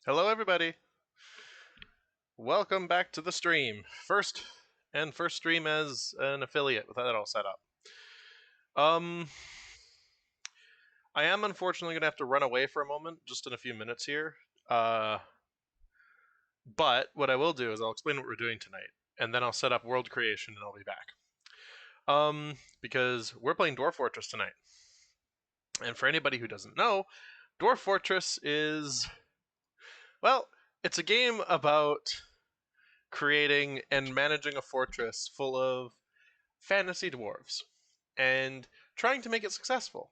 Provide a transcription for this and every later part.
Hello, everybody. Welcome back to the stream. First stream as an affiliate with that all set up. Um, I am unfortunately gonna have to run away for a moment, just in a few minutes here. But what I will do is I'll explain what we're doing tonight, and then I'll set up world creation, and I'll be back. Because we're playing Dwarf Fortress tonight, and for anybody who doesn't know, Dwarf Fortress is it's a game about creating and managing a fortress full of fantasy dwarves and trying to make it successful.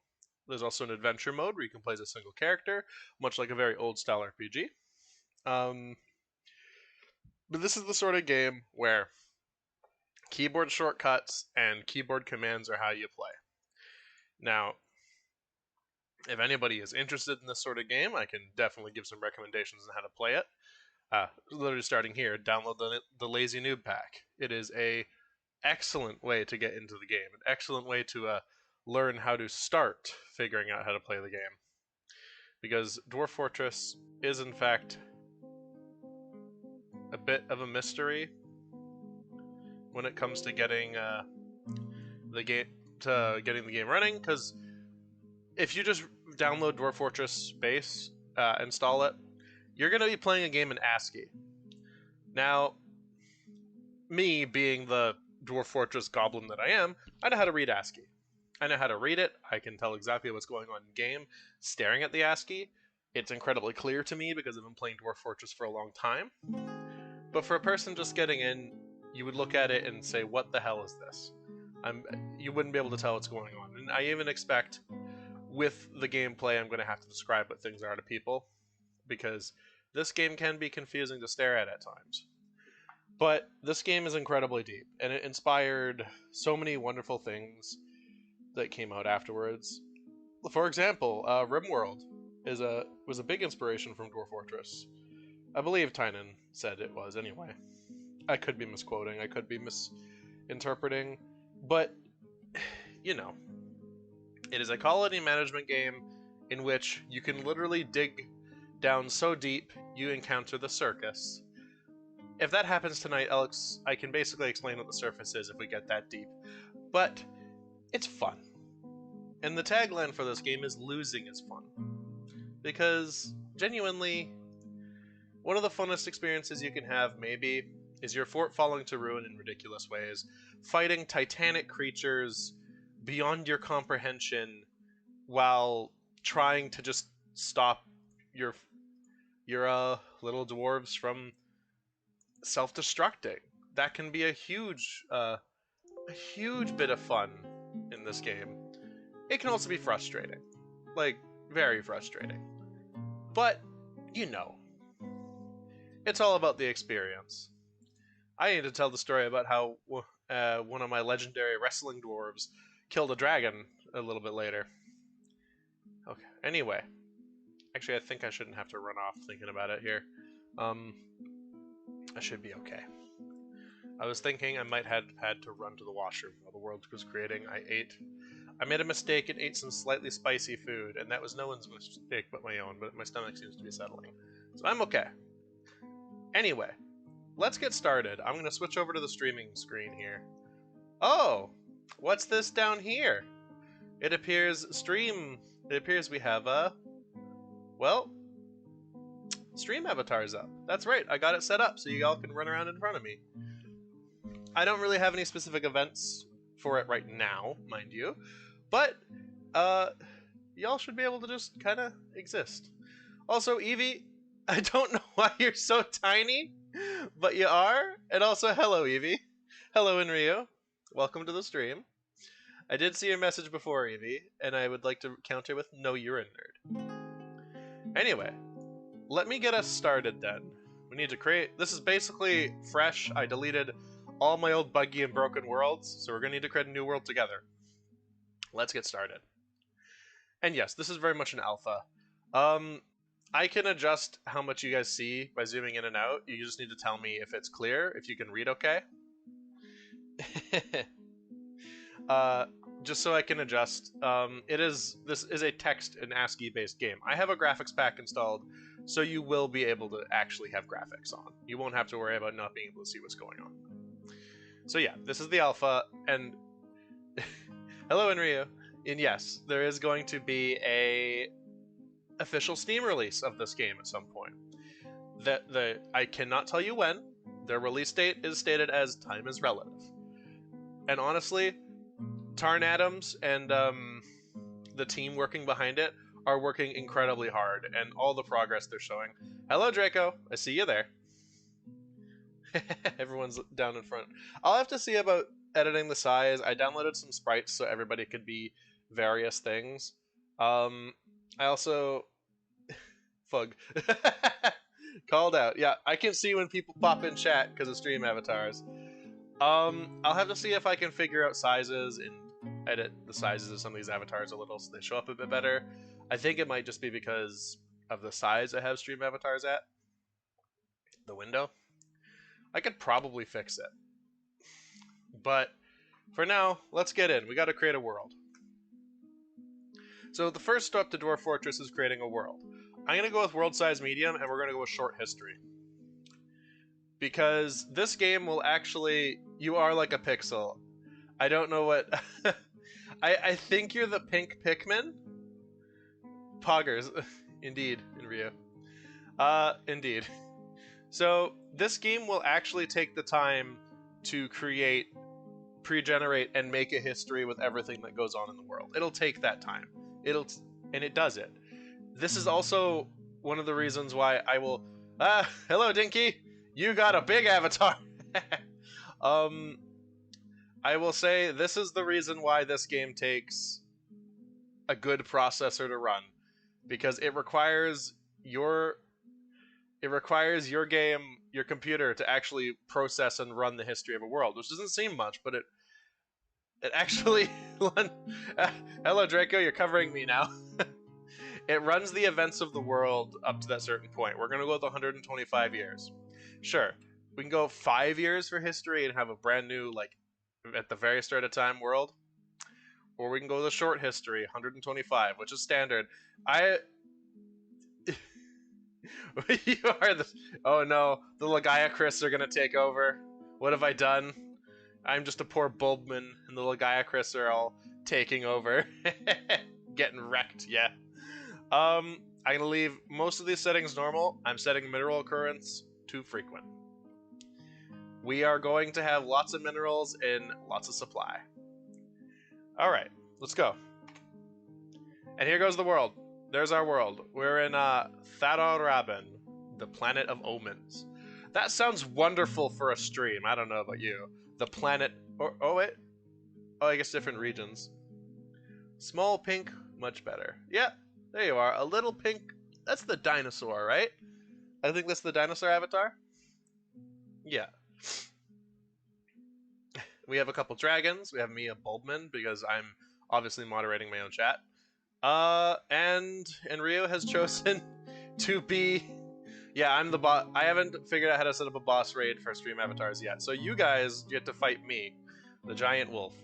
There's also an adventure mode where you can play as a single character, much like a very old style RPG. Um, but this is the sort of game where keyboard shortcuts and keyboard commands are how you play. Now, if anybody is interested in this sort of game, I can definitely give some recommendations on how to play it. Literally starting here, download the Lazy Noob Pack. It is a excellent way to get into the game, an excellent way to learn how to start figuring out how to play the game. Because Dwarf Fortress is, in fact, a bit of a mystery when it comes to getting the game running. Because if you just download Dwarf Fortress base, install it, you're going to be playing a game in ASCII. Now, me being the Dwarf Fortress goblin that I am, I know how to read ASCII. I know how to read it. I can tell exactly what's going on in game staring at the ASCII. It's incredibly clear to me because I've been playing Dwarf Fortress for a long time. But for a person just getting in, you would look at it and say, what the hell is this? You wouldn't be able to tell what's going on. And I even expect with the gameplay I'm going to have to describe what things are to people, because this game can be confusing to stare at times. But this game is incredibly deep, and it inspired so many wonderful things that came out afterwards. For example, RimWorld was a big inspiration from Dwarf Fortress. I believe Tynan said it was anyway. I could be misquoting, I could be misinterpreting, but you know, it is a colony management game in which you can literally dig down so deep you encounter the circus. If that happens tonight, Alex, I can basically explain what the surface is if we get that deep. But it's fun. And the tagline for this game is losing is fun. Because, genuinely, one of the funnest experiences you can have, maybe, is your fort falling to ruin in ridiculous ways, fighting titanic creatures beyond your comprehension while trying to just stop your little dwarves from self-destructing. That can be a huge bit of fun in this game. It can also be frustrating. Like, very frustrating. But, you know, it's all about the experience. I need to tell the story about how one of my legendary wrestling dwarves killed a dragon a little bit later. Okay, anyway. Actually, I think I shouldn't have to run off thinking about it here. I should be okay. I was thinking I might have had to run to the washroom while the world was creating. I made a mistake and ate some slightly spicy food, and that was no one's mistake but my own, but my stomach seems to be settling. So I'm okay. Anyway, let's get started. I'm going to switch over to the streaming screen here. Oh, what's this down here? It appears we have stream avatars up. That's right, I got it set up so you all can run around in front of me. I don't really have any specific events for it right now, mind you, but y'all should be able to just kind of exist. Also, Evie, I don't know why you're so tiny, but you are. And also, hello, Evie. Hello, Enryo. Welcome to the stream. I did see your message before, Evie, and I would like to counter with, no, you're a nerd. Anyway, let me get us started then. We need to create... This is basically fresh. I deleted all my old buggy and broken worlds, so we're going to need to create a new world together. Let's get started. And yes, this is very much an alpha. I can adjust how much you guys see by zooming in and out. You just need to tell me if it's clear, if you can read okay. just so I can adjust, this is a text and ASCII based game. I have a graphics pack installed, so you will be able to actually have graphics on. You won't have to worry about not being able to see what's going on. So yeah, this is the alpha, and hello, Enryu. And yes, there is going to be a official Steam release of this game at some point. I cannot tell you when. Their release date is stated as time is relative. And honestly, Tarn Adams and the team working behind it are working incredibly hard, and all the progress they're showing. Hello, Draco. I see you there. Everyone's down in front. I'll have to see about editing the size. I downloaded some sprites so everybody could be various things. I also... Fug. Called out. Yeah, I can see when people pop in chat because of stream avatars. I'll have to see if I can figure out sizes and edit the sizes of some of these avatars a little so they show up a bit better. I think it might just be because of the size I have stream avatars at. The window. I could probably fix it. But for now, let's get in. We got to create a world. So the first step to Dwarf Fortress is creating a world. I'm going to go with world size medium, and we're going to go with short history. Because this game will actually... You are like a pixel. I don't know what... I think you're the pink Pikmin? Poggers. Indeed, Enryu. Indeed. So, this game will actually take the time to create, pre-generate, and make a history with everything that goes on in the world. It'll take that time. And it does it. This is also one of the reasons why I will... hello, Dinky! You got a big avatar! I will say this is the reason why this game takes a good processor to run. Because it requires your game, your computer, to actually process and run the history of a world, which doesn't seem much, but it actually... Hello, Draco, you're covering me now. It runs the events of the world up to that certain point. We're going to go with 125 years. Sure, we can go 5 years for history and have a brand new, like, at the very start of time world. Or we can go with a short history, 125, which is standard. You are the... Oh no, the Lagiacris are gonna take over. What have I done? I'm just a poor bulbman, and the Lagiacris are all taking over. Getting wrecked, yeah. I'm gonna leave most of these settings normal. I'm setting mineral occurrence to frequent. We are going to have lots of minerals and lots of supply. Alright, let's go. And here goes the world. There's our world. We're in Thadorabin, the planet of omens. That sounds wonderful for a stream. I don't know about you. The planet... Oh, wait. Oh, I guess different regions. Small pink, much better. Yeah, there you are. A little pink... That's the dinosaur, right? I think that's the dinosaur avatar? Yeah. We have a couple dragons. We have me, a Bulbman, because I'm obviously moderating my own chat. And Enryu has chosen to be... Yeah, I'm the boss. I haven't figured out how to set up a boss raid for stream avatars yet. So you guys get to fight me, the giant wolf.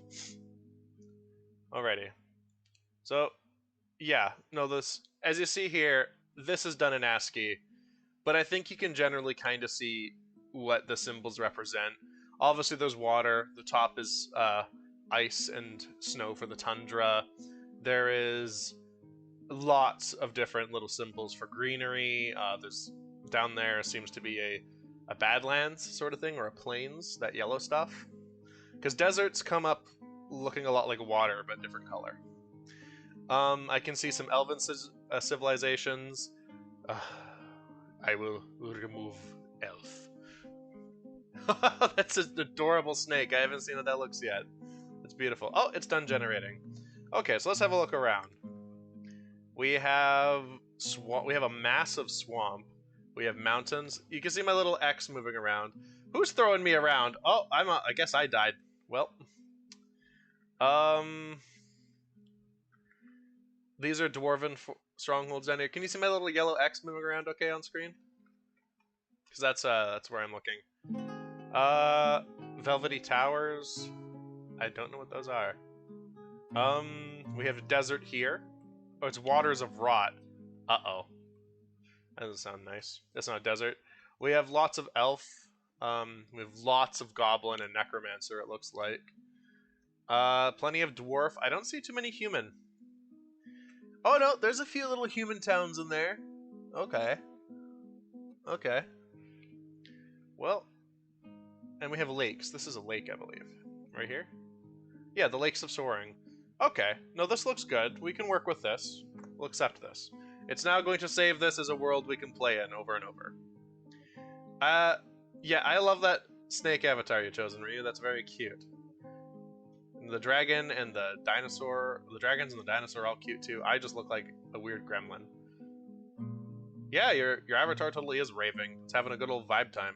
Alrighty. So, yeah. No, this... As you see here, this is done in ASCII. But I think you can generally kind of see what the symbols represent. Obviously, there's water. The top is ice and snow for the tundra. There is lots of different little symbols for greenery. There's down there seems to be a Badlands sort of thing, or a plains, that yellow stuff. Because deserts come up looking a lot like water, but different color. I can see some elven civilizations. I will remove elf. That's an adorable snake. I haven't seen how that looks yet. It's beautiful. Oh, it's done generating. Okay, so let's have a look around. We have a massive swamp. We have mountains. You can see my little X moving around. Who's throwing me around? Oh, I guess I died. Well, these are Dwarven Strongholds down here. Can you see my little yellow X moving around okay on screen? Because that's where I'm looking. Velvety Towers. I don't know what those are. We have a desert here. Oh, it's waters of rot. Uh-oh. That doesn't sound nice. That's not a desert. We have lots of elf. We have lots of goblin and necromancer, it looks like. Plenty of dwarf. I don't see too many human. Oh no, there's a few little human towns in there. Okay. Okay. Well, and we have lakes. This is a lake, I believe. Right here? Yeah, the Lakes of Soaring. Okay. No, this looks good. We can work with this. We'll accept this. It's now going to save this as a world we can play in over and over. Yeah, I love that snake avatar you chosen, Ryu. That's very cute. And the dragon and the dinosaur, the dragons and the dinosaur are all cute too. I just look like a weird gremlin. Yeah, your avatar totally is raving. It's having a good old vibe time.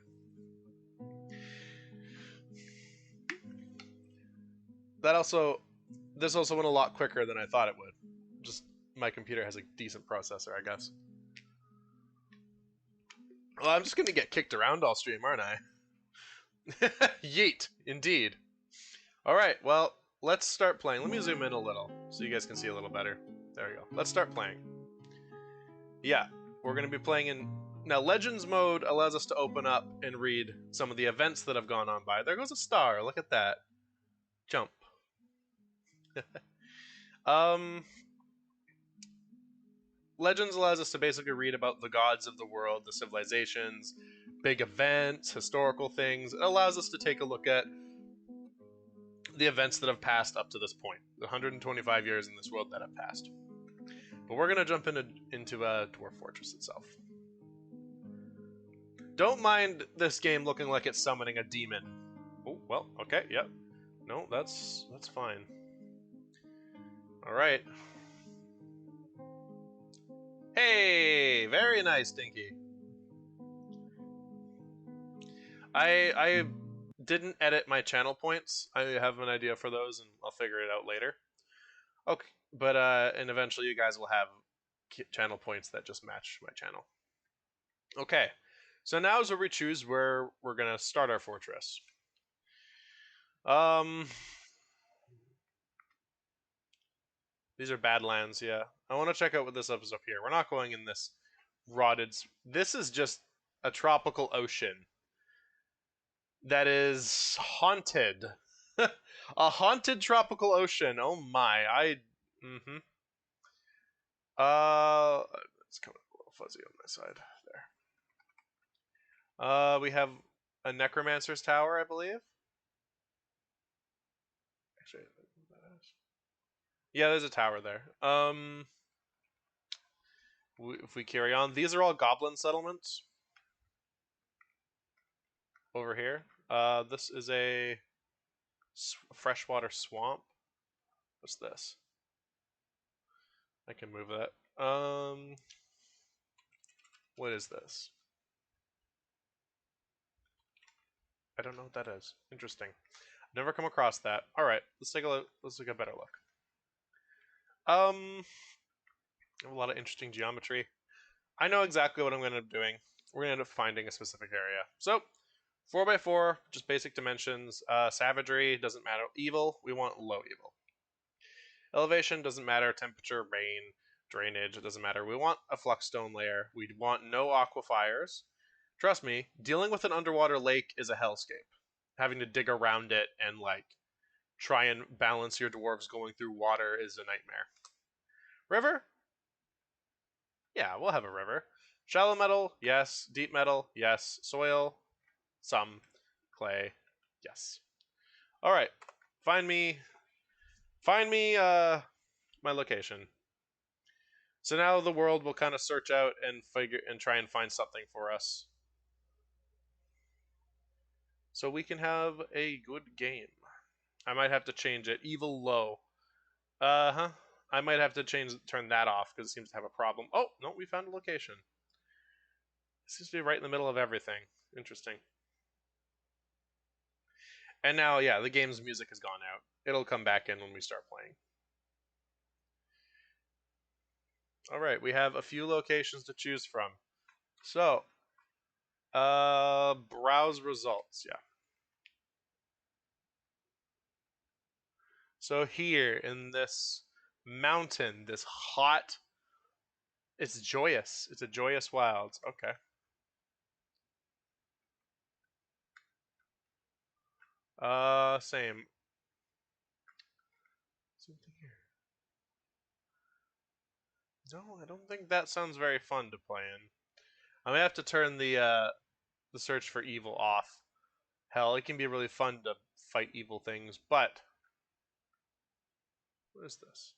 This also went a lot quicker than I thought it would. Just my computer has a decent processor, I guess. Well, I'm just gonna get kicked around all stream, aren't I? Yeet, indeed. All right, well, let's start playing. Let me zoom in a little so you guys can see a little better. There we go. Let's start playing. Yeah, we're going to be playing in... Now, Legends mode allows us to open up and read some of the events that have gone on by. There goes a star. Look at that. Jump. Legends allows us to basically read about the gods of the world, the civilizations, big events, historical things. It allows us to take a look at the events that have passed up to this point, the 125 years in this world that have passed. But we're going to jump into Dwarf Fortress itself. Don't mind this game looking like it's summoning a demon. Oh, well, okay, yep. No, that's fine. Alright. Hey! Very nice, Dinky. I didn't edit my channel points. I have an idea for those, and I'll figure it out later. Okay, but and eventually you guys will have channel points that just match my channel. Okay, so now is where we choose where we're gonna start our fortress. These are Badlands, yeah. I want to check out what this is up here. We're not going in this rotted... This is just a tropical ocean that is haunted. A haunted tropical ocean. Oh my, it's coming a little fuzzy on my side. There. We have a Necromancer's Tower, I believe. Actually, yeah, there's a tower there. If we carry on, these are all goblin settlements. Over here. This is a freshwater swamp. What's this? I can move that. What is this? I don't know what that is. Interesting. Never come across that. All right, let's take a look. Let's take a better look. I have a lot of interesting geometry. I know exactly what I'm going to end up doing. We're going to end up finding a specific area. So, 4x4, just basic dimensions. Savagery, doesn't matter. Evil, we want low evil. Elevation, doesn't matter. Temperature, rain, drainage, it doesn't matter. We want a fluxstone layer. We want no aquifers. Trust me, dealing with an underwater lake is a hellscape. Having to dig around it and, like, try and balance your dwarves going through water is a nightmare. River? Yeah, we'll have a river. Shallow metal, yes. Deep metal, yes. Soil, some. Clay, yes. All right, find me my location. So now the world will kind of search out and try and find something for us, so we can have a good game. I might have to change it. Evil low. I might have to turn that off because it seems to have a problem. Oh no, we found a location. It seems to be right in the middle of everything. Interesting. And now, yeah, the game's music has gone out. It'll come back in when we start playing. Alright, we have a few locations to choose from. So, browse results, yeah. So here in this mountain, this hot, it's joyous. It's a joyous wilds. Okay. Same. Something here. No, I don't think that sounds very fun to play in. I'm gonna have to turn the search for evil off. Hell, it can be really fun to fight evil things, but what is this?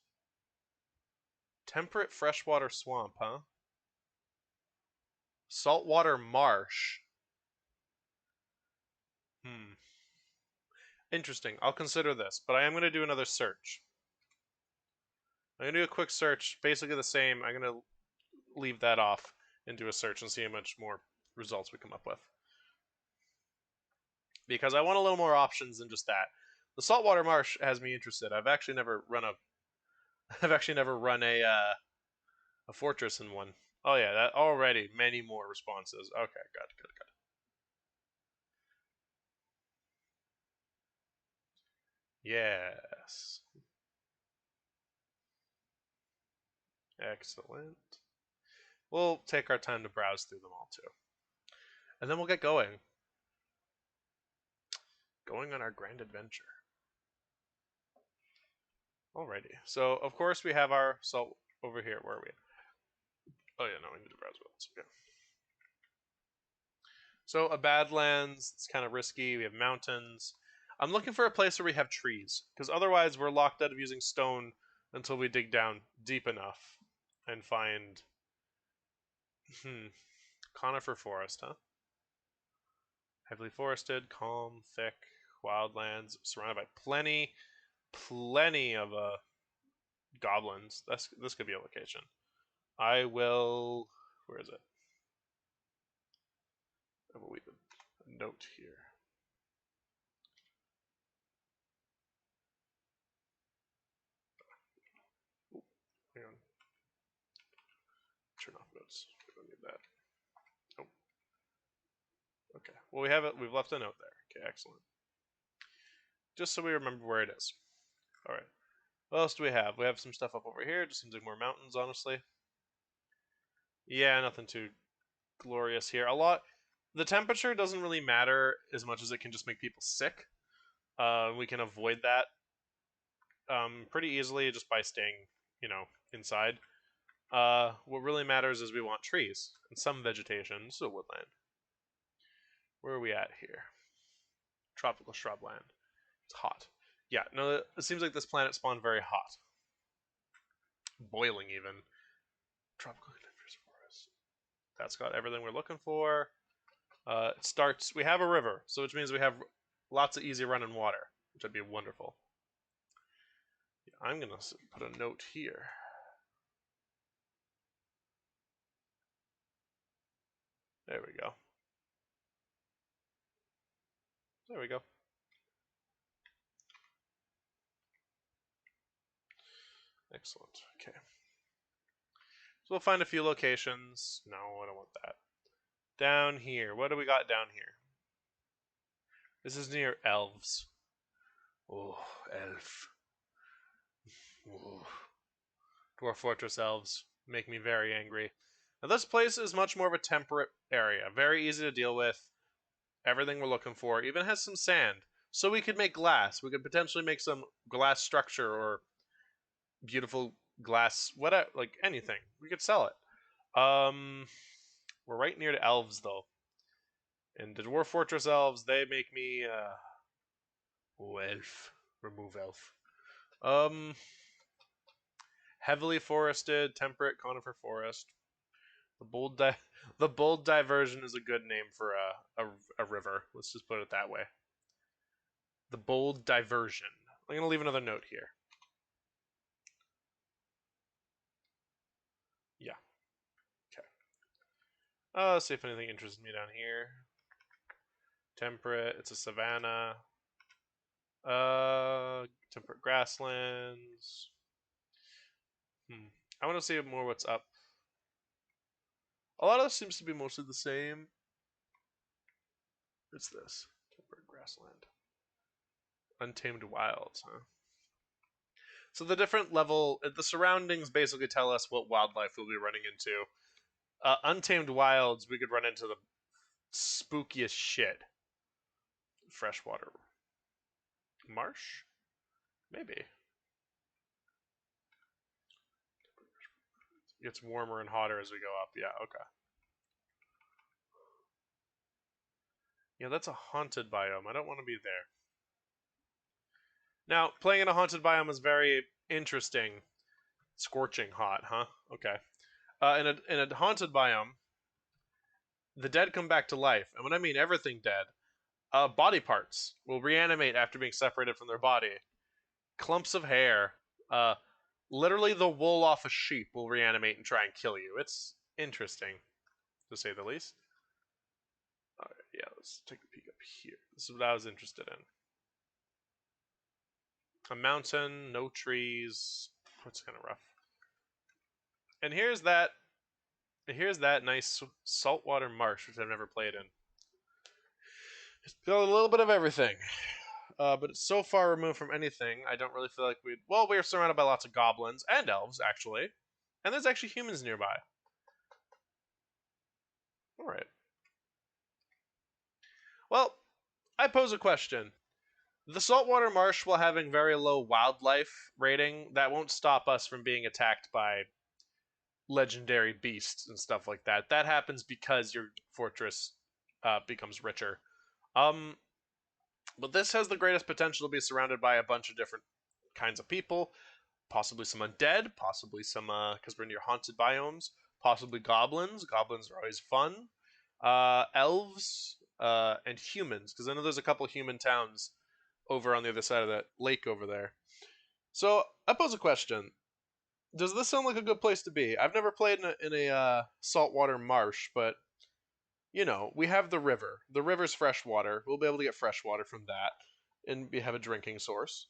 Temperate freshwater swamp, huh? Saltwater marsh. Hmm. Interesting. I'll consider this, but I am going to do another search. I'm going to do a quick search, basically the same. I'm going to leave that off and do a search and see how much more results we come up with. Because I want a little more options than just that. The saltwater marsh has me interested. I've actually never run a fortress in one. Oh yeah, that already many more responses. Okay, good. Yes. Excellent. We'll take our time to browse through them all too. And then we'll get going. Going on our grand adventure. Alrighty. So, of course, we have our salt over here. Where are we? Oh, yeah, no, we need to browse worlds. Okay. So, a Badlands, it's kind of risky. We have mountains. I'm looking for a place where we have trees, because otherwise we're locked out of using stone until we dig down deep enough and find. Conifer forest, huh? Heavily forested, calm, thick, wildlands, surrounded by plenty of goblins. This could be a location. I will. Where is it? I will leave a note here. Ooh, hang on. Turn off notes. We don't need that. Oh. Okay. Well, we have it. We've left a note there. Okay, excellent. Just so we remember where it is. All right. What else do we have? We have some stuff up over here. It just seems like more mountains, honestly. Yeah, nothing too glorious here. A lot. The temperature doesn't really matter as much as it can just make people sick. We can avoid that pretty easily just by staying, inside. What really matters is we want trees and some vegetation, so woodland. Where are we at here? Tropical shrubland. It's hot. Yeah, no, it seems like this planet spawned very hot. Boiling, even. Tropical forest. That's got everything we're looking for. It starts. We have a river, so which means we have lots of easy running water, which would be wonderful. Yeah, I'm gonna put a note here. There we go. There we go. Excellent. Okay. So we'll find a few locations. No, I don't want that. Down here. What do we got down here? This is near elves. Oh, elf. Ooh. Dwarf Fortress elves make me very angry. Now, this place is much more of a temperate area. Very easy to deal with. Everything we're looking for. Even has some sand. So we could make glass. We could potentially make some glass structure or beautiful glass, whatever, like anything. We could sell it. We're right near to elves, though. And the Dwarf Fortress elves, they make me, oh, elf. Remove elf. Um, Heavily forested, temperate conifer forest. The the bold diversion is a good name for a river. Let's just put it that way. The bold diversion. I'm gonna leave another note here. Yeah. Okay. Let's see if anything interests me down here. Temperate. It's a savanna. Temperate grasslands. I want to see more what's up. A lot of this seems to be mostly the same. What's this? Temperate grassland. Untamed wilds, huh? So the different level, the surroundings basically tell us what wildlife we'll be running into. Untamed wilds, we could run into the spookiest shit. Freshwater marsh, maybe. It gets warmer and hotter as we go up. Yeah, okay. Yeah, that's a haunted biome. I don't want to be there. Now, playing in a haunted biome is very interesting. Scorching hot, huh? Okay. In a haunted biome, the dead come back to life, and when I mean everything dead, body parts will reanimate after being separated from their body. Clumps of hair, uh, literally the wool off a sheep will reanimate and try and kill you. It's interesting, to say the least. Alright, yeah, let's take a peek up here. This is what I was interested in. A mountain, no trees. It's kind of rough. And here's that nice saltwater marsh, which I've never played in. It's got a little bit of everything. But it's so far removed from anything, I don't really feel like we'd... Well, we're surrounded by lots of goblins and elves, actually. And there's actually humans nearby. Alright. Well, I pose a question. The saltwater marsh, while having very low wildlife rating, that won't stop us from being attacked by legendary beasts and stuff like that. That happens because your fortress becomes richer. But this has the greatest potential to be surrounded by a bunch of different kinds of people, possibly some undead, possibly some because we're near haunted biomes, possibly goblins. Goblins are always fun. Elves and humans, because I know there's a couple human towns over on the other side of that lake over there. So I pose a question: does this sound like a good place to be? I've never played in a saltwater marsh, but you know, we have the river. The river's fresh water. We'll be able to get fresh water from that, and we have a drinking source.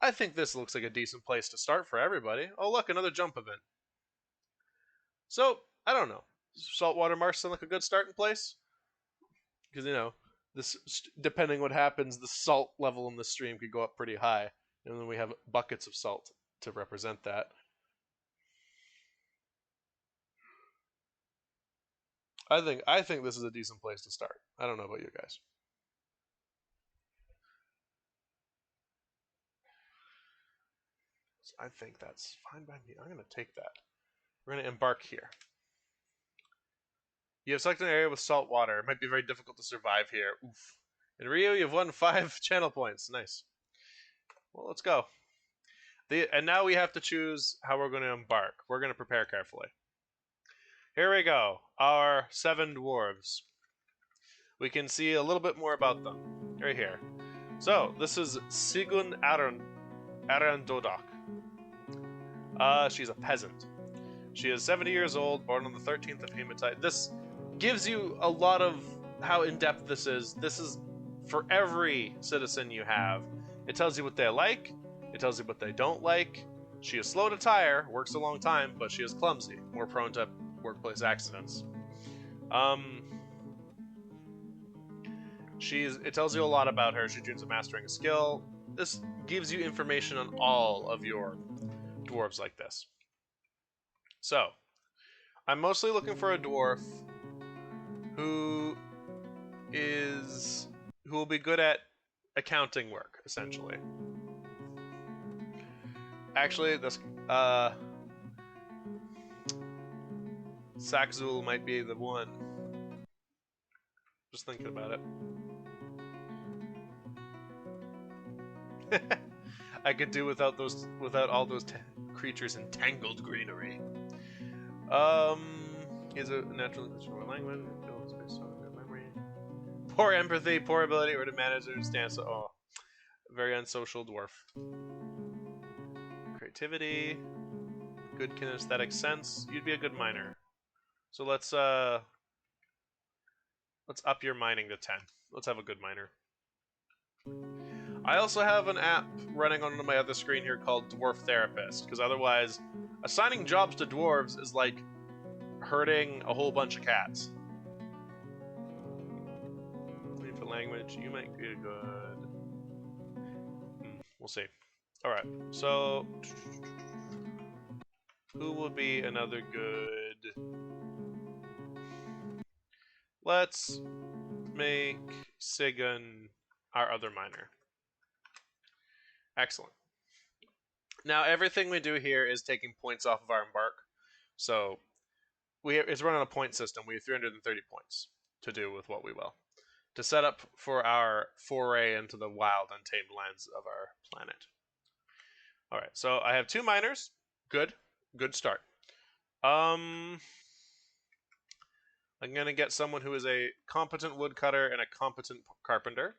I think this looks like a decent place to start for everybody. Oh, look, another jump event. So, I don't know. Saltwater marsh sound like a good starting place? Because, you know, this depending what happens, the salt level in the stream could go up pretty high. And then we have buckets of salt to represent that. I think this is a decent place to start. I don't know about you guys. I think that's fine by me. I'm going to take that. We're going to embark here. You have selected an area with salt water. It might be very difficult to survive here. Oof. In Rio, you've won 5 channel points. Nice. Well, let's go. And now we have to choose how we're going to embark. We're going to prepare carefully. Here we go. Our 7 dwarves. We can see a little bit more about them right here. So, this is Sigun Arandodak. She's a peasant. She is 70 years old, born on the 13th of Hematite. This gives you a lot of how in-depth this is. This is for every citizen you have. It tells you what they like. It tells you what they don't like. She is slow to tire, works a long time, but she is clumsy, more prone to workplace accidents. It tells you a lot about her. She dreams of mastering a skill. This gives you information on all of your dwarves like this. So, I'm mostly looking for a dwarf who will be good at accounting work, essentially. Actually, this Saxul might be the one. Just thinking about it. I could do without all those creatures in tangled greenery. Is a natural language. Memory. Poor empathy, poor ability, or to manage and understand. So, oh, very unsocial dwarf. Creativity, good kinesthetic sense. You'd be a good miner. So let's up your mining to 10. Let's have a good miner. I also have an app running on my other screen here called Dwarf Therapist, because otherwise, assigning jobs to dwarves is like herding a whole bunch of cats. For language, you might be good. We'll see. Alright, so who will be another good... Let's make Sigun our other miner. Excellent. Now everything we do here is taking points off of our embark. So it's run on a point system. We have 330 points to do with what we will. To set up for our foray into the wild, untamed lands of our planet. Alright, so I have 2 miners. Good. Good start. I'm gonna get someone who is a competent woodcutter and a competent carpenter.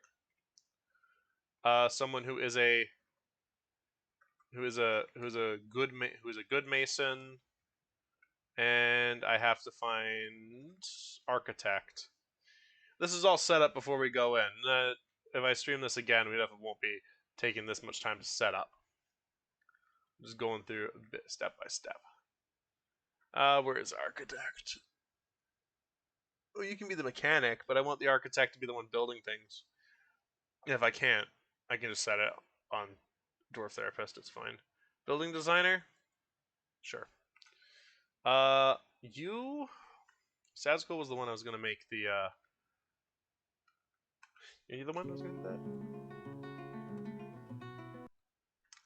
Someone who is a good mason, and I have to find architect. This is all set up before we go in. If I stream this again, we definitely won't be taking this much time to set up. Just going through a bit step by step. Where is architect? Oh, you can be the mechanic, but I want the architect to be the one building things. If I can't, I can just set it on Dwarf Therapist. It's fine. Building designer? Sure. You... Sazko was the one I was going to make the, Are you the one who was going to do that?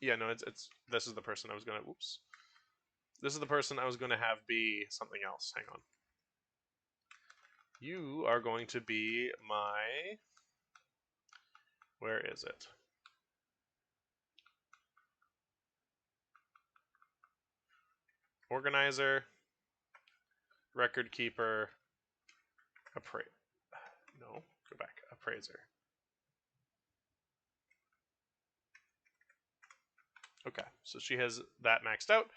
Yeah, no, it's this is the person I was going to... Whoops. This is the person I was going to have be something else. Hang on. You are going to be my... Where is it? Organizer, record keeper, no, go back, appraiser. Okay, so she has that maxed out.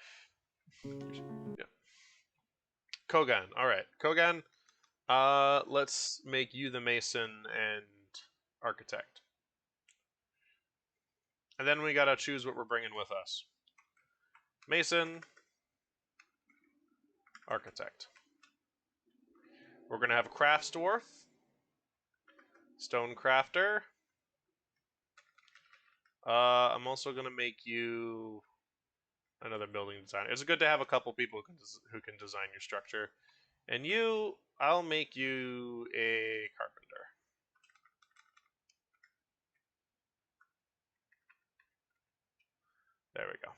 Yeah. Kogan, alright. Kogan, let's make you the mason and architect. And then we gotta choose what we're bringing with us. Mason, architect. We're gonna have a crafts dwarf, stone crafter. I'm also gonna make you another building designer. It's good to have a couple people who can design your structure. And you, I'll make you a carpenter. There we go.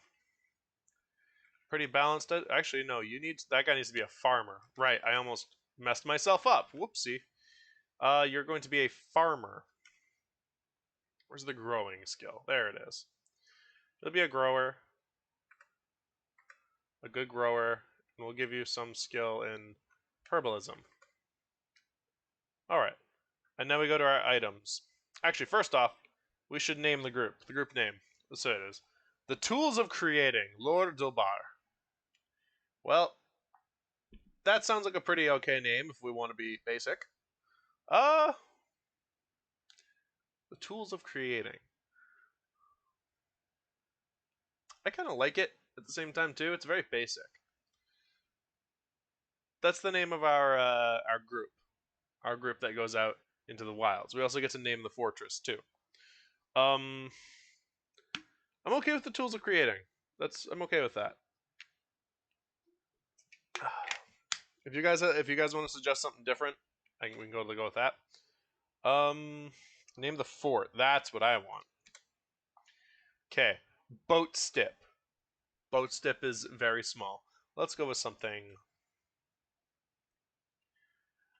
Pretty balanced. Actually, no, that guy needs to be a farmer. Right, I almost messed myself up. Whoopsie. You're going to be a farmer. Where's the growing skill? There it is. You'll be a grower. A good grower. And we'll give you some skill in herbalism. Alright. And now we go to our items. Actually, first off, we should name the group. The group name. So it is. The Tools of Creating, Lord Dilbar. Well, that sounds like a pretty okay name if we want to be basic. The Tools of Creating. I kind of like it at the same time too. It's very basic. That's the name of our group. Our group that goes out into the wilds. We also get to name the fortress too. I'm okay with the Tools of Creating. I'm okay with that. If you guys want to suggest something different, we can go with that. Name the fort. That's what I want. Okay, boat stip. Boat stip is very small. Let's go with something.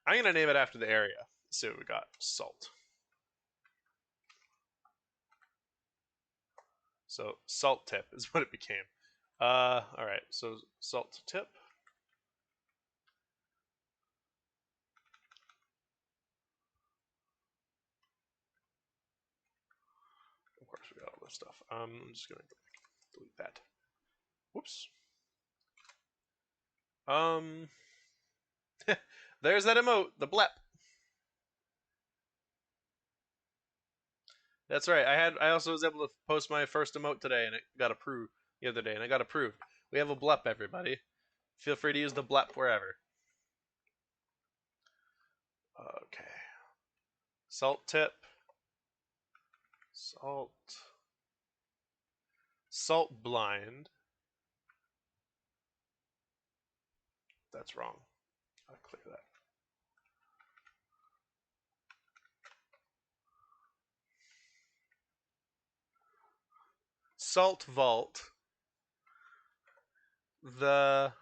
I'm gonna name it after the area. Let's see what we got. Salt. So salt tip is what it became. All right. So salt tip. Of course, we got all this stuff. I'm just gonna delete that. Whoops. There's that emote, the blep. That's right. I also was able to post my first emote today, and it got approved the other day, and I got approved. We have a blep, everybody. Feel free to use the blep wherever. Okay. Salt tip. Salt. Salt blind. That's wrong. I'll clear that. Salt vault. The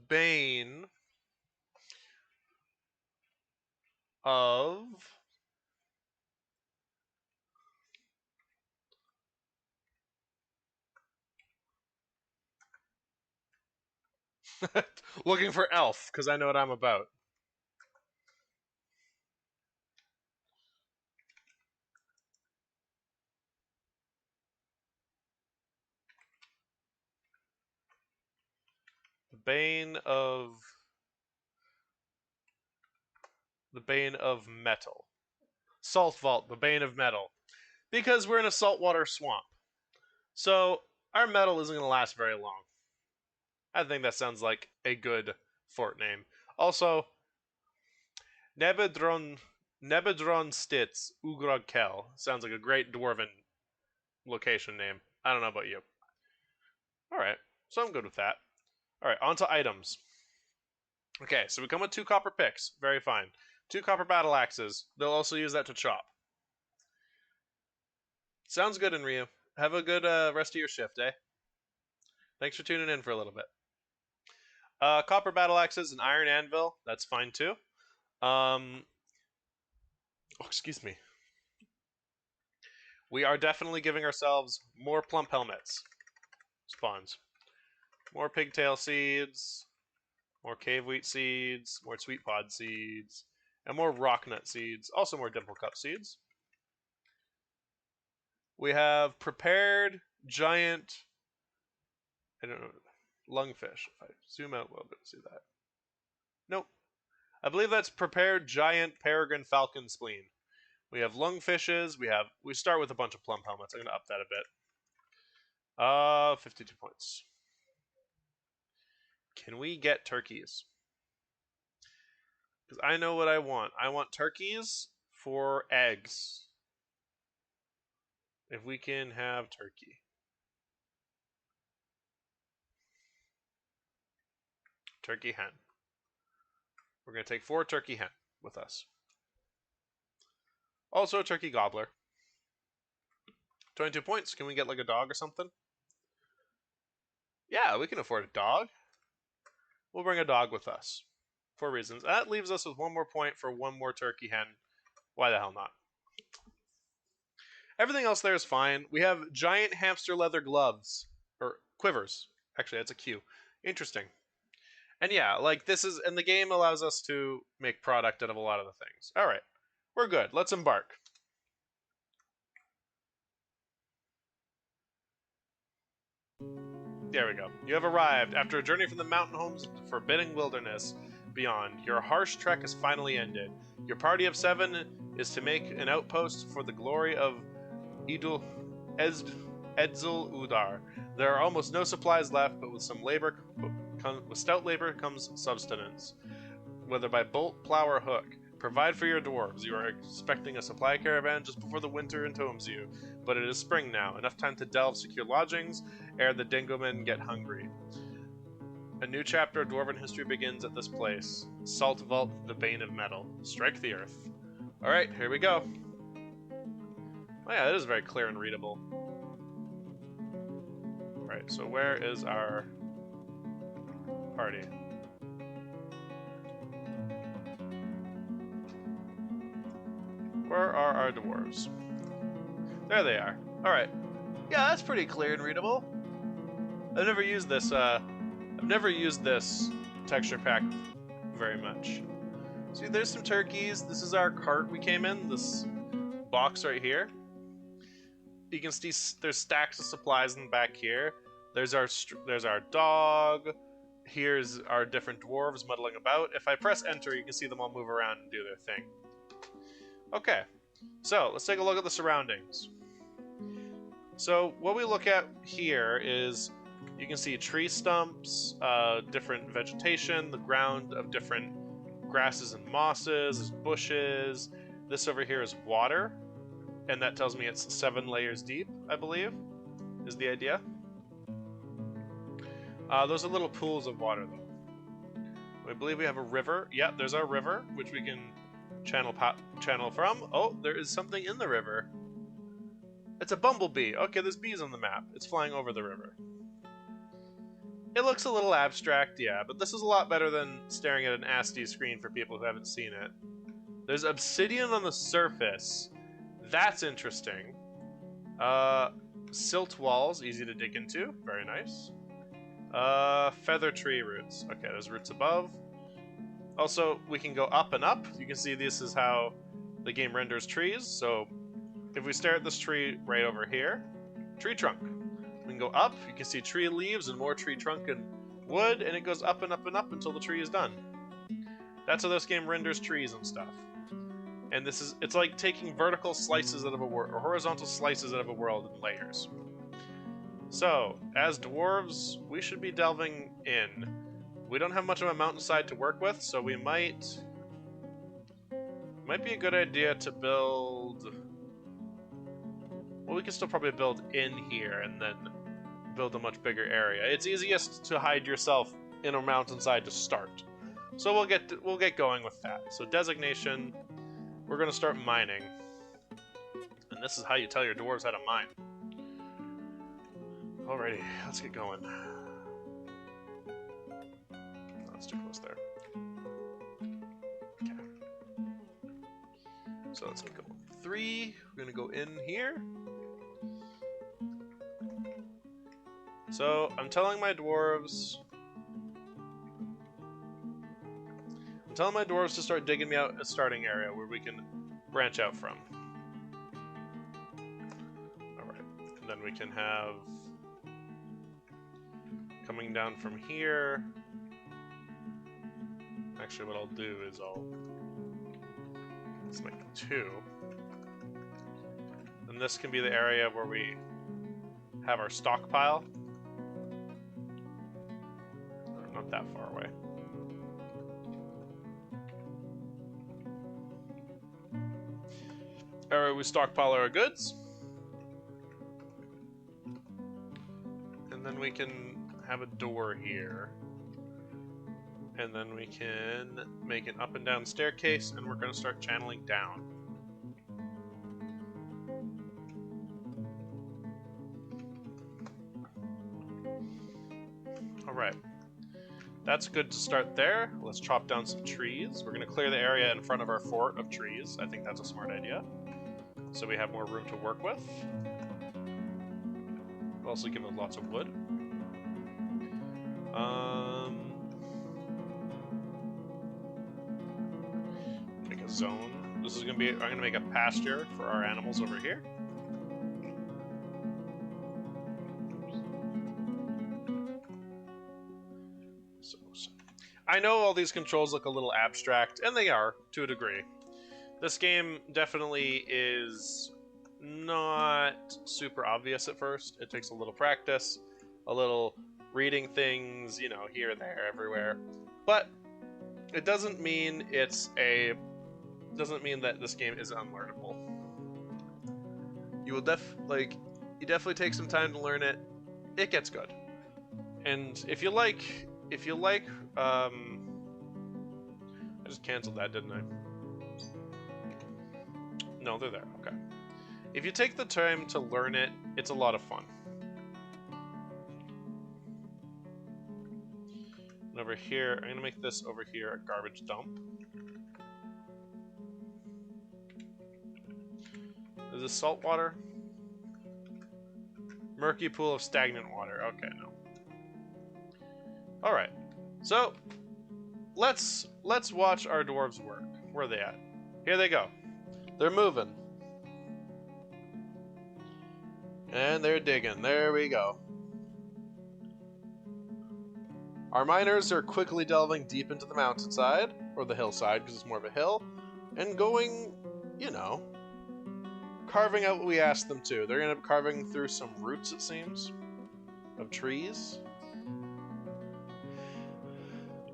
bane of looking for elf because I know what I'm about. The bane of metal. Salt vault, the bane of metal. Because we're in a saltwater swamp. So our metal isn't going to last very long. I think that sounds like a good fort name. Also, Nebedron Stitz Ugrog Kel sounds like a great dwarven location name. I don't know about you. Alright, so I'm good with that. Alright, on to items. Okay, so we come with 2 copper picks. Very fine. 2 copper battle axes. They'll also use that to chop. Sounds good, Ryu. Have a good rest of your shift, eh? Thanks for tuning in for a little bit. Copper battle axes and iron anvil. That's fine too. Oh, excuse me. We are definitely giving ourselves more plump helmets. Spawns. More pigtail seeds. More cave wheat seeds. More sweet pod seeds. And more rock nut seeds. Also more dimple cup seeds. We have prepared giant... I don't know. Lungfish. If I zoom out, we'll be able to see that. Nope. I believe that's prepared giant peregrine falcon spleen. We have lungfishes. We start with a bunch of plump helmets. I'm gonna up that a bit. 52 points. Can we get turkeys? Because I know what I want. I want turkeys for eggs. If we can have turkey. Turkey hen. We're gonna take 4 turkey hen with us. Also a turkey gobbler. 22 points. Can we get like a dog or something? Yeah, we can afford a dog. We'll bring a dog with us. 4 reasons. That leaves us with 1 more point for 1 more turkey hen. Why the hell not? Everything else there is fine. We have giant hamster leather gloves. Or quivers. Actually, that's a Q. Interesting. And yeah, like this is... And the game allows us to make product out of a lot of the things. Alright. We're good. Let's embark. There we go. You have arrived. After a journey from the mountain homes to the forbidding wilderness beyond, your harsh trek has finally ended. Your party of 7 is to make an outpost for the glory of Edzul Udar. There are almost no supplies left, but with stout labor comes subsistence, whether by bolt, plow, or hook. Provide for your dwarves. You are expecting a supply caravan just before the winter entombs you, but it is spring now. Enough time to delve secure lodgings ere the dingomen get hungry. A new chapter of Dwarven history begins at this place. Salt Vault, the Bane of Metal. Strike the earth. Alright, here we go. Oh yeah, that is very clear and readable. Alright, so where is our party? Where are our dwarves? There they are. Alright. Yeah, that's pretty clear and readable. I've never used this texture pack very much. See, there's some turkeys. This is our cart we came in. This box right here. You can see there's stacks of supplies in the back here. There's our dog. Here's our different dwarves muddling about. If I press enter, you can see them all move around and do their thing. Okay, so let's take a look at the surroundings. So what we look at here is You can see tree stumps, different vegetation, the ground of different grasses and mosses, bushes. This over here is water, and that tells me it's 7 layers deep, I believe, is the idea. Those are little pools of water, though. I believe we have a river. Yeah, there's our river, which we can channel from. Oh, there is something in the river. It's a bumblebee. Okay, there's bees on the map. It's flying over the river. It looks a little abstract, yeah, but this is a lot better than staring at an ASCII screen for people who haven't seen it. There's obsidian on the surface. That's interesting. Silt walls, easy to dig into. Very nice. Feather tree roots. Okay, there's roots above. Also, we can go up and up. You can see this is how the game renders trees. So, if we stare at this tree right over here, tree trunk. We can go up, you can see tree leaves and more tree trunk and wood, and it goes up and up and up until the tree is done. That's how this game renders trees and stuff. And it's like taking vertical slices out of a world, or horizontal slices out of a world in layers. So, as dwarves, we should be delving in. We don't have much of a mountainside to work with, so we might be a good idea to build... Well, we can still probably build in here and then build a much bigger area. It's easiest to hide yourself in a mountainside to start. So we'll get going with that. So designation, we're gonna start mining. And this is how you tell your dwarves how to mine. Alrighty, let's get going. Oh, that's too close there. Okay. So let's get going. 3, we're gonna go in here. So, I'm telling my dwarves to start digging me out a starting area where we can branch out from. Alright, and then we can have coming down from here. Actually, what I'll do is let's make 2. And this can be the area where we have our stockpile. Not that far away. Alright, we stockpile our goods. And then we can have a door here. And then we can make an up and down staircase, and we're going to start channeling down. Alright. That's good to start there. Let's chop down some trees. We're going to clear the area in front of our fort of trees. I think that's a smart idea. So we have more room to work with. We'll also give them lots of wood. Make a zone. This is going to be... I'm going to make a pasture for our animals over here. I know all these controls look a little abstract, and they are, to a degree. This game definitely is not super obvious at first. It takes a little practice, a little reading things, you know, here, there, everywhere. But it doesn't mean doesn't mean that this game is unlearnable. You definitely take some time to learn it. It gets good. And if you like, I just canceled that, didn't I? No, they're there, okay. If you take the time to learn it, it's a lot of fun. And over here, I'm gonna make this over here a garbage dump. Is this salt water? Murky pool of stagnant water, okay, no. Alright, so let's watch our dwarves work. Where are they at? Here they go. They're moving. And they're digging. There we go. Our miners are quickly delving deep into the mountainside, or the hillside, because it's more of a hill, and going, you know, carving out what we asked them to. They're going to be carving through some roots, it seems, of trees.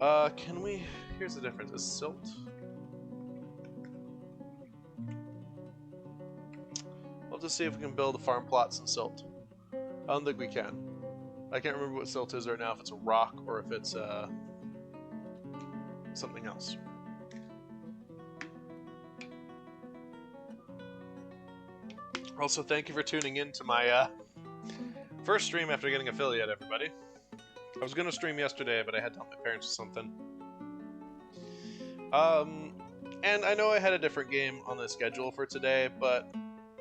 Can we... Here's the difference. Is silt... We'll just see if we can build farm plots in silt. I don't think we can. I can't remember what silt is right now, if it's a rock or if it's something else. Also, thank you for tuning in to my first stream after getting affiliate, everybody. I was going to stream yesterday, but I had to help my parents with something. And I know I had a different game on the schedule for today, but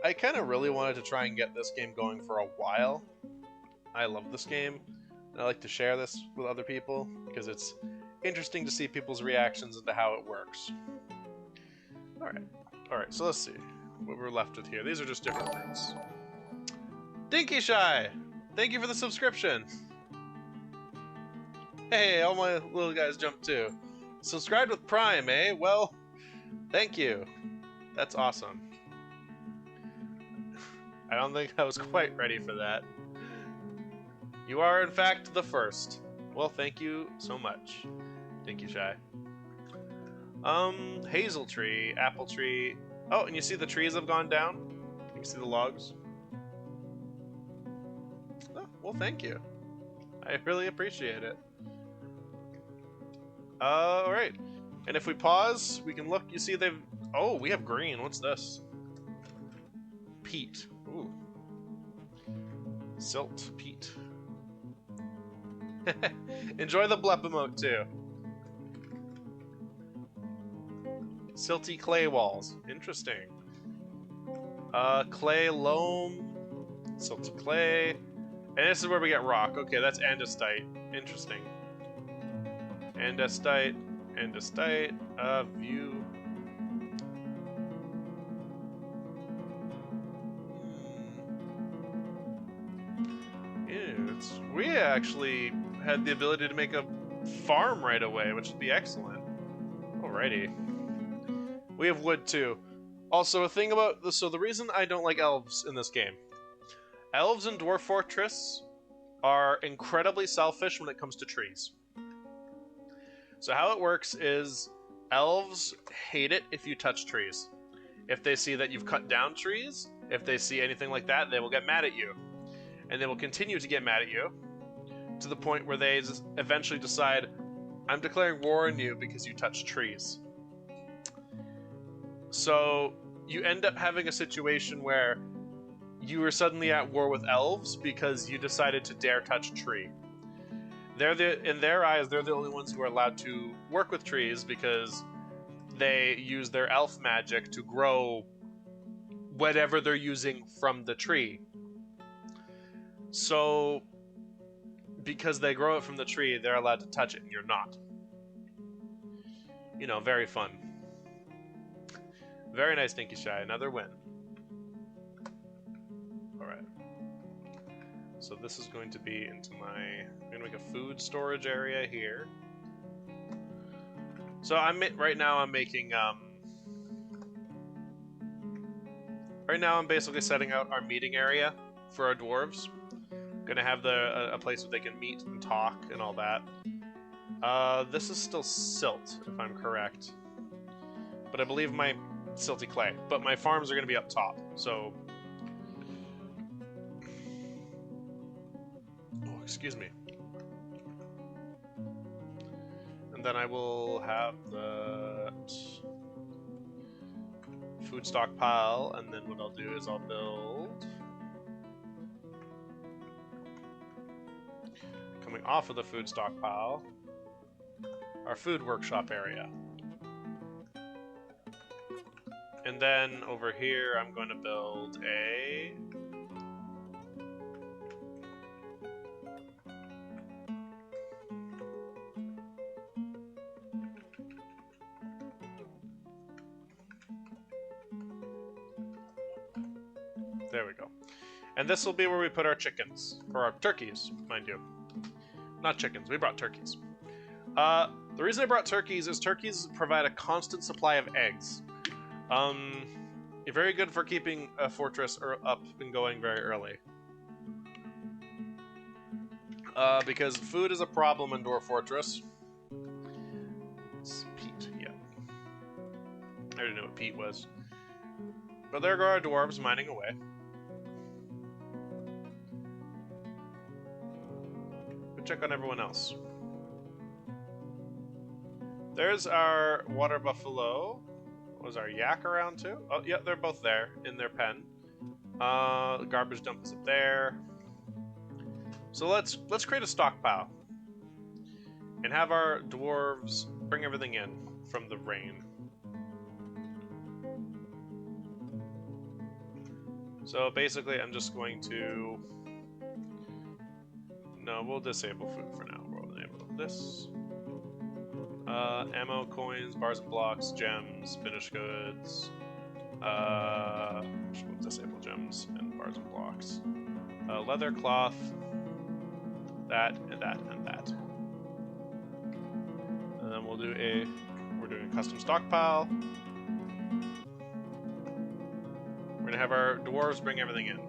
I kind of really wanted to try and get this game going for a while. I love this game, and I like to share this with other people, because it's interesting to see people's reactions into how it works. Alright, so let's see what we're left with here. These are just different things. Dinky Shy! Thank you for the subscription! Hey, all my little guys jumped too. Subscribed with Prime, eh? Well, thank you. That's awesome. I don't think I was quite ready for that. You are, in fact, the first. Well, thank you so much. Thank you, Shy. Hazel tree, apple tree. Oh, and you see the trees have gone down? You can see the logs. Oh, well, thank you. I really appreciate it. Alright. And if we pause, we can look. You see they've... Oh, we have green. What's this? Peat. Ooh. Silt. Peat. Enjoy the blep emote, too. Silty clay walls. Interesting. Clay loam. Silty clay. And this is where we get rock. Okay, that's andesite. Interesting. Andesite. Andesite. View. We actually had the ability to make a farm right away, which would be excellent. Alrighty. We have wood too. Also, a thing about this, so the reason I don't like elves in this game. Elves in Dwarf Fortress are incredibly selfish when it comes to trees. So how it works is elves hate it if you touch trees. If they see that you've cut down trees, if they see anything like that, they will get mad at you. And they will continue to get mad at you to the point where they eventually decide, I'm declaring war on you because you touch trees. So you end up having a situation where you are suddenly at war with elves because you decided to dare touch a tree. In their eyes, they're the only ones who are allowed to work with trees because they use their elf magic to grow whatever they're using from the tree. So, because they grow it from the tree, they're allowed to touch it, and you're not. You know, very fun. Very nice, Dinky Shy. Another win. Alright. So this is going to be into my... I'm going to make a food storage area here. So right now I'm making... Right now I'm basically setting out our meeting area for our dwarves. Gonna have a place where they can meet and talk and all that. This is still silt, if I'm correct. But I believe my silty clay. But my farms are gonna be up top, so... Oh, excuse me. And then I will have the food stockpile, and then what I'll do is I'll build... Coming off of the food stockpile, our food workshop area. And then over here, I'm going to build a... There we go. And this will be where we put our chickens, or our turkeys, mind you. Not chickens, we brought turkeys. The reason I brought turkeys is turkeys provide a constant supply of eggs. You're very good for keeping a fortress up and going very early. Because food is a problem in Dwarf Fortress. I already know what peat was. But there go our dwarves mining away. Go check on everyone else. There's our water buffalo. Was our yak around too? Oh, yeah, they're both there in their pen. The garbage dump is up there. So let's create a stockpile and have our dwarves bring everything in from the rain. So basically, I'm just going to... No, we'll disable food for now. We'll enable this. Ammo, coins, bars and blocks, gems, finished goods. We'll disable gems and bars and blocks. Leather, cloth, that, and that, and that. And then we're doing a custom stockpile. We're gonna have our dwarves bring everything in.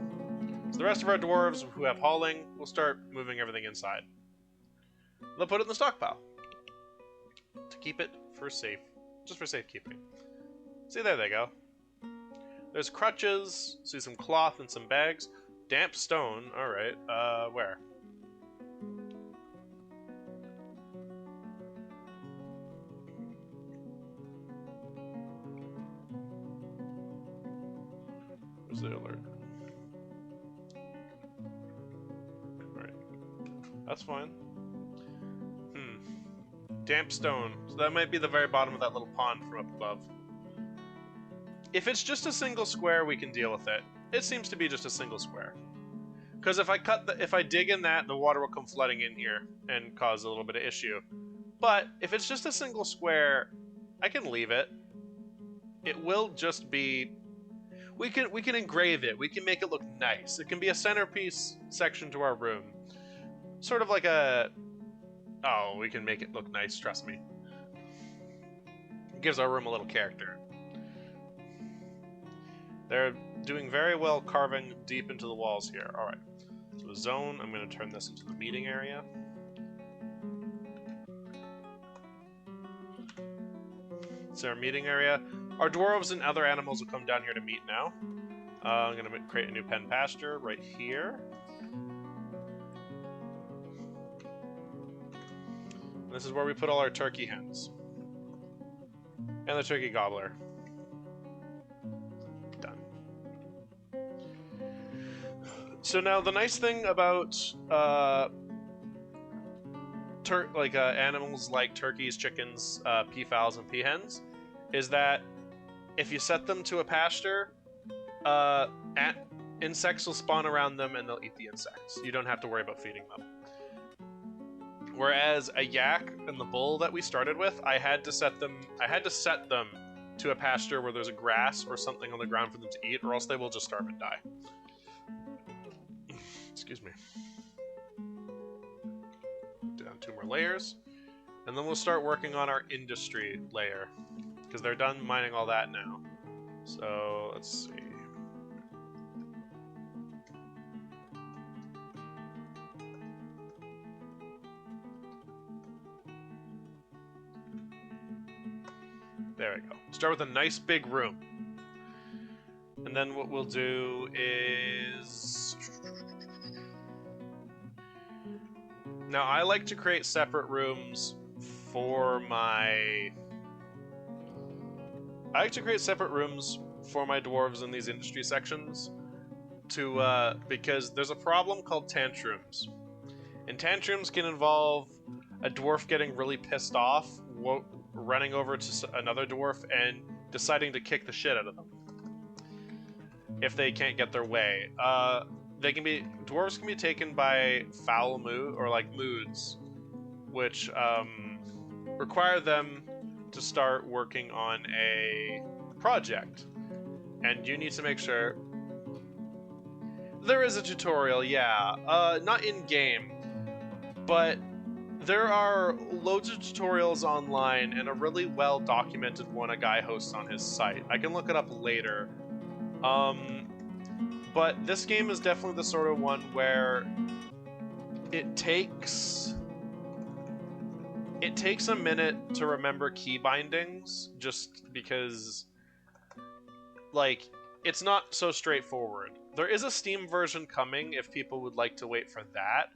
So the rest of our dwarves who have hauling will start moving everything inside. They'll put it in the stockpile to keep it for just for safekeeping. See, there they go. There's crutches, see some cloth and some bags. Damp stone, alright. Where? Where's the alert? Alright. That's fine. Damp stone. So that might be the very bottom of that little pond from up above. If it's just a single square, we can deal with it. It seems to be just a single square. Because if I dig in that, the water will come flooding in here and cause a little bit of issue. But if it's just a single square, I can leave it. It will just be... We can engrave it. We can make it look nice. It can be a centerpiece section to our room. Sort of like a... Oh, we can make it look nice, trust me. It gives our room a little character. They're doing very well carving deep into the walls here. Alright. So a zone, I'm going to turn this into the meeting area. It's our meeting area. Our dwarves and other animals will come down here to meet now. I'm going to create a new pen pasture right here. This is where we put all our turkey hens. And the turkey gobbler. Done. So now the nice thing about animals like turkeys, chickens, peafowls, and peahens is that if you set them to a pasture, insects will spawn around them and they'll eat the insects. You don't have to worry about feeding them. Whereas a yak and the bull that we started with, I had to set them to a pasture where there's a grass or something on the ground for them to eat, or else they will just starve and die. Excuse me. Down 2 more layers. And then we'll start working on our industry layer, because they're done mining all that now. So, let's see. There we go. Start with a nice big room. And then what we'll do is... Now, I like to create separate rooms for my... dwarves in these industry sections because there's a problem called tantrums. And tantrums can involve a dwarf getting really pissed off, running over to another dwarf and deciding to kick the shit out of them if they can't get their way. Dwarves can be taken by foul mood or like moods, which require them to start working on a project, and you need to make sure there is a tutorial. Yeah, not in game, but there are loads of tutorials online, and a really well documented one a guy hosts on his site. I can look it up later. But this game is definitely the sort of one where it takes a minute to remember key bindings, just because like, it's not so straightforward. There is a Steam version coming if people would like to wait for that,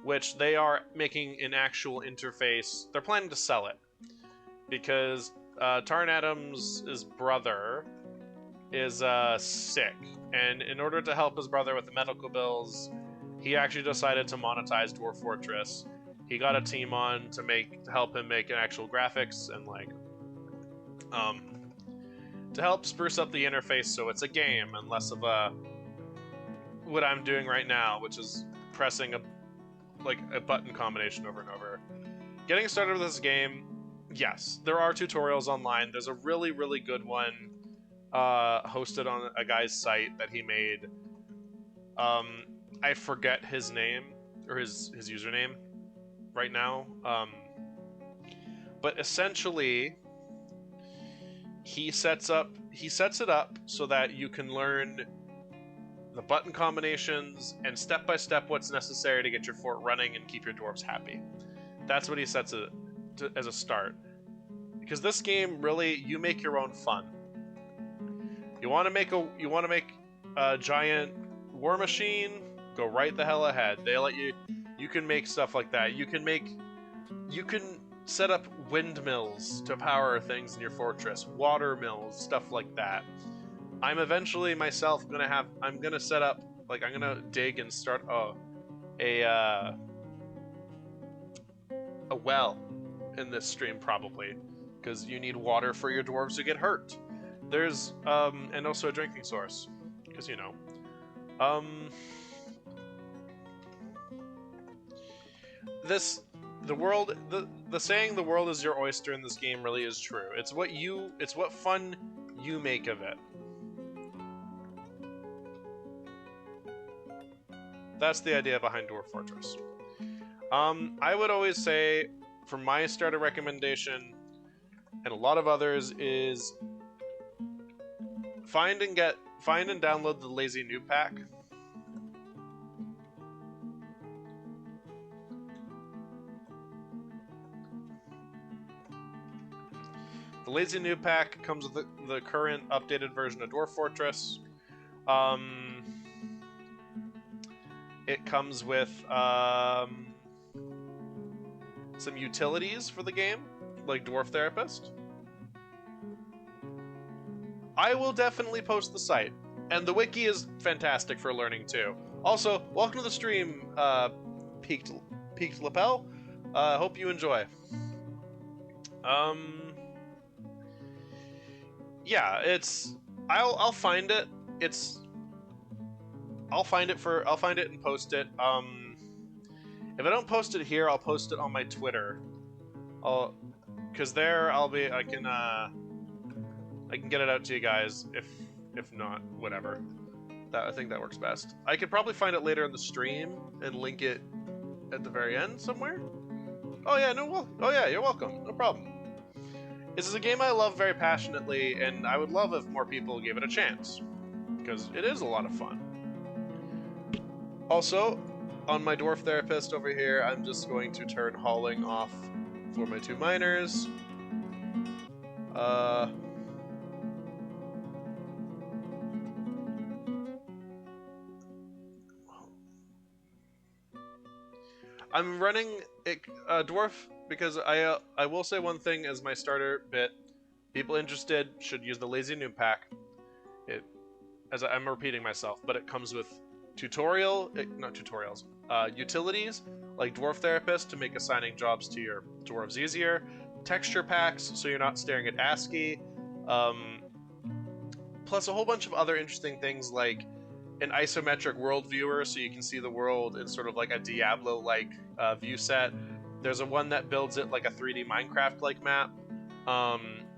which they are making an actual interface. They're planning to sell it because Tarn Adams' brother is sick, and in order to help his brother with the medical bills, he actually decided to monetize Dwarf Fortress. He got a team on to help him make an actual graphics and like to help spruce up the interface so it's a game and less of a what I'm doing right now, which is pressing a button combination over and over. Getting started with this game, yes, there are tutorials online. There's a really, really good one hosted on a guy's site that he made. I forget his name or his username right now. But essentially, he sets it up so that you can learn the button combinations and step by step what's necessary to get your fort running and keep your dwarves happy. That's what he sets it as a start. Because this game, really, you make your own fun. You want to make a giant war machine? Go right the hell ahead. They let you. You can make stuff like that. You can set up windmills to power things in your fortress, water mills, stuff like that. I'm eventually myself I'm gonna set up, like, I'm gonna dig and start a well in this stream probably, because you need water for your dwarves to get hurt. There's and also a drinking source, because you know. The saying "the world is your oyster" in this game really is true. It's what fun you make of it. That's the idea behind Dwarf Fortress. I would always say, for my starter recommendation, and a lot of others, is find and download the Lazy Noob Pack. The Lazy Noob Pack comes with the current updated version of Dwarf Fortress. It comes with some utilities for the game, like Dwarf Therapist. I will definitely post the site, and the wiki is fantastic for learning too. Also, welcome to the stream, Peaked Lapel. Hope you enjoy. Yeah, I'll find it. I'll find it and post it. If I don't post it here, I'll post it on my Twitter. Because there I can get it out to you guys. If not, whatever. I think that works best. I could probably find it later in the stream and link it at the very end somewhere. Oh yeah, you're welcome. No problem. This is a game I love very passionately, and I would love if more people gave it a chance, because it is a lot of fun. Also, on my Dwarf Therapist over here, I'm just going to turn hauling off for my 2 miners. I'm running Dwarf because I will say one thing as my starter bit. People interested should use the Lazy Noob Pack. I'm repeating myself, but it comes with utilities like Dwarf Therapist to make assigning jobs to your dwarves easier, texture packs so you're not staring at ASCII, plus a whole bunch of other interesting things like an isometric world viewer so you can see the world in sort of like a Diablo-like view set. There's one that builds it like a 3D Minecraft-like map.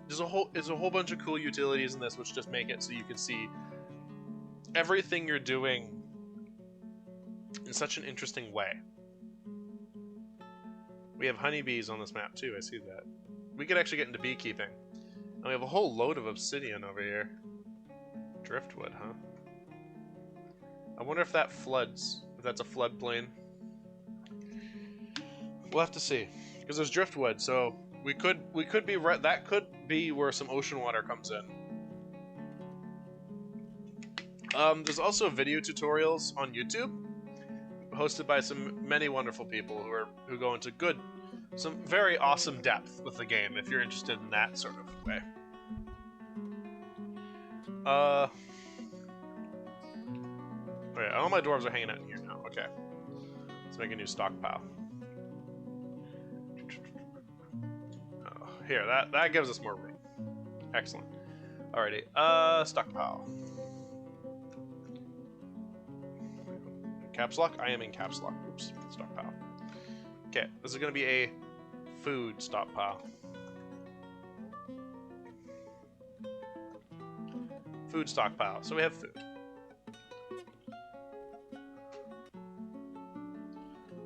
There's a whole bunch of cool utilities in this which just make it so you can see everything you're doing in such an interesting way. We have honeybees on this map too, I see that. We could actually get into beekeeping. And we have a whole load of obsidian over here. Driftwood, huh? I wonder if that floods, if that's a floodplain. We'll have to see, because there's driftwood, so we could be that could be where some ocean water comes in. There's also video tutorials on YouTube, hosted by many wonderful people who go into some very awesome depth with the game if you're interested in that sort of way. Okay, all my dwarves are hanging out in here now. Okay, let's make a new stockpile. Oh, here, that gives us more room. Excellent. Alrighty, stockpile. Caps lock? I am in caps lock. Oops, stockpile. Okay, this is going to be a food stockpile. Food stockpile. So we have food.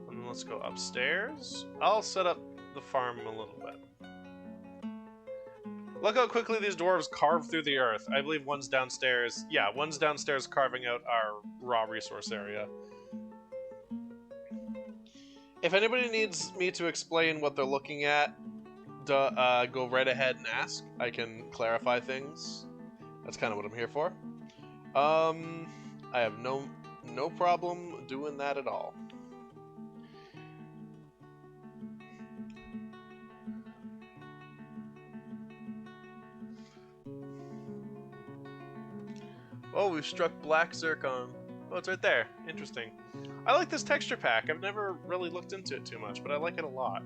And let's go upstairs. I'll set up the farm a little bit. Look how quickly these dwarves carve through the earth. I believe one's downstairs. Yeah, one's downstairs carving out our raw resource area. If anybody needs me to explain what they're looking at, go right ahead and ask. I can clarify things. That's kind of what I'm here for. I have no problem doing that at all. Oh, we've struck black zircon. Oh, it's right there. Interesting. I like this texture pack. I've never really looked into it too much, but I like it a lot.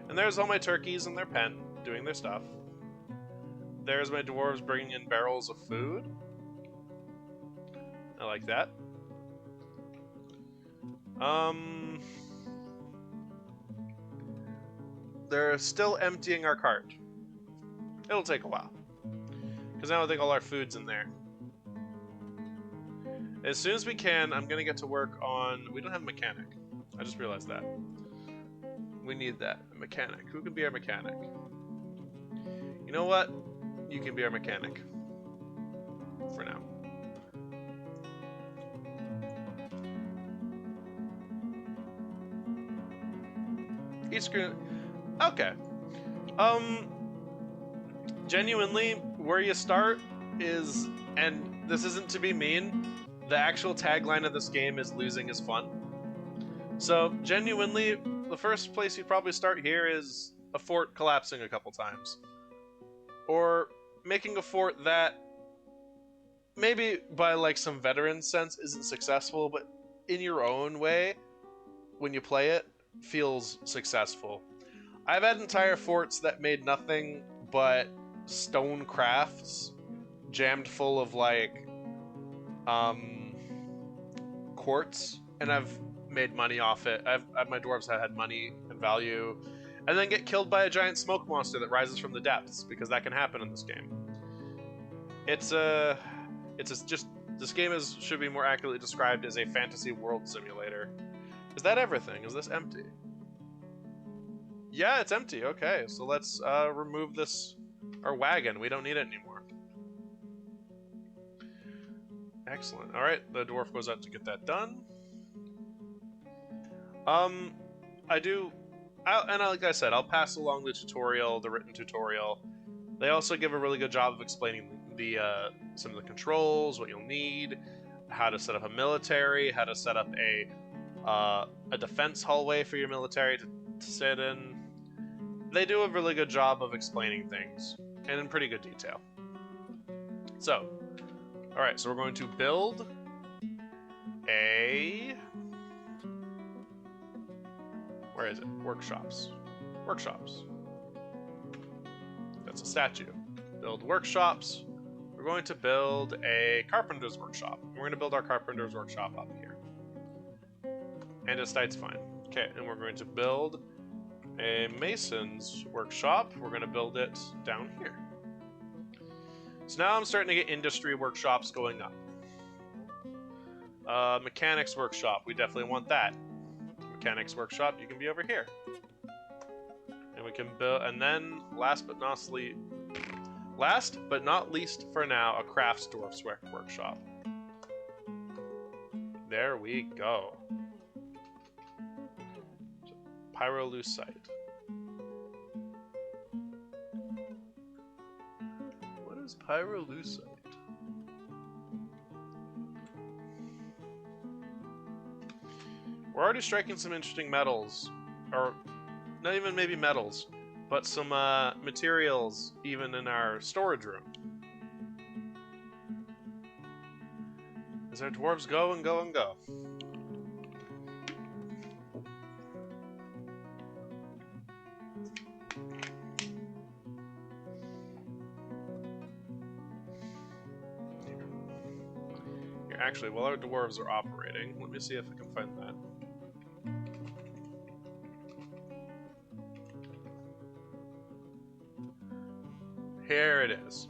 And there's all my turkeys in their pen, doing their stuff. There's my dwarves bringing in barrels of food. I like that. They're still emptying our cart. It'll take a while. Because now I think all our food's in there. As soon as we can, I'm going to get to work on... We don't have a mechanic. I just realized that. We need that. A mechanic. Who can be our mechanic? You know what? You can be our mechanic. For now. Each screen... Okay. Genuinely, where you start is... And this isn't to be mean... The actual tagline of this game is losing is fun. So, genuinely, the first place you'd probably start here is a fort collapsing a couple times. Or making a fort that, maybe by like some veteran sense, isn't successful, but in your own way, when you play it, feels successful. I've had entire forts that made nothing but stone crafts, jammed full of like, quartz, and I've made money off it. My dwarves have had money and value, and then get killed by a giant smoke monster that rises from the depths, because that can happen in this game. This game should be more accurately described as a fantasy world simulator. Is that everything? Is this empty? Yeah, it's empty. Okay, so let's remove our wagon. We don't need it anymore. Excellent. Alright, the dwarf goes out to get that done. Like I said, I'll pass along the tutorial, the written tutorial. They also give a really good job of explaining some of the controls, what you'll need, how to set up a military, how to set up a defense hallway for your military to sit in. They do a really good job of explaining things, and in pretty good detail. So, alright, so we're going to build a... Where is it? Workshops. Workshops. That's a statue. Build workshops. We're going to build a carpenter's workshop. We're going to build our carpenter's workshop up here. And it starts fine. Okay, and we're going to build a mason's workshop. We're going to build it down here. So now I'm starting to get industry workshops going up. Mechanics workshop, we definitely want that. Mechanics workshop, you can be over here. And we can build, and then last but not least for now, a crafts dwarf's workshop. There we go. Pyrolusite. What is pyrolusite? We're already striking some interesting metals. Or, not even maybe metals, but some materials even in our storage room. As our dwarves go and go and go. Here, actually, while our dwarves are operating, let me see if I can find that. Here it is.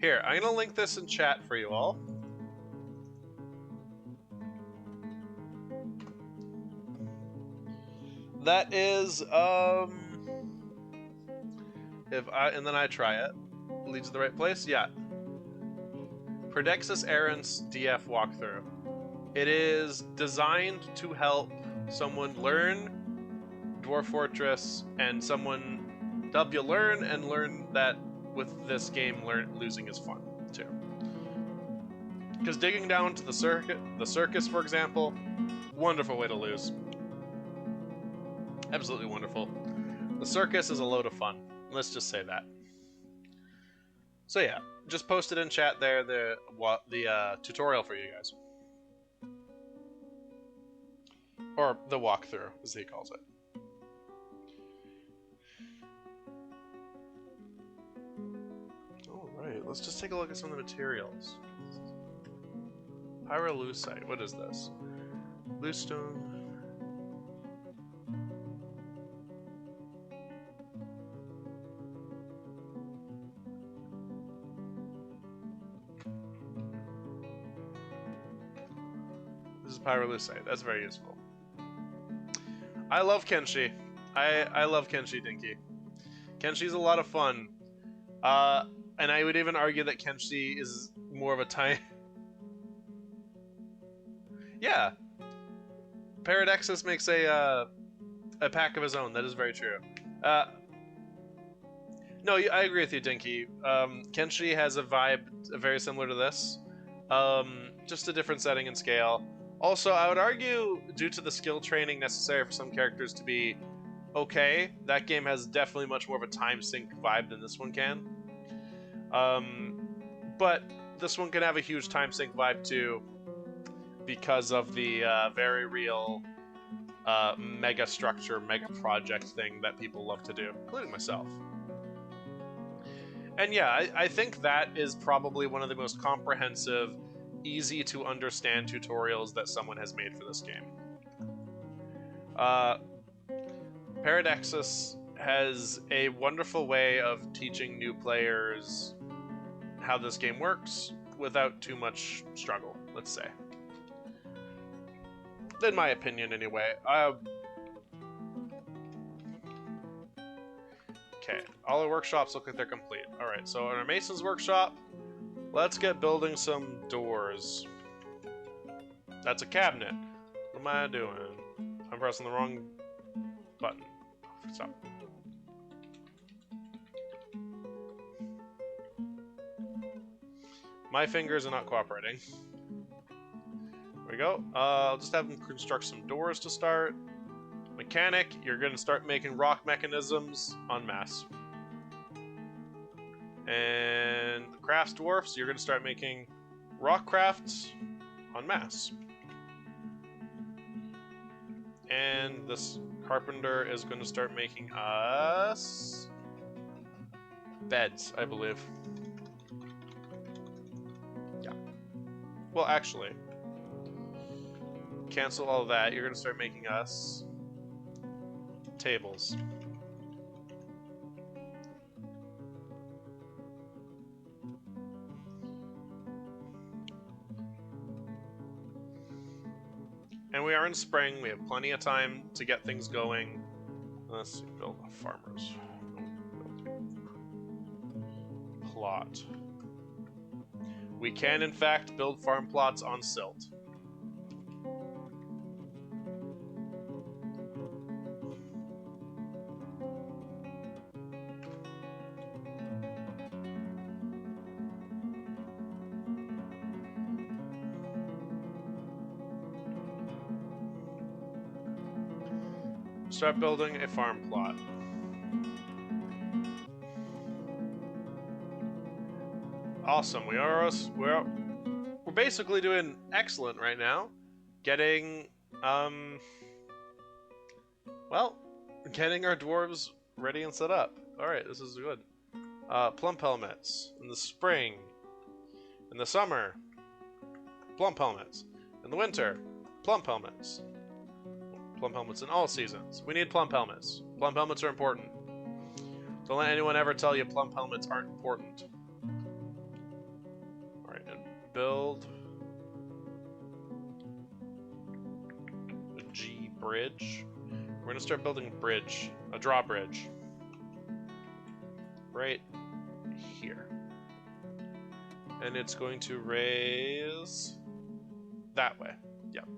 Here, I'm gonna link this in chat for you all. That is, and then I try it. Leads to the right place? Yeah. Prodexus Errant's DF walkthrough. It is designed to help someone learn Dwarf Fortress and someone help you learn and learn that with this game, losing is fun too. Because digging down to the circus, for example, wonderful way to lose. Absolutely wonderful. The circus is a load of fun. Let's just say that. So yeah, just posted in chat there the tutorial for you guys, or the walkthrough, as he calls it. All right, let's just take a look at some of the materials. Pyrolusite. What is this? Bluestone. This is pyrolusite. That's very useful. I love Kenshi. I love Kenshi Dinky. Kenshi's a lot of fun. And I would even argue that Kenshi is more of a time. Yeah. Paradexus makes a pack of his own. That is very true. No, I agree with you, Dinky. Kenshi has a vibe very similar to this. Just a different setting and scale. Also, I would argue, due to the skill training necessary for some characters to be okay, that game has definitely much more of a time sync vibe than this one can. But this one can have a huge time sync vibe too, because of the very real mega structure, mega project thing that people love to do, including myself. And yeah, I think that is probably one of the most comprehensive, easy to understand tutorials that someone has made for this game. Paradexus has a wonderful way of teaching new players how this game works without too much struggle, let's say. In my opinion, anyway. Okay, all our workshops look like they're complete. Alright, so in our Mason's workshop, let's get building some doors. That's a cabinet. What am I doing? I'm pressing the wrong button. Stop. My fingers are not cooperating. There we go. I'll just have them construct some doors to start. Mechanic, you're going to start making rock mechanisms en masse. And the crafts dwarfs, you're going to start making rock crafts en masse. And this carpenter is going to start making us beds, I believe. Yeah. Well, actually, cancel all that. You're going to start making us tables. And we are in spring. We have plenty of time to get things going. Let's see, build a farmer's plot. We can, in fact, build farm plots on silt. Start building a farm plot. Awesome. We're basically doing excellent right now. Getting well, getting our dwarves ready and set up. All right, this is good. Plump helmets in the spring. In the summer, plump helmets. In the winter, plump helmets. Plump helmets in all seasons. We need plump helmets. Plump helmets are important. Don't let anyone ever tell you plump helmets aren't important. Alright, and build a G bridge. We're gonna start building a bridge, a drawbridge. Right here. And it's going to raise that way. Yep.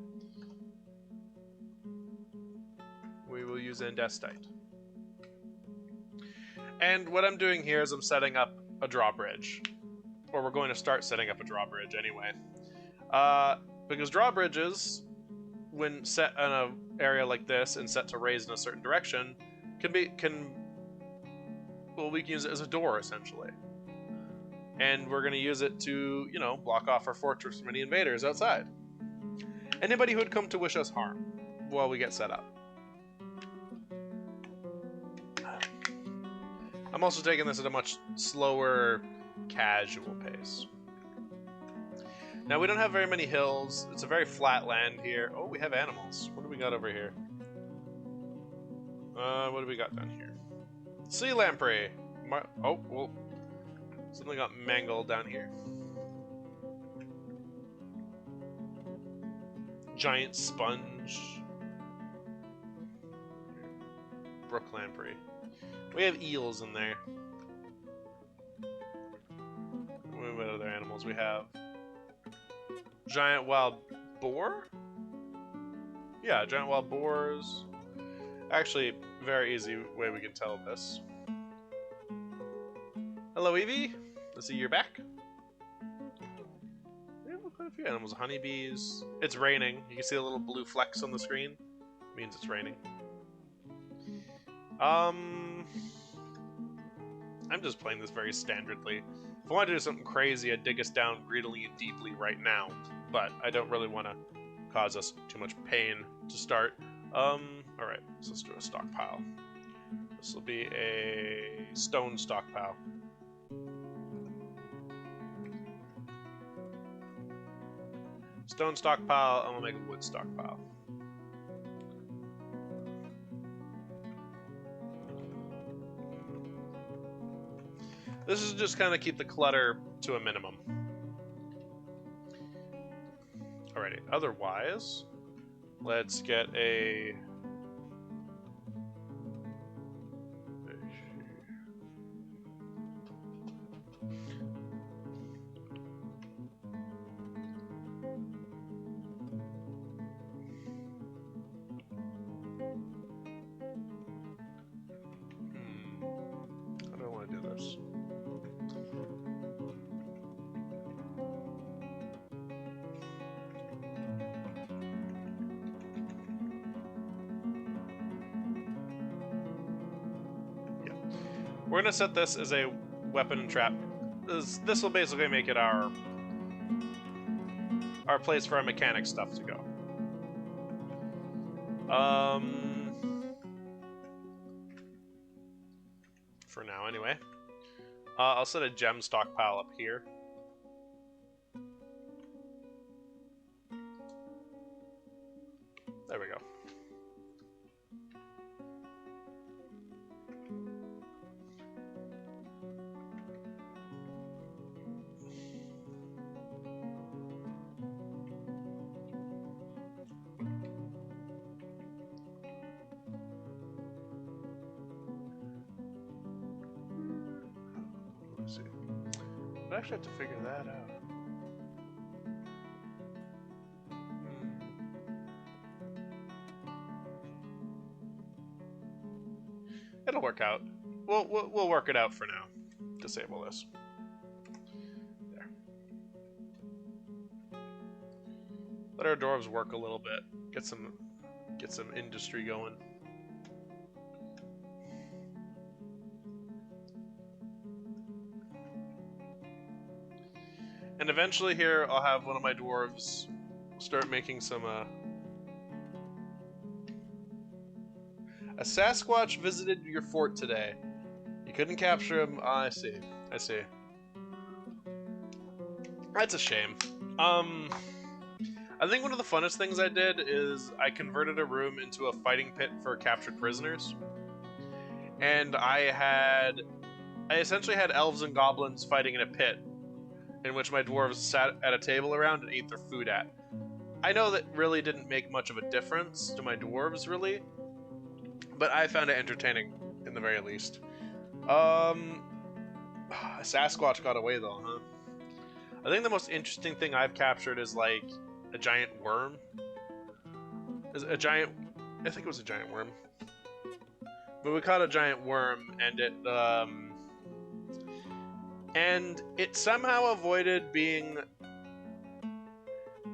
We will use andesite. And what I'm doing here is I'm setting up a drawbridge. Or we're going to start setting up a drawbridge anyway. Because drawbridges, when set in an area like this and set to raise in a certain direction, we can use it as a door, essentially. And we're going to use it to, you know, block off our fortress from any invaders outside. Anybody who would come to wish us harm while we get set up. I'm also taking this at a much slower, casual pace. Now, we don't have very many hills. It's a very flat land here. Oh, we have animals. What do we got over here? What do we got down here? Sea lamprey. Oh, well, something got mangled down here. Giant sponge. Brook lamprey. We have eels in there. What other animals we have? Giant wild boar? Yeah, giant wild boars. Actually, very easy way we can tell this. Hello, Evie. I see you're back. We have quite a few animals. Honeybees. It's raining. You can see a little blue flecks on the screen. It means it's raining. I'm just playing this very standardly. If I want to do something crazy, I'd dig us down greedily and deeply right now. But I don't really want to cause us too much pain to start. Alright, so let's do a stockpile. This will be a stone stockpile. Stone stockpile, I'm gonna make a wood stockpile. This is just kind of keep the clutter to a minimum. Alrighty, otherwise, let's get a... How do I want to do this? We're going to set this as a weapon and trap. This will basically make it our place for our mechanic stuff to go. For now, anyway. I'll set a gem stockpile up here. There we go. Let's see. I actually have to figure that out. It'll work out. We'll work it out for now. Disable this. There. Let our dwarves work a little bit. Get some industry going. And eventually here, I'll have one of my dwarves start making some, A Sasquatch visited your fort today. You couldn't capture him. I see. I see. That's a shame. I think one of the funnest things I did is I converted a room into a fighting pit for captured prisoners. And I essentially had elves and goblins fighting in a pit in which my dwarves sat at a table around and ate their food at. I know that really didn't make much of a difference to my dwarves, really, but I found it entertaining, in the very least. Sasquatch got away, though, huh? I think the most interesting thing I've captured is, like, a giant worm. I think it was a giant worm. But we caught a giant worm, and it somehow avoided being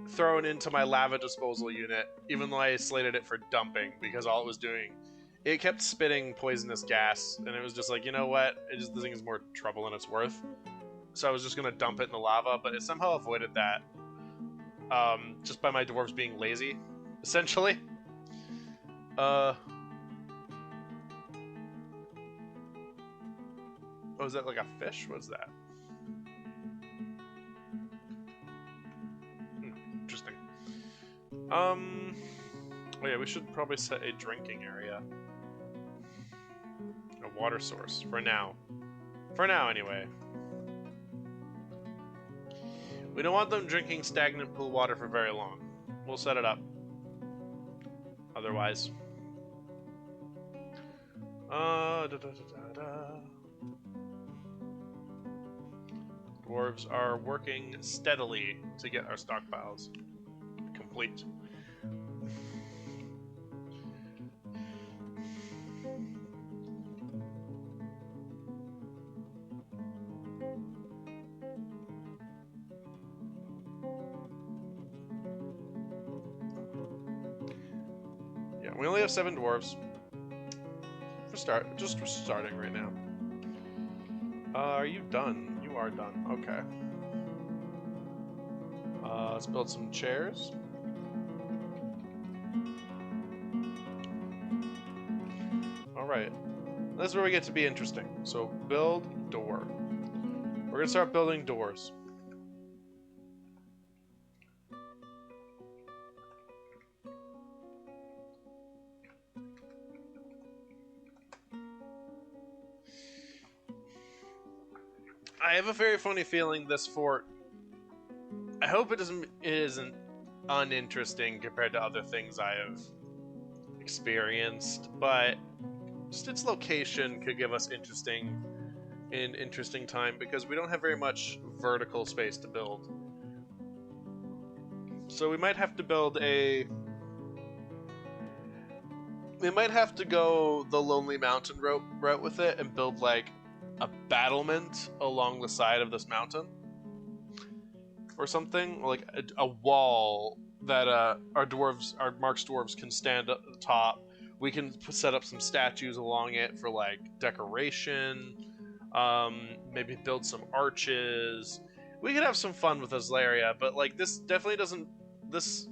thrown into my lava disposal unit, even though I slated it for dumping, because all it was doing, it kept spitting poisonous gas, and it was just like, you know what, this thing is more trouble than it's worth. So I was just gonna dump it in the lava, but it somehow avoided that, just by my dwarves being lazy, essentially. Oh, is that like a fish? What's that? Interesting. Oh yeah, we should probably set a drinking area. A water source, for now. For now, anyway. We don't want them drinking stagnant pool water for very long. We'll set it up. Otherwise. Dwarves are working steadily to get our stockpiles complete. Yeah, we only have 7 dwarves. Just for starting right now. Are you done? You are done. Okay. Let's build some chairs. Alright. This is where we get to be interesting. So, build door. We're gonna start building doors. I have a very funny feeling this fort, I hope it isn't uninteresting compared to other things I have experienced, but just its location could give us interesting time, because we don't have very much vertical space to build. So we might have to build we might have to go the Lonely Mountain route with it and build like a battlement along the side of this mountain or something, like a wall that our Mark's dwarves can stand at the top. We can set up some statues along it for like decoration. Maybe build some arches. We could have some fun with this area, but like this definitely doesn't. This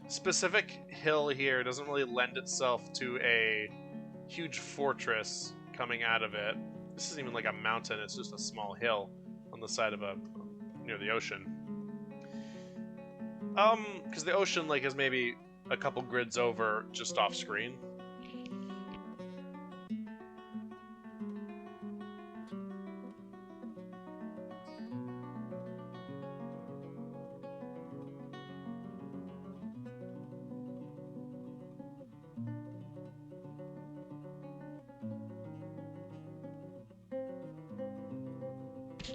specific hill here doesn't really lend itself to a huge fortress coming out of it. This isn't even like a mountain, it's just a small hill on the side of near the ocean. Because the ocean like is maybe a couple grids over just off screen.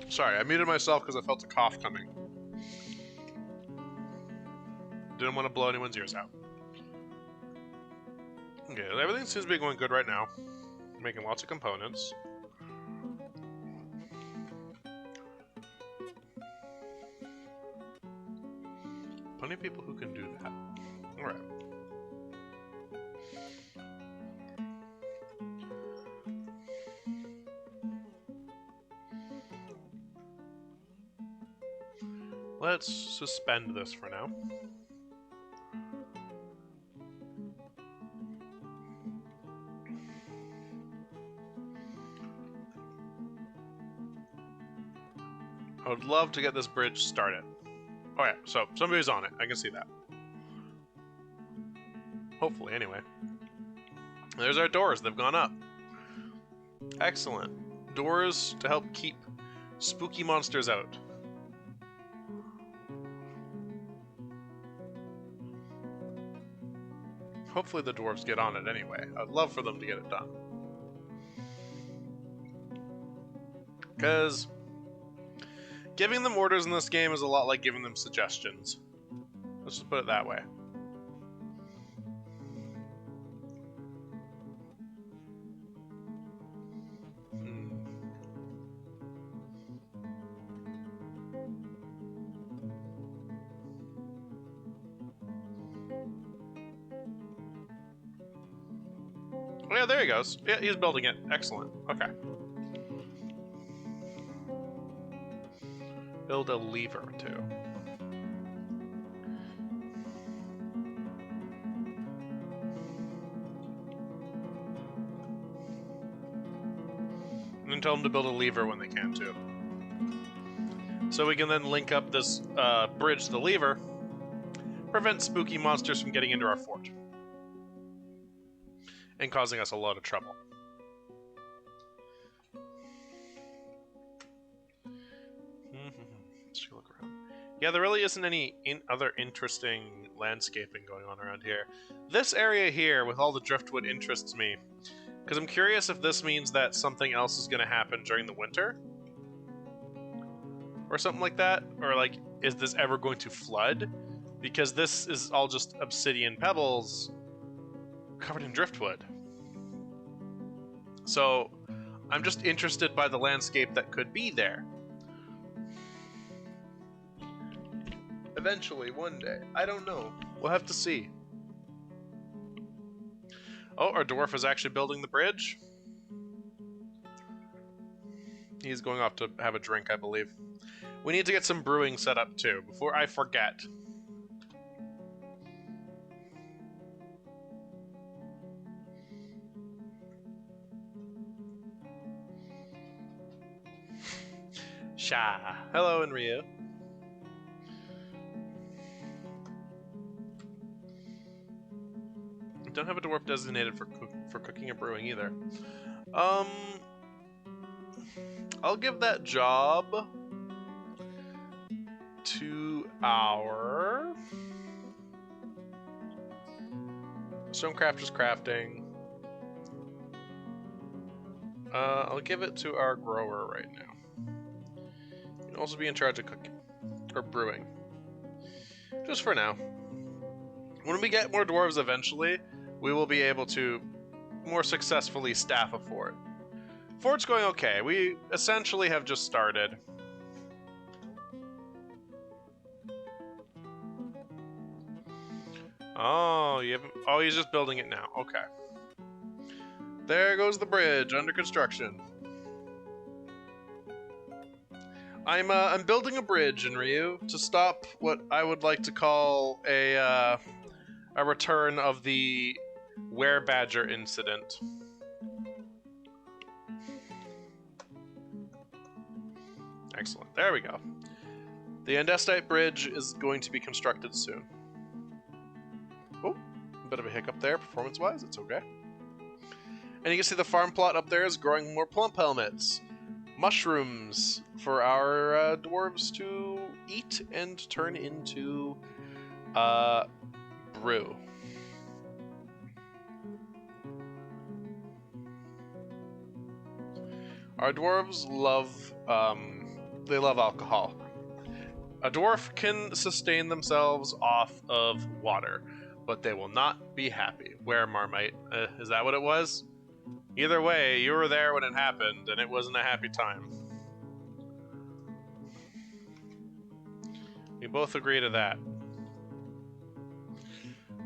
Sorry, I muted myself because I felt a cough coming. Didn't want to blow anyone's ears out. Okay, everything seems to be going good right now. Making lots of components. Plenty of people who can do that. Alright. let's suspend this for now. I would love to get this bridge started. Oh yeah, so somebody's on it. I can see that. Hopefully, anyway. There's our doors. They've gone up. Excellent. Doors to help keep spooky monsters out. Hopefully the dwarves get on it anyway. I'd love for them to get it done. Because giving them orders in this game is a lot like giving them suggestions. Let's just put it that way. Oh, yeah, there he goes. Yeah, he's building it. Excellent. Okay. Build a lever, too. And then tell them to build a lever when they can, too. So we can then link up this bridge to the lever, prevent spooky monsters from getting into our fort. And causing us a lot of trouble. Let's look around. Yeah, there really isn't any other interesting landscaping going on around here. This area here with all the driftwood interests me, because I'm curious if this means that something else is going to happen during the winter, or something like that, or like, is this ever going to flood? Because this is all just obsidian pebbles covered in driftwood. So I'm just interested by the landscape that could be there. Eventually, one day. I don't know. We'll have to see. Oh, our dwarf is actually building the bridge. He's going off to have a drink, I believe. We need to get some brewing set up too, before I forget. Sha. Hello, Enryu. Don't have a dwarf designated for cooking and brewing either. I'll give that job to our Stonecrafter's crafting. I'll give it to our grower right now. You can also be in charge of cooking or brewing, just for now. When we get more dwarves eventually, we will be able to more successfully staff a fort. Fort's going okay. We essentially have just started. Oh, he's just building it now. Okay. There goes the bridge under construction. I'm building a bridge, Enryu, to stop what I would like to call a return of the Werebadger incident. Excellent. There we go. The andesite bridge is going to be constructed soon. Oh, a bit of a hiccup there, performance-wise. It's okay. And you can see the farm plot up there is growing more plump helmets. Mushrooms for our dwarves to eat and turn into brew. Our dwarves love they love alcohol. A dwarf can sustain themselves off of water, but they will not be happy. Where, Marmite? Is that what it was? Either way, you were there when it happened, and it wasn't a happy time. We both agree to that.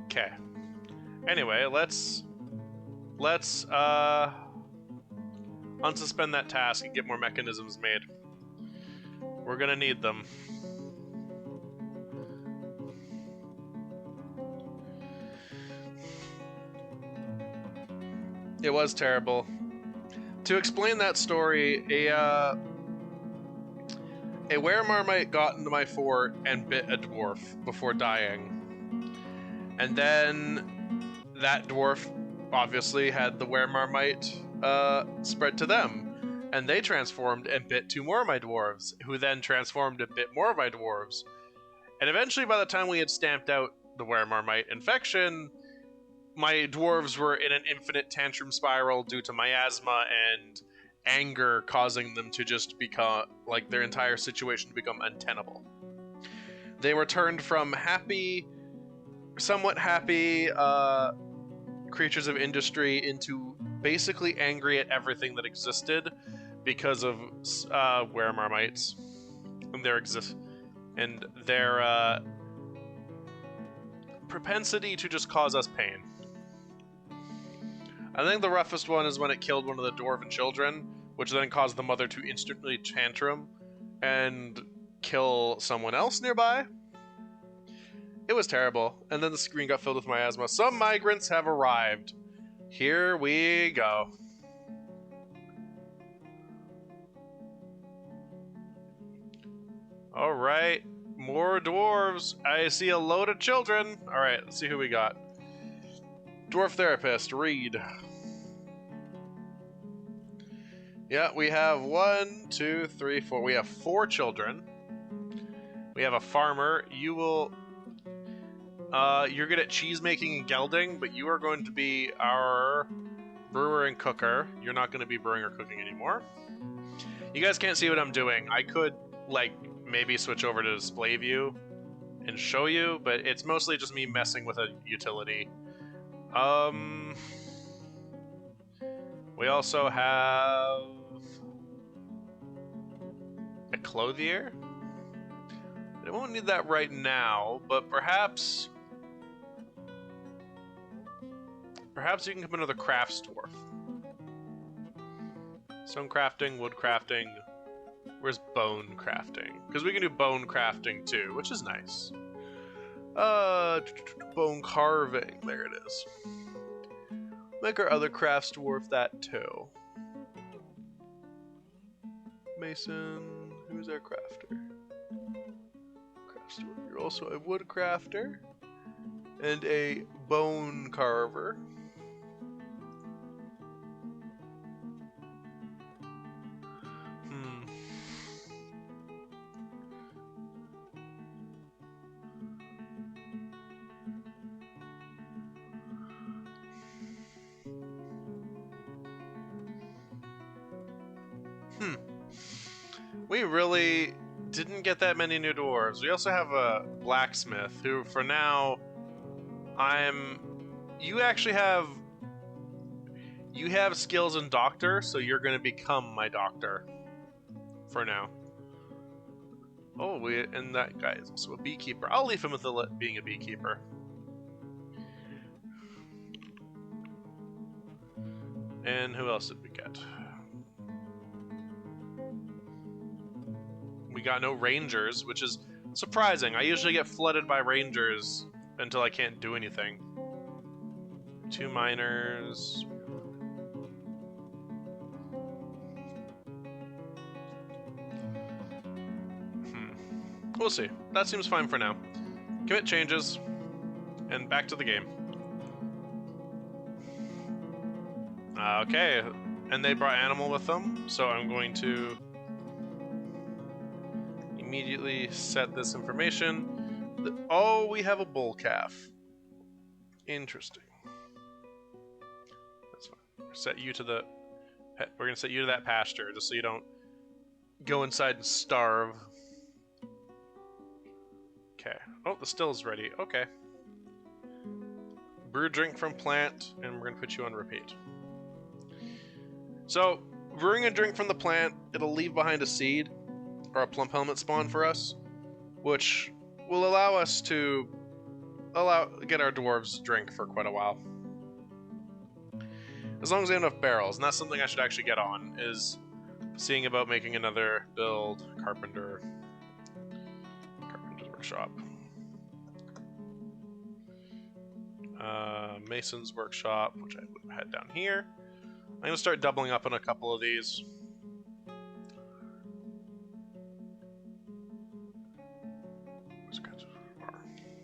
Okay. Anyway, let's unsuspend that task and get more mechanisms made. We're gonna need them. It was terrible. To explain that story, a were-marmite got into my fort and bit a dwarf before dying. And then that dwarf obviously had the were-marmite spread to them. And they transformed and bit 2 more of my dwarves, who then transformed and bit more of my dwarves. And eventually, by the time we had stamped out the were-marmite infection, my dwarves were in an infinite tantrum spiral due to miasma and anger causing them to just become, like, their entire situation to become untenable. They were turned from happy, somewhat happy creatures of industry into basically angry at everything that existed because of were-marmites and their propensity to just cause us pain. I think the roughest one is when it killed one of the dwarven children, which then caused the mother to instantly tantrum and kill someone else nearby. It was terrible. And then the screen got filled with miasma. Some migrants have arrived. Here we go. Alright, more dwarves. I see a load of children. Alright, let's see who we got. Dwarf therapist, read. Yeah, we have 1, 2, 3, 4. We have 4 children. We have a farmer. You will... you're good at cheese making and gelding, but you are going to be our brewer and cooker. You're not going to be brewing or cooking anymore. You guys can't see what I'm doing. I could, like, maybe switch over to display view and show you, but it's mostly just me messing with a utility. We also have a clothier. I won't need that right now, but perhaps you can come into the crafts dwarf. Stone crafting, wood crafting. Where's bone crafting? Because we can do bone crafting too, which is nice. Bone carving. There it is. Make our other crafts dwarf that too. Mason. Who's our crafter? Crafts dwarf. You're also a wood crafter and a bone carver. We really didn't get that many new dwarves. We also have a blacksmith who, for now, you actually have... You have skills in doctor, so you're going to become my doctor. For now. Oh, and that guy is also a beekeeper. I'll leave him with being a beekeeper. And who else did we get? We got no rangers, which is surprising. I usually get flooded by rangers until I can't do anything. 2 miners. We'll see. That seems fine for now. Commit changes. And back to the game. Okay. And they brought animal with them, so I'm going to immediately set this information. Oh, we have a bull calf. Interesting. That's fine. Set you to the... We're going to set you to that pasture, just so you don't go inside and starve. Okay. Oh, the still's ready. Okay. Brew drink from plant, and we're going to put you on repeat. So, brewing a drink from the plant, it'll leave behind a seed, or a plump helmet spawn for us, which will allow us to get our dwarves drink for quite a while. As long as they have enough barrels, and that's something I should actually get on, is seeing about making another build. Carpenter's workshop. Mason's workshop, which I had down here. I'm gonna start doubling up on a couple of these.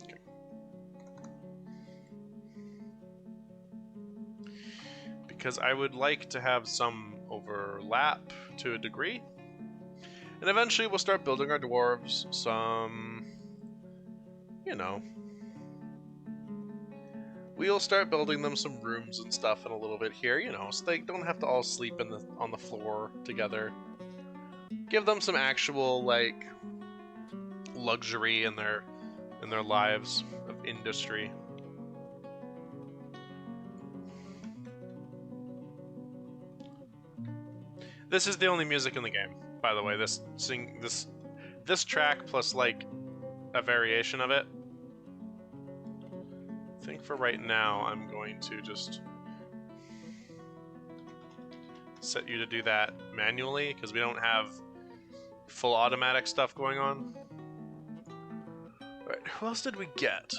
Okay. Because I would like to have some overlap to a degree. And eventually we'll start building our dwarves some, you know, we'll start building them some rooms and stuff in a little bit here, you know, so they don't have to all sleep on the floor together. Give them some actual, like, luxury in their lives of industry. This is the only music in the game, by the way. This track plus like a variation of it. I think for right now I'm going to just set you to do that manually because we don't have full automatic stuff going on. Alright, who else did we get?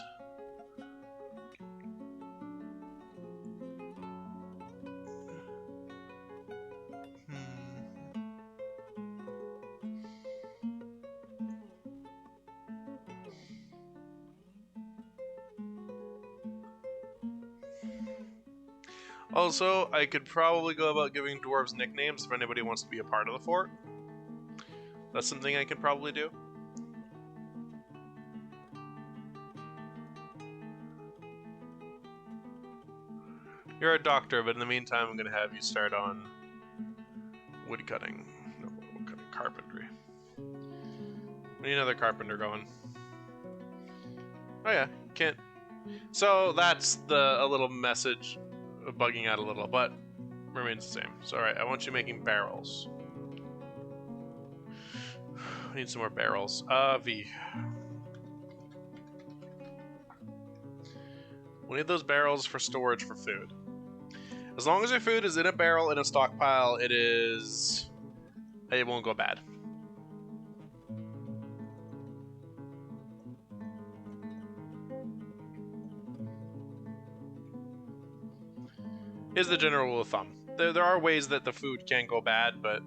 Also, I could probably go about giving dwarves nicknames if anybody wants to be a part of the fort. That's something I could probably do. You're a doctor, but in the meantime, I'm going to have you start on woodcutting. No, woodcutting, carpentry. We need another carpenter going. Oh yeah, can't. So that's a little message bugging out a little, but remains the same. So alright, I want you making barrels. I need some more barrels. V. We need those barrels for storage for food. As long as your food is in a barrel in a stockpile, it won't go bad. Is the general rule of thumb. There are ways that the food can go bad, but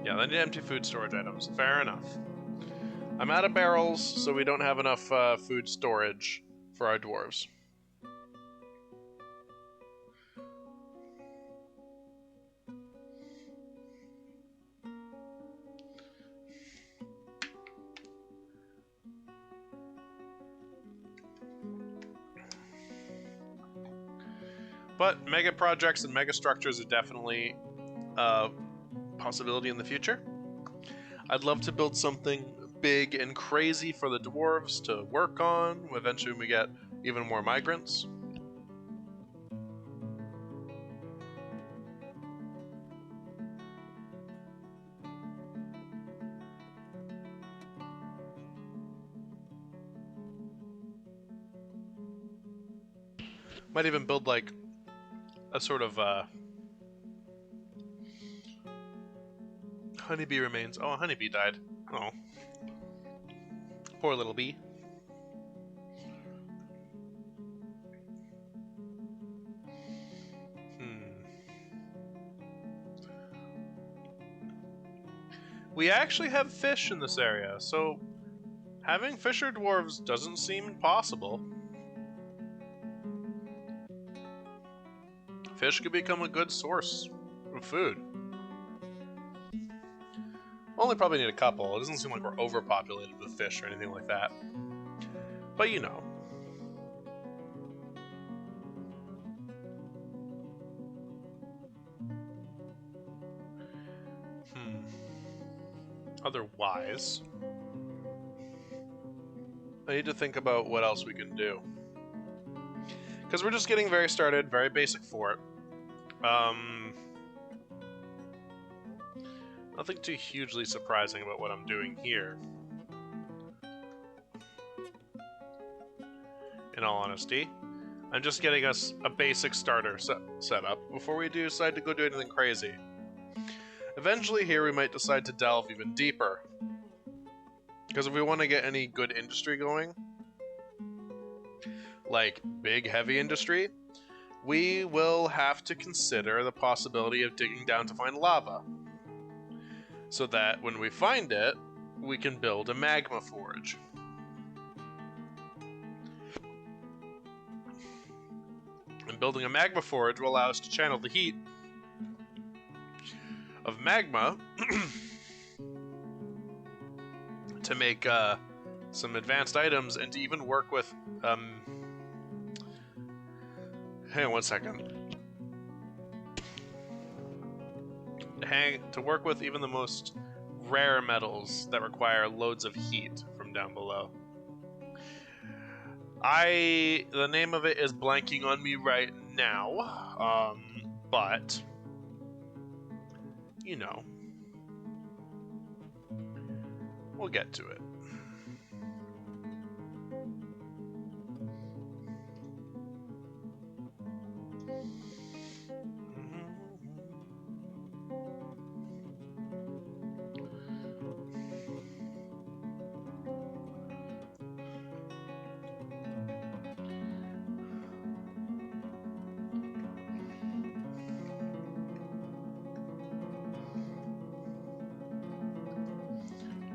yeah, I need empty food storage items. Fair enough. I'm out of barrels, so we don't have enough food storage for our dwarves. But mega projects and mega structures are definitely a possibility in the future. I'd love to build something big and crazy for the dwarves to work on eventually when we get even more migrants. Might even build like a sort of honeybee remains. Oh, a honeybee died. Oh. Poor little bee. We actually have fish in this area, so having fisher dwarves doesn't seem impossible. Fish could become a good source of food. Only probably need a couple. It doesn't seem like we're overpopulated with fish or anything like that. But you know. Otherwise, I need to think about what else we can do. Because we're just getting very started, very basic fort. Nothing too hugely surprising about what I'm doing here. in all honesty. I'm just getting us a basic starter set up before we decide to go do anything crazy. Eventually here we might decide to delve even deeper. Because if we want to get any good industry going, like big heavy industry, we will have to consider the possibility of digging down to find lava. So that when we find it, we can build a magma forge. And building a magma forge will allow us to channel the heat of magma to make some advanced items and to even work with hang on one second. To work with even the most rare metals that require loads of heat from down below. The name of it is blanking on me right now, but you know, we'll get to it.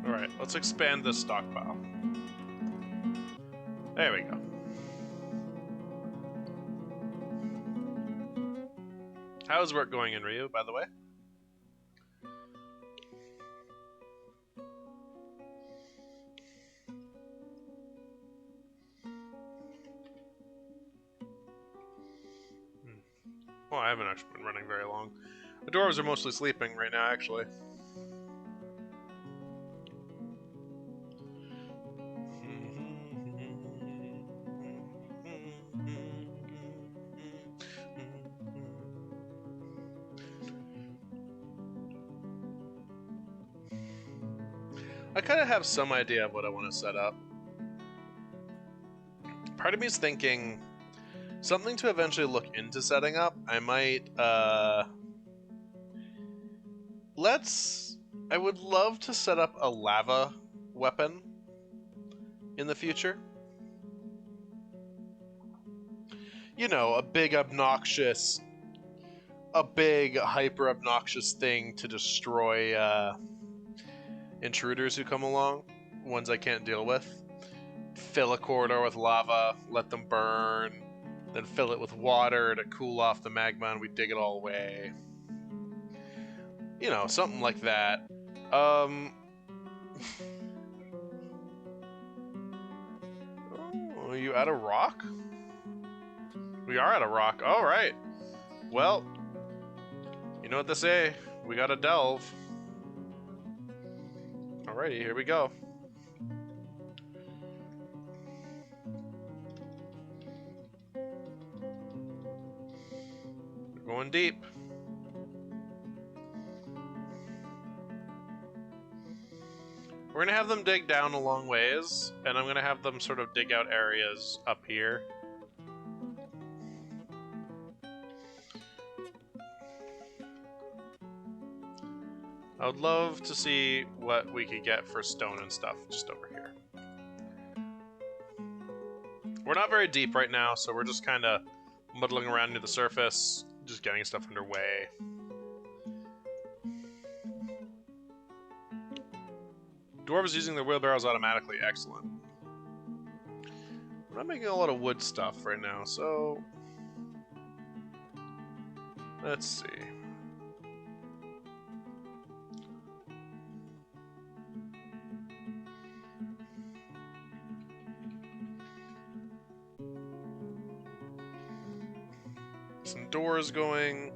Alright, let's expand this stockpile. There we go. How's work going in Ryu, by the way? Well, I haven't actually been running very long. The dwarves are mostly sleeping right now, actually. I kind of have some idea of what I want to set up. Part of me is thinking something to eventually look into setting up. I might, I would love to set up a lava weapon in the future. You know, a big hyper obnoxious thing to destroy, intruders who come along, ones I can't deal with. Fill a corridor with lava, let them burn, then fill it with water to cool off the magma, and we dig it all away. You know, something like that. Oh, are you at a rock? We are at a rock. All right. Well, you know what they say. We gotta delve. Alrighty, here we go. We're going deep. We're gonna have them dig down a long ways, and I'm gonna have them sort of dig out areas up here. I would love to see what we could get for stone and stuff just over here. We're not very deep right now, so we're just kind of muddling around near the surface, just getting stuff underway. Dwarves using their wheelbarrows automatically, excellent. We're not making a lot of wood stuff right now, so let's see. Some doors going.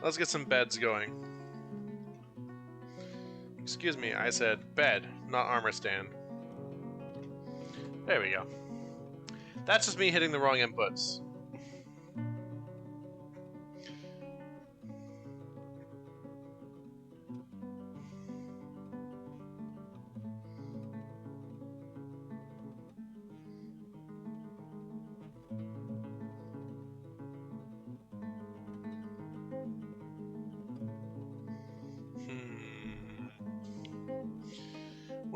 Let's get some beds going. Excuse me, I said bed, not armor stand. There we go. That's just me hitting the wrong inputs.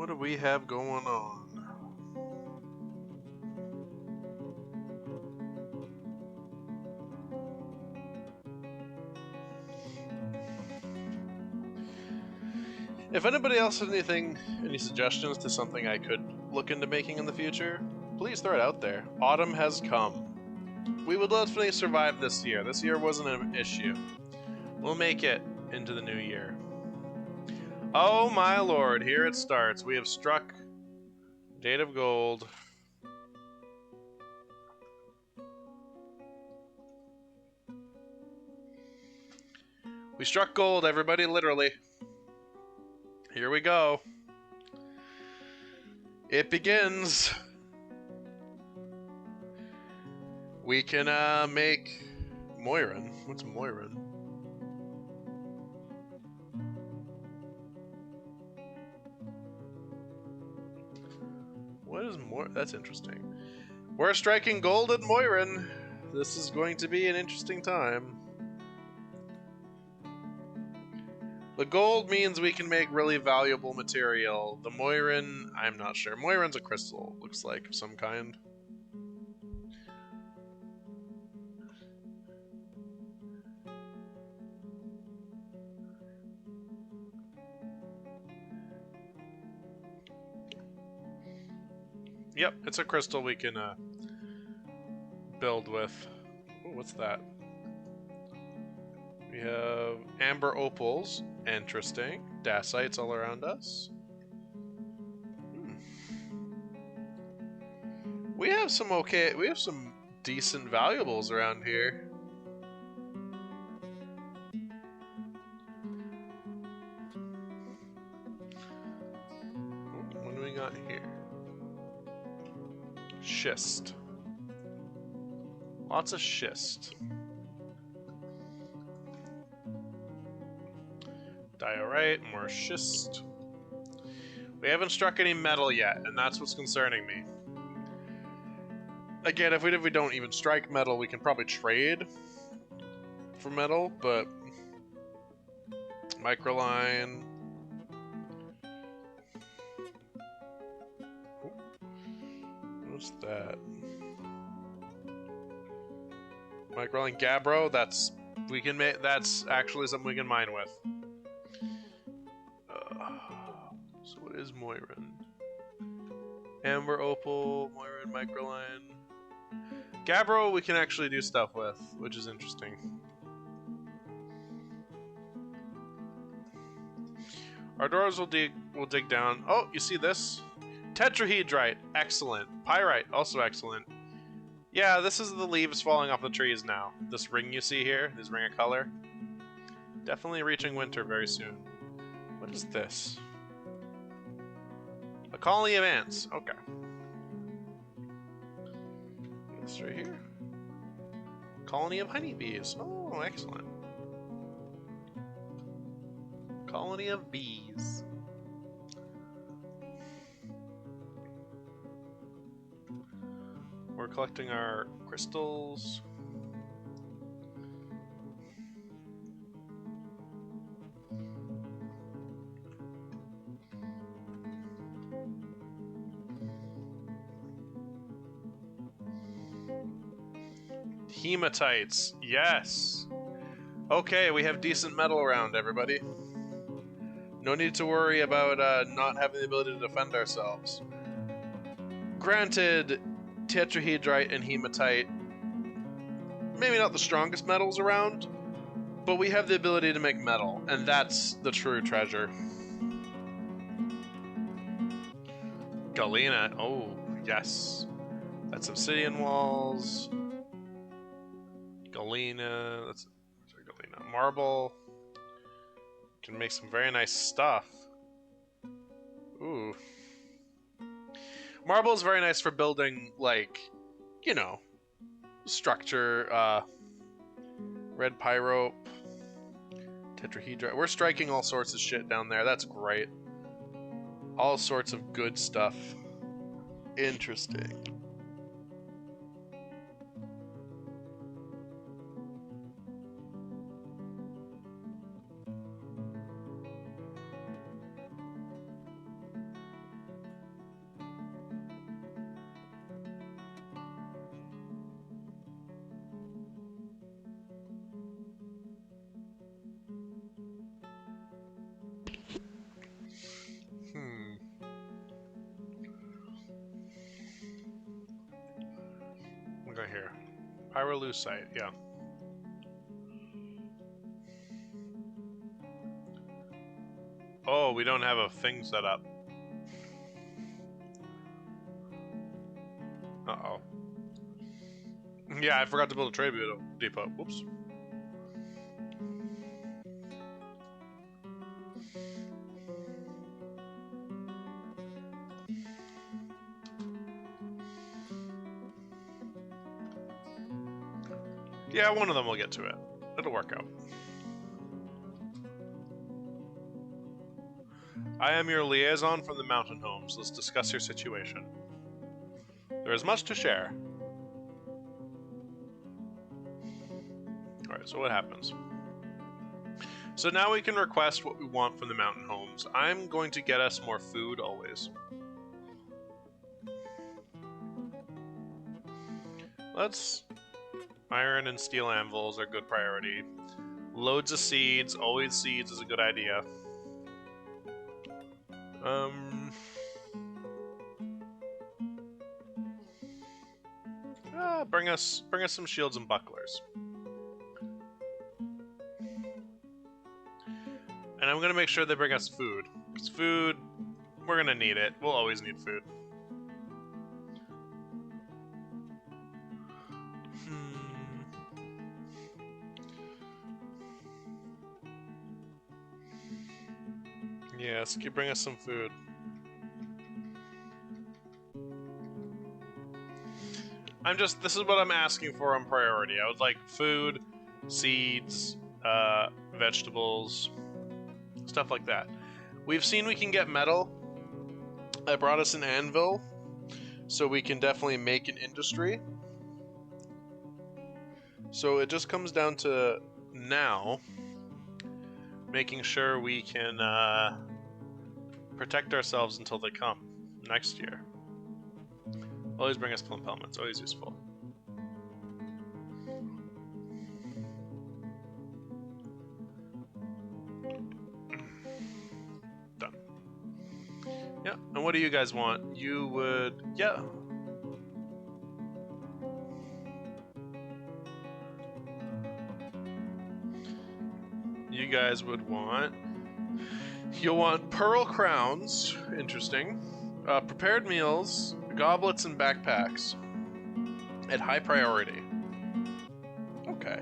What do we have going on? If anybody else has any suggestions to something I could look into making in the future, please throw it out there. Autumn has come. We will definitely survive this year. This year wasn't an issue. We'll make it into the new year. Oh my lord, here it starts. We have struck Date of Gold. We struck gold, everybody, literally. Here we go. It begins. We can make Moiran. What's Moiran? What is That's interesting. We're striking gold at Moiran. This is going to be an interesting time. The gold means we can make really valuable material. The Moiran, I'm not sure. Moiran's a crystal, looks like, of some kind. Yep, it's a crystal we can build with. Ooh, what's that? We have amber opals. Interesting. Dacites all around us. We have some decent valuables around here. What do we got here? Schist. Lots of schist. Diorite, more schist. We haven't struck any metal yet, and that's what's concerning me. Again, if we don't even strike metal, we can probably trade for metal, but microline. What's that? Microline Gabbro. That's actually something we can mine with. So what is Moiran? Amber opal, Moiran microline. Gabbro we can actually do stuff with, which is interesting. Our doors will dig down. Oh, you see this? Tetrahedrite, excellent. Pyrite, also excellent. Yeah, this is the leaves falling off the trees now. This ring you see here, this ring of color. Definitely reaching winter very soon. What is this? A colony of ants. Okay. This right here. Colony of honeybees. Oh, excellent. Colony of bees. We're collecting our crystals. Hematites, yes. Okay, we have decent metal around, everybody. No need to worry about not having the ability to defend ourselves. Granted, tetrahedrite and hematite, maybe not the strongest metals around, but we have the ability to make metal, and that's the true treasure. Galena, oh, yes. That's obsidian walls. Galena, that's Galena. Marble. Can make some very nice stuff. Ooh. Marble is very nice for building, like, you know, structure, red pyrope, tetrahedrite. We're striking all sorts of shit down there. That's great. All sorts of good stuff. Interesting. here? Pyrolusite, yeah. Oh, we don't have a thing set up. Uh-oh. Yeah, I forgot to build a trade depot. Whoops. Yeah, one of them will get to it. It'll work out. I am your liaison from the mountain homes. Let's discuss your situation. There is much to share. Alright, so what happens? So now we can request what we want from the mountain homes. I'm going to get us more food always. Let's... Iron and steel anvils are good priority. Loads of seeds. Always seeds is a good idea. Bring us some shields and bucklers. And I'm gonna make sure they bring us food. Because food, we're gonna need it. We'll always need food. Yes, bring us some food. This is what I'm asking for on priority. I would like food, seeds, vegetables, stuff like that. We've seen we can get metal. I brought us an anvil, so we can definitely make an industry. So it just comes down to now making sure we can protect ourselves until they come next year. Always bring us plump helmets, always useful. Done. Yeah, and what do you guys want? You would... yeah. You guys would want... You'll want pearl crowns, interesting. Prepared meals, goblets, and backpacks at high priority. Okay.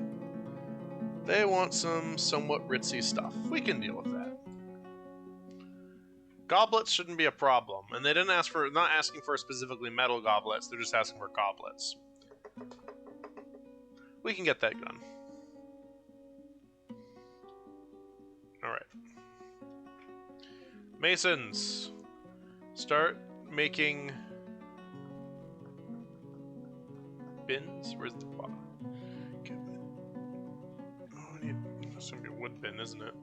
They want some somewhat ritzy stuff. We can deal with that. Goblets shouldn't be a problem, and they didn't ask for, not asking for specifically metal goblets, they're just asking for goblets. We can get that done. Alright. Masons, start making bins. Where's the pot? Okay. Oh, I need. That's gonna be a wood bin, isn't it?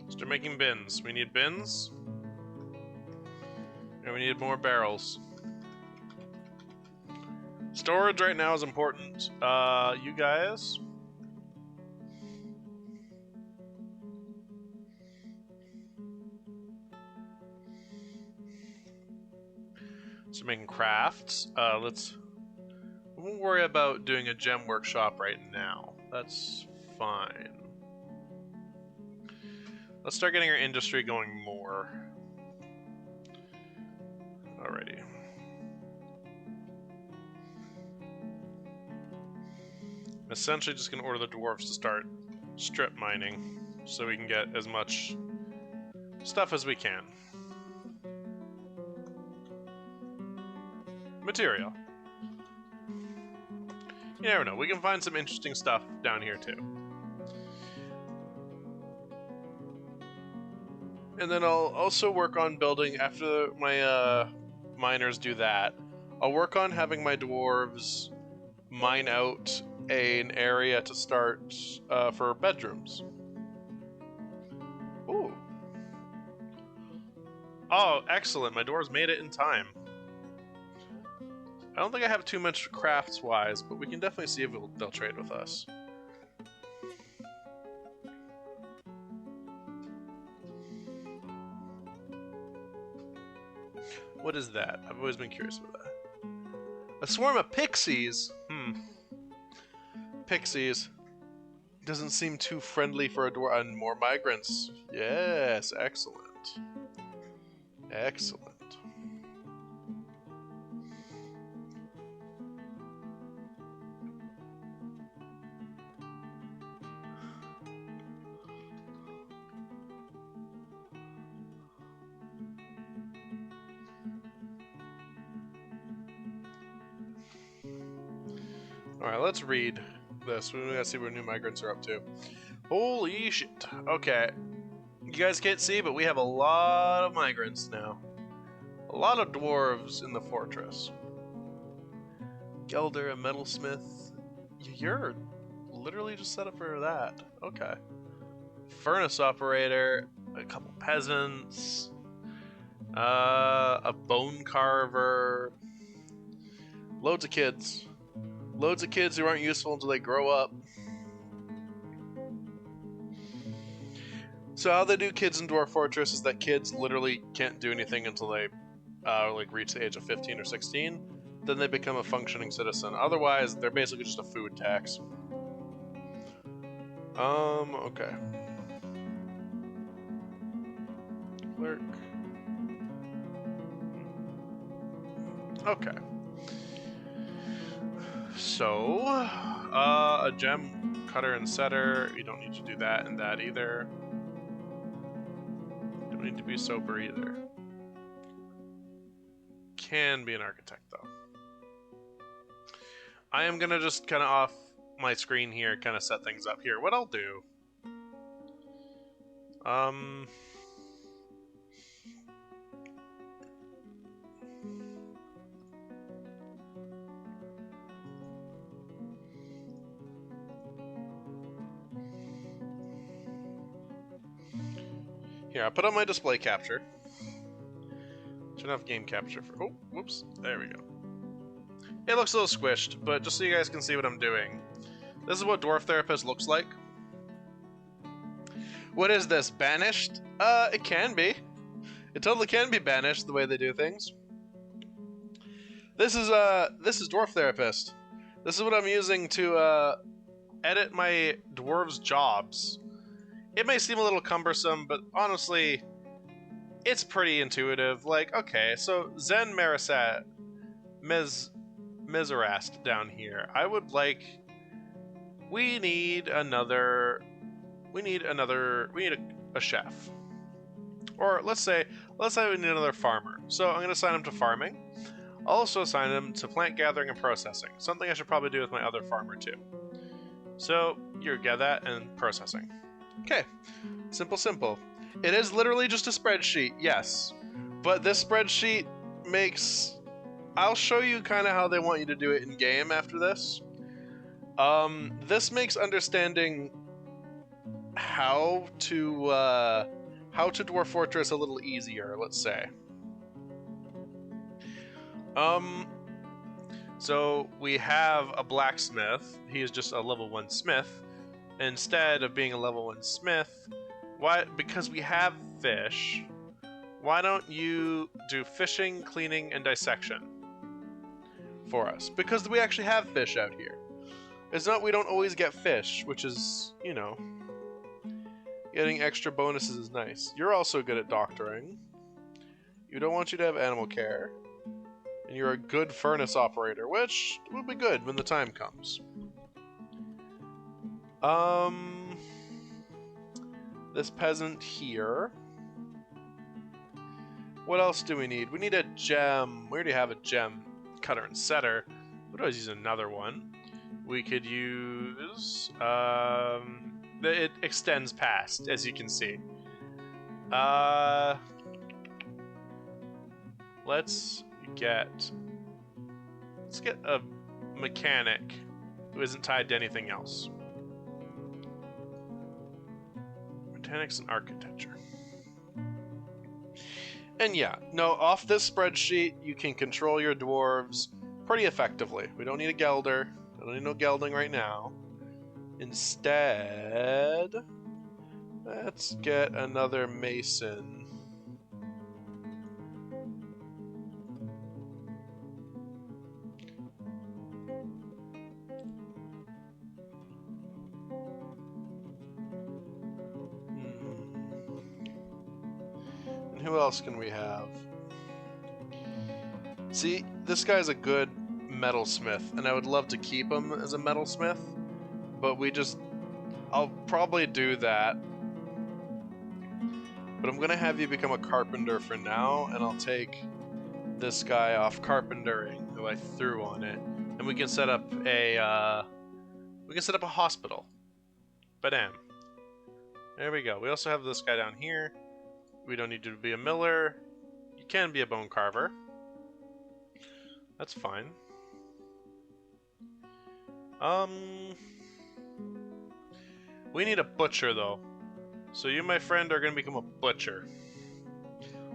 Start making bins. We need bins, and we need more barrels. Storage right now is important. You guys. So making crafts. We won't worry about doing a gem workshop right now. That's fine. Let's start getting our industry going more. Alrighty. I'm essentially just gonna order the dwarves to start strip mining so we can get as much stuff as we can. Material. You never know, we can find some interesting stuff down here too. And then I'll also work on building, after my miners do that, I'll work on having my dwarves mine out an area to start for bedrooms. Ooh. Oh, excellent, my dwarves made it in time. I don't think I have too much crafts-wise, but we can definitely see if they'll trade with us. What is that? I've always been curious about that. A swarm of pixies? Pixies. Doesn't seem too friendly for a dwarf. And more migrants. Yes, excellent. Excellent. Alright, let's read this. We gotta see what new migrants are up to. Holy shit. Okay. You guys can't see, but we have a lot of migrants now. A lot of dwarves in the fortress. Gelder, a metalsmith. You're literally just set up for that. Okay. Furnace operator, a couple peasants, a bone carver, loads of kids. Loads of kids who aren't useful until they grow up. So how they do kids in Dwarf Fortress is that kids literally can't do anything until they like reach the age of 15 or 16. Then they become a functioning citizen. Otherwise, they're basically just a food tax. Okay. Clerk. Okay. So, a gem cutter and setter. You don't need to do that and that either. Don't need to be sober either. Can be an architect though. I am gonna just kind of off my screen here, kind of set things up here. What I'll do. Here, I'll put on my display capture. Turn off game capture for. Oh, whoops. There we go. It looks a little squished, but just so you guys can see what I'm doing. This is what Dwarf Therapist looks like. What is this? Banished? It can be. It totally can be banished the way they do things. This is Dwarf Therapist. This is what I'm using to edit my dwarves' jobs. It may seem a little cumbersome, but honestly, it's pretty intuitive. Like, okay, so Zen Marisat, Miserast down here. I would like. We need a chef. Or let's say we need another farmer. So I'm going to assign him to farming. I'll also assign him to plant gathering and processing. Something I should probably do with my other farmer too. So you get that and processing. Okay, simple. It is literally just a spreadsheet, yes. But this spreadsheet makes... I'll show you kind of how they want you to do it in game after this. This makes understanding how to Dwarf Fortress a little easier, let's say. So we have a blacksmith. He is just a level 1 smith. Instead of being a level 1 smith, because we have fish, why don't you do fishing, cleaning, and dissection for us? Because we actually have fish out here. It's not we don't always get fish, which is, you know, getting extra bonuses is nice. You're also good at doctoring. You don't want you to have animal care. And you're a good furnace operator, which will be good when the time comes. This peasant here. What else do we need? We need a gem. We already have a gem cutter and setter. What do I use another one? We could use... it extends past, as you can see. Let's get a mechanic who isn't tied to anything else. Mechanics and architecture. And yeah, no, off this spreadsheet, you can control your dwarves pretty effectively. We don't need a gelder. I don't need no gelding right now. Instead, let's get another mason. who else can we have? See, this guy's a good metalsmith, and I would love to keep him as a metalsmith, but I'll probably do that. But I'm gonna have you become a carpenter for now, and I'll take this guy off carpentering, who I threw on it, and we can set up a hospital. Badam. There we go. We also have this guy down here. We don't need you to be a miller. You can be a bone carver. That's fine. We need a butcher though. So you, my friend, are gonna become a butcher.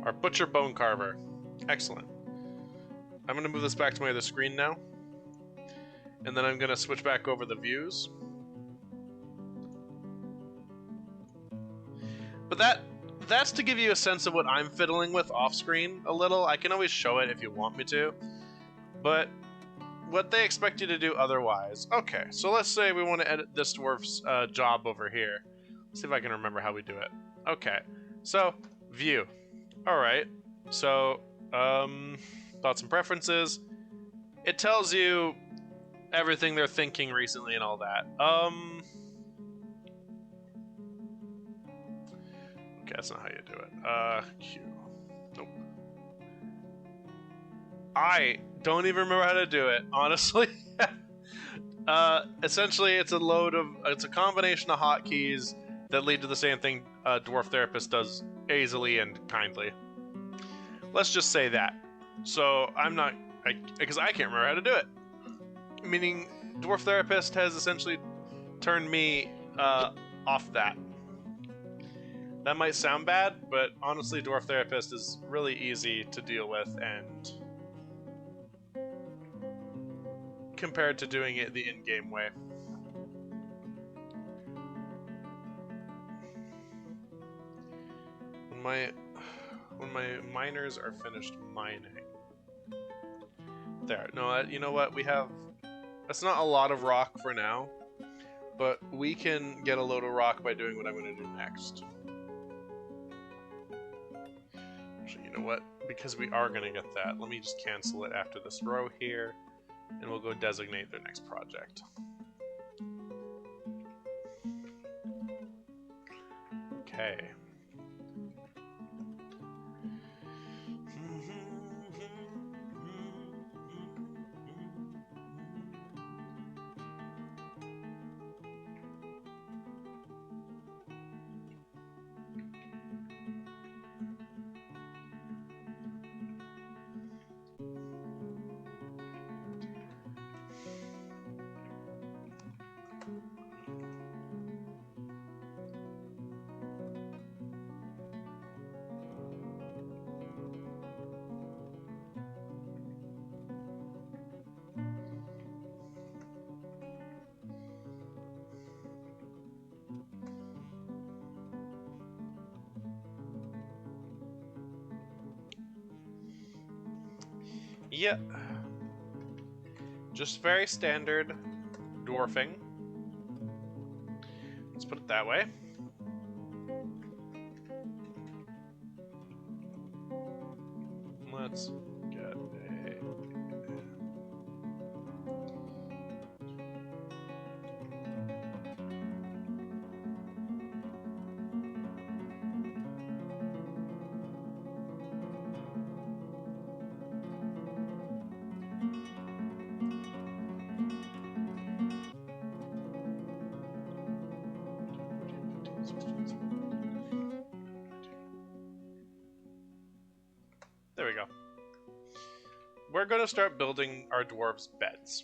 Our butcher bone carver. Excellent. I'm gonna move this back to my other screen now. And then I'm gonna switch back over the views. But that's to give you a sense of what I'm fiddling with off screen a little. I can always show it if you want me to. But what they expect you to do otherwise. Okay, so let's say we want to edit this dwarf's job over here. Let's see if I can remember how we do it. Okay, so view. Alright, so thoughts and preferences. It tells you everything they're thinking recently and all that. Okay, that's not how you do it. Q. Nope. I don't even remember how to do it, honestly. Essentially, it's a combination of hotkeys that lead to the same thing Dwarf Therapist does easily and kindly. Let's just say that. So because I can't remember how to do it. Meaning, Dwarf Therapist has essentially turned me off that. That might sound bad, but honestly, Dwarf Therapist is really easy to deal with, and compared to doing it the in-game way. When my miners are finished mining. There. No, you know what? That's not a lot of rock for now, but we can get a load of rock by doing what I'm going to do next. Actually, you know what? Because we are going to get that, let me just cancel it after this row here, and we'll go designate their next project. Okay. Yeah. Just very standard dwarfing. Let's put it that way. Let's get a... There we go. We're going to start building our dwarves' beds.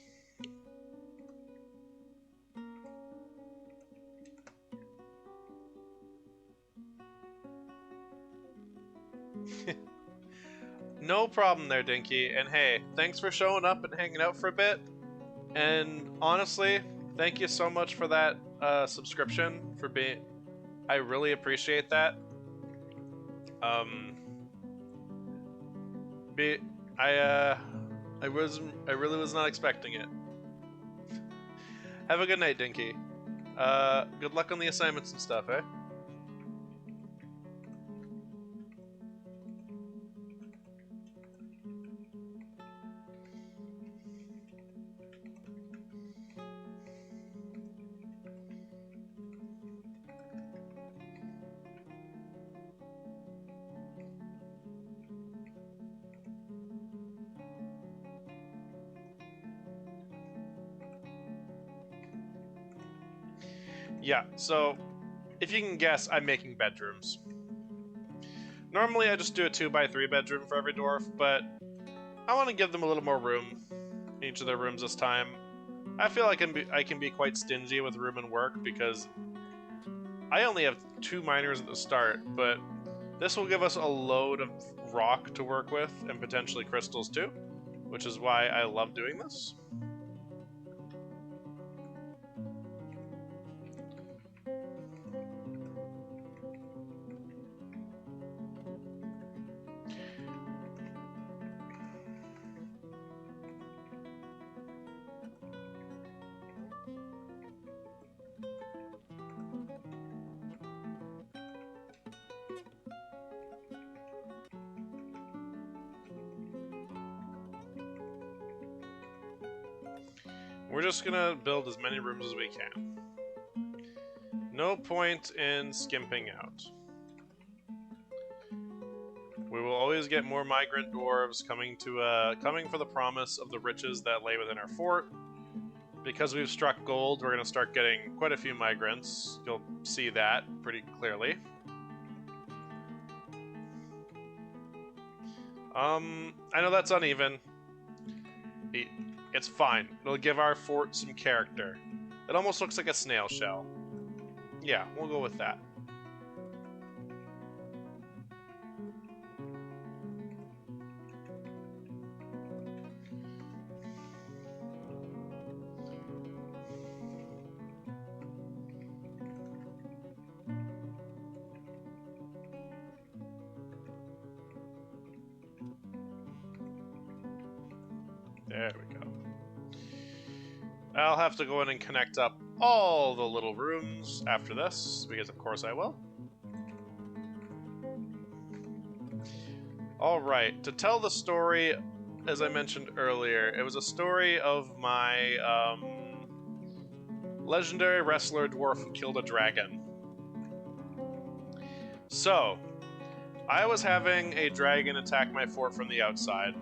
No problem there, Dinky. And hey, thanks for showing up and hanging out for a bit. And honestly, thank you so much for that subscription. I really appreciate that. I really was not expecting it. Have a good night, Dinky. Good luck on the assignments and stuff, eh? Yeah, so if you can guess, I'm making bedrooms. Normally I just do a 2x3 bedroom for every dwarf, but I want to give them a little more room in each of their rooms this time. I feel I can be quite stingy with room and work because I only have 2 miners at the start, but this will give us a load of rock to work with and potentially crystals too, which is why I love doing this. We're just gonna build as many rooms as we can. No point in skimping out. We will always get more migrant dwarves coming for the promise of the riches that lay within our fort. Because we've struck gold, we're gonna start getting quite a few migrants. You'll see that pretty clearly. I know that's uneven. It's fine. It'll give our fort some character. It almost looks like a snail shell. Yeah, we'll go with that. There we go. I'll have to go in and connect up all the little rooms after this, because of course I will. Alright, to tell the story, as I mentioned earlier, it was a story of my legendary wrestler dwarf who killed a dragon. So, I was having a dragon attack my fort from the outside.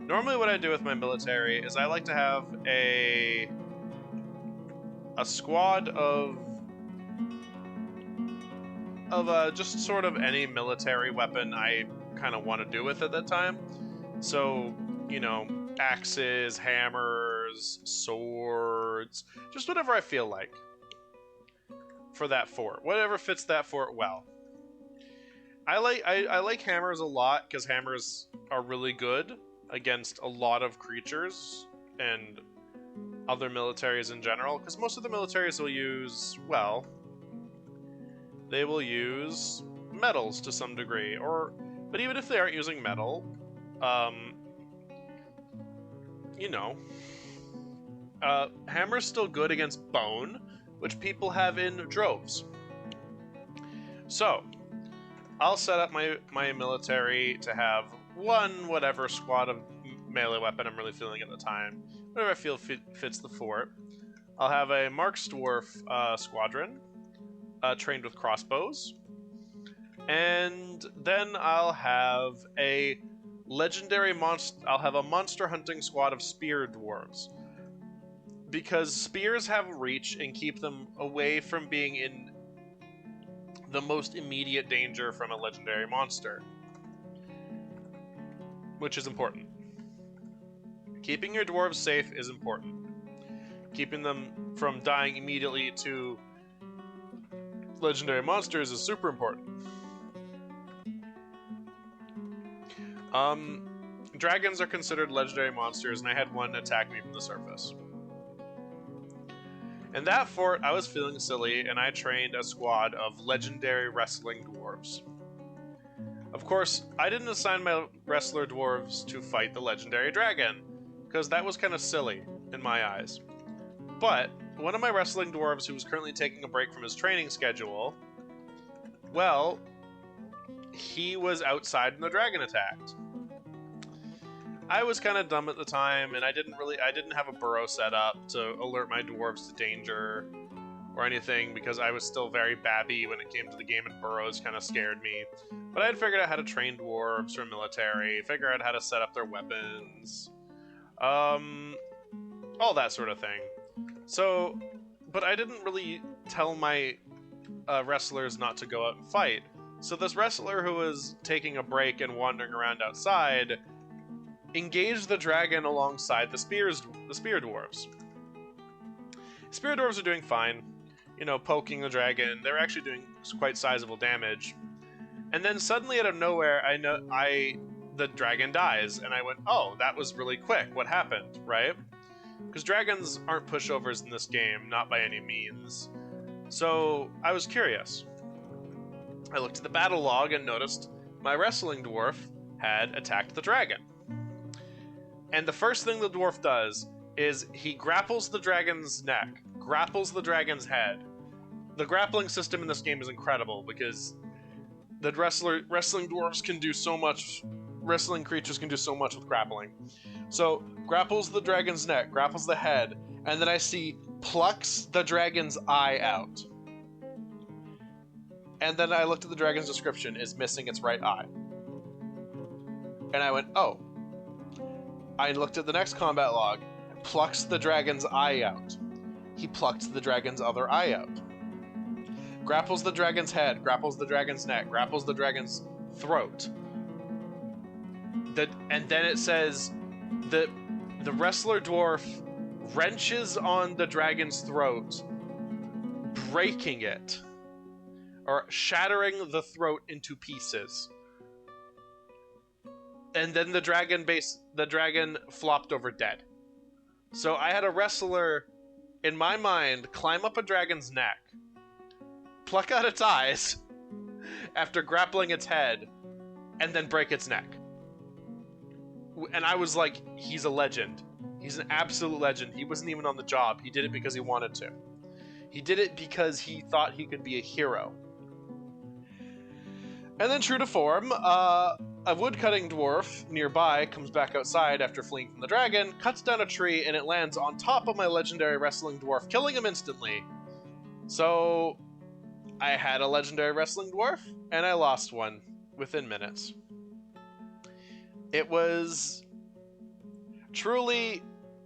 Normally what I do with my military is I like to have a squad of just sort of any military weapon I kind of want to do with at that time. So, you know, axes, hammers, swords, just whatever I feel like for that fort. Whatever fits that fort well. I like hammers a lot because hammers are really good against a lot of creatures and other militaries in general, because most of the militaries will use, well, they will use metals to some degree, but even if they aren't using metal, you know, hammer's still good against bone, which people have in droves. So, I'll set up my military to have one whatever squad of melee weapon I'm really feeling at the time. Whatever I feel fits the fort. I'll have a Marks Dwarf squadron trained with crossbows. And then I'll have a legendary monster. I'll have a monster hunting squad of spear dwarves. Because spears have reach and keep them away from being in the most immediate danger from a legendary monster, which is important. Keeping your dwarves safe is important. Keeping them from dying immediately to legendary monsters is super important. Dragons are considered legendary monsters, and I had one attack me from the surface. In that fort, I was feeling silly, and I trained a squad of legendary wrestling dwarves. Of course, I didn't assign my wrestler dwarves to fight the legendary dragon, because that was kind of silly in my eyes. But one of my wrestling dwarves who was currently taking a break from his training schedule, well, he was outside and the dragon attacked. I was kind of dumb at the time, and I didn't have a burrow set up to alert my dwarves to danger or anything, because I was still very babby when it came to the game, and burrows kind of scared me. But I had figured out how to train dwarves for military, figure out how to set up their weapons, all that sort of thing. So, but I didn't really tell my wrestlers not to go out and fight. So this wrestler who was taking a break and wandering around outside engaged the dragon alongside the spear dwarves. Spear dwarves are doing fine, you know, poking the dragon. They're actually doing quite sizable damage. And then suddenly out of nowhere, the dragon dies, and I went, oh, that was really quick. What happened, right? Because dragons aren't pushovers in this game, not by any means. So I was curious. I looked at the battle log and noticed my wrestling dwarf had attacked the dragon. And the first thing the dwarf does is he grapples the dragon's neck, grapples the dragon's head. The grappling system in this game is incredible because the wrestling dwarves can do so much, wrestling creatures can do so much with grappling. So, grapples the dragon's neck, grapples the head, and then I see plucks the dragon's eye out. And then I looked at the dragon's description, is missing its right eye. And I went, oh. I looked at the next combat log, plucks the dragon's eye out. He plucked the dragon's other eye out. Grapples the dragon's head, grapples the dragon's neck, grapples the dragon's throat. And then it says that the wrestler dwarf wrenches on the dragon's throat, breaking it, or shattering the throat into pieces. And then the dragon flopped over dead. So I had a wrestler, in my mind, climb up a dragon's neck, pluck out its eyes after grappling its head, and then break its neck. And I was like, he's a legend. He's an absolute legend. He wasn't even on the job. He did it because he wanted to. He did it because he thought he could be a hero. And then, true to form, a woodcutting dwarf nearby comes back outside after fleeing from the dragon, cuts down a tree, and it lands on top of my legendary wrestling dwarf, killing him instantly. So, I had a legendary wrestling dwarf, and I lost one within minutes. It was truly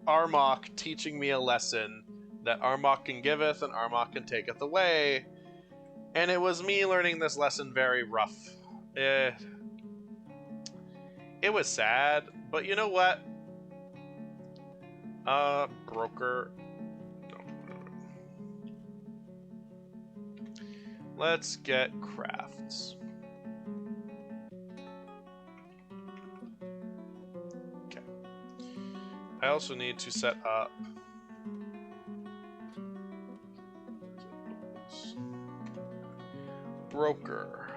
Armok teaching me a lesson that Armok can giveth and Armok can taketh away. And it was me learning this lesson very rough. It was sad, but you know what? Broker. No. Let's get crafts. Okay. I also need to set up broker.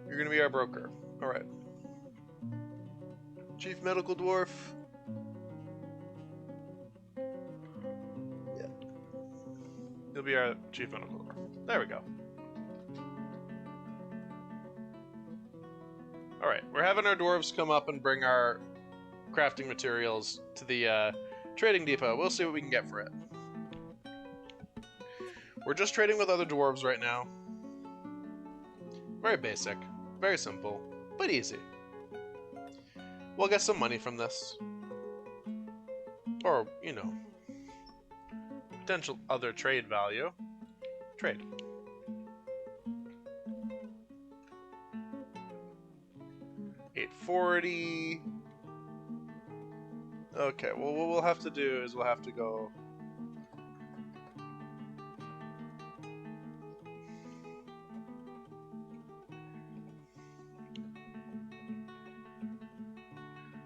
You're gonna be our broker. Alright. Chief Medical Dwarf. Yeah. You'll be our Chief Medical Dwarf. There we go. Alright, we're having our dwarves come up and bring our crafting materials to the trading depot. We'll see what we can get for it. We're just trading with other dwarves right now. Very basic, very simple, but easy. We'll get some money from this. Or, you know, potential other trade value. Trade. $840. Okay, well, what we'll have to do is we'll have to go...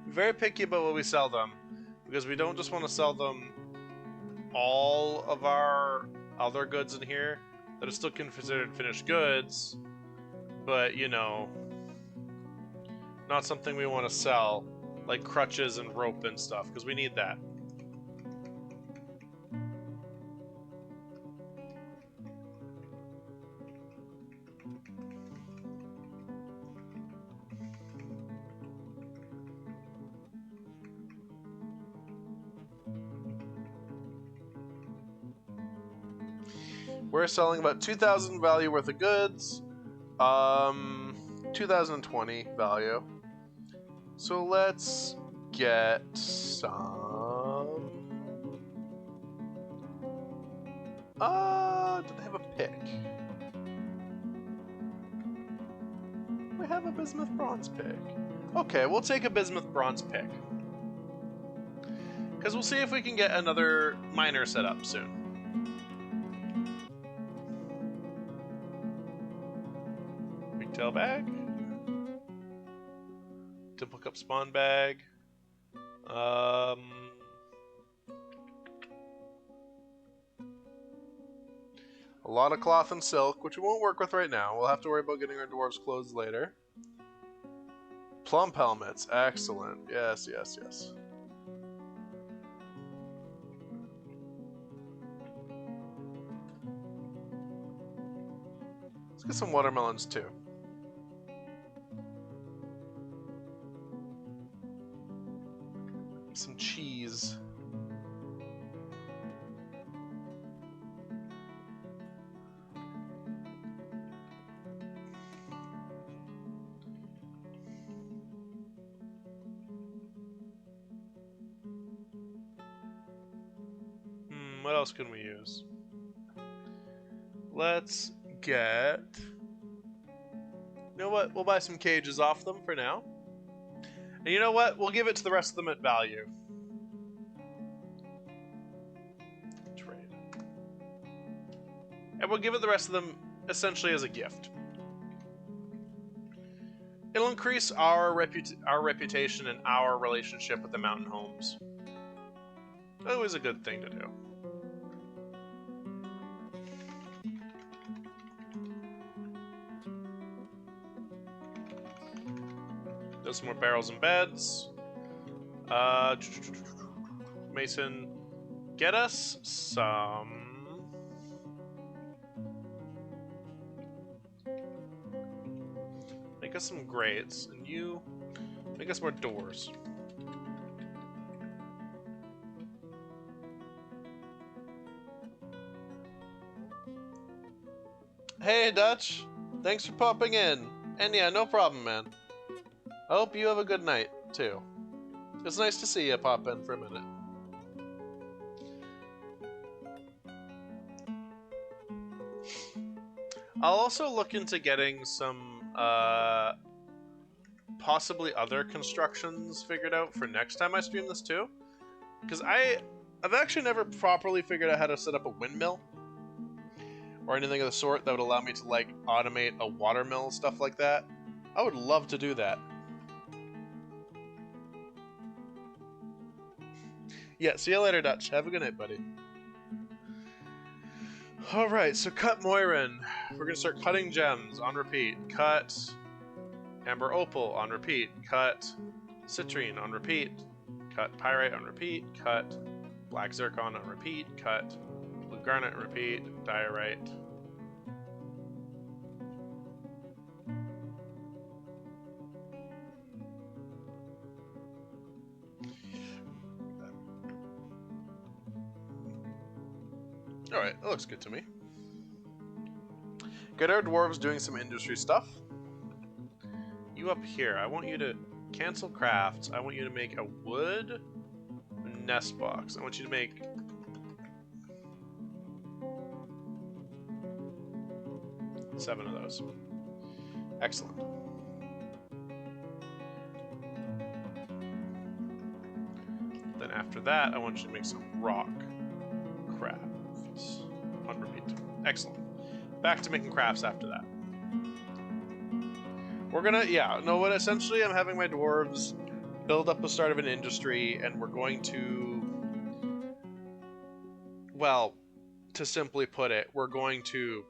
very picky about what we sell them, because we don't just want to sell them all of our other goods in here that are still considered finished goods, but, you know, not something we want to sell, like crutches and rope and stuff, because we need that. We're selling about 2,000 value worth of goods. 2020 value. So let's get some Do they have a pick? We have a bismuth bronze pick. Okay, we'll take a bismuth bronze pick. Because we'll see if we can get another miner set up soon. Pigtail bag. Dimple cup spawn bag. A lot of cloth and silk, which we won't work with right now. We'll have to worry about getting our dwarves clothes later. Plump helmets. Excellent. Yes, yes, yes. Let's get some watermelons too. Some cheese. What else can we use? Let's get... You know what? We'll buy some cages off them for now. And you know what? We'll give it to the rest of them at value. Trade. And we'll give it the rest of them essentially as a gift. It'll increase our reputation and our relationship with the mountain homes. Always a good thing to do. Some more barrels and beds. Mason, get us some. Make us some grates, and you make us more doors. Hey, Dutch. Thanks for popping in. And yeah, no problem, man. I hope you have a good night, too. It's nice to see you pop in for a minute. I'll also look into getting some, possibly other constructions figured out for next time I stream this, too. Because I've actually never properly figured out how to set up a windmill. Or anything of the sort that would allow me to, like, automate a watermill, stuff like that. I would love to do that. Yeah, see you later, Dutch. Have a good night, buddy. Alright, so cut Moirin. We're gonna start cutting gems on repeat. Cut Amber Opal on repeat. Cut Citrine on repeat. Cut Pyrite on repeat. Cut Black Zircon on repeat. Cut Blue Garnet on repeat. Diorite. Alright, that looks good to me. Get our dwarves doing some industry stuff. You up here, I want you to cancel crafts. I want you to make a wood nest box. I want you to make... seven of those. Excellent. Then after that, I want you to make some rock crafts. On repeat. Excellent. Back to making crafts after that. We're gonna, yeah, no, what essentially I'm having my dwarves build up the start of an industry, and we're going to, well, to simply put it, we're going to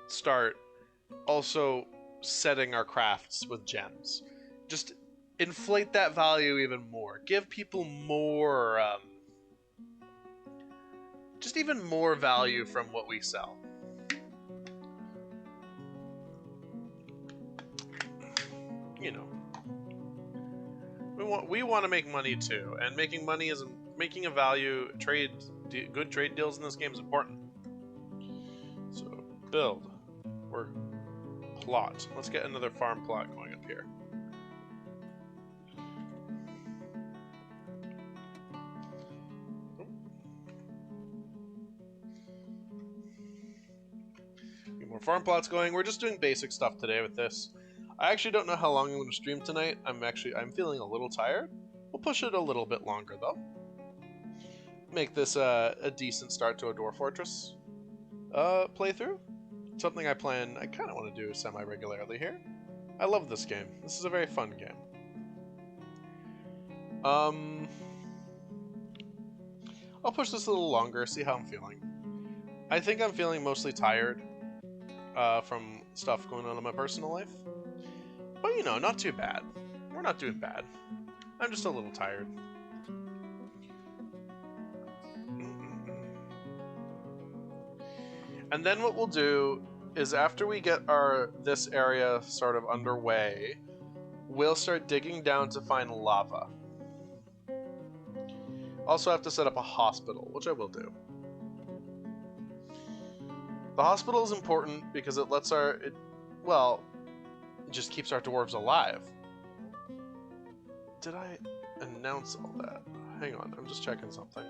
start also setting our crafts with gems. Just inflate that value even more. Give people more, just even more value from what we sell. You know, we want to make money too, and making money is making a value good trade deals in this game is important. So build or plot. Let's get another farm plot going up here. more farm plots going. We're just doing basic stuff today with this. I actually don't know how long I'm going to stream tonight. I'm feeling a little tired. We'll push it a little bit longer though. Make this a decent start to a Dwarf Fortress playthrough. Something I kind of want to do semi-regularly here. I love this game. This is a very fun game. I'll push this a little longer, see how I'm feeling. I think I'm feeling mostly tired from stuff going on in my personal life. But, you know, not too bad. We're not doing bad. I'm just a little tired. And then what we'll do is after we get this area sort of underway, we'll start digging down to find lava. Also have to set up a hospital, which I will do. The hospital is important because it lets it just keeps our dwarves alive. Did I announce all that? Hang on, I'm just checking something.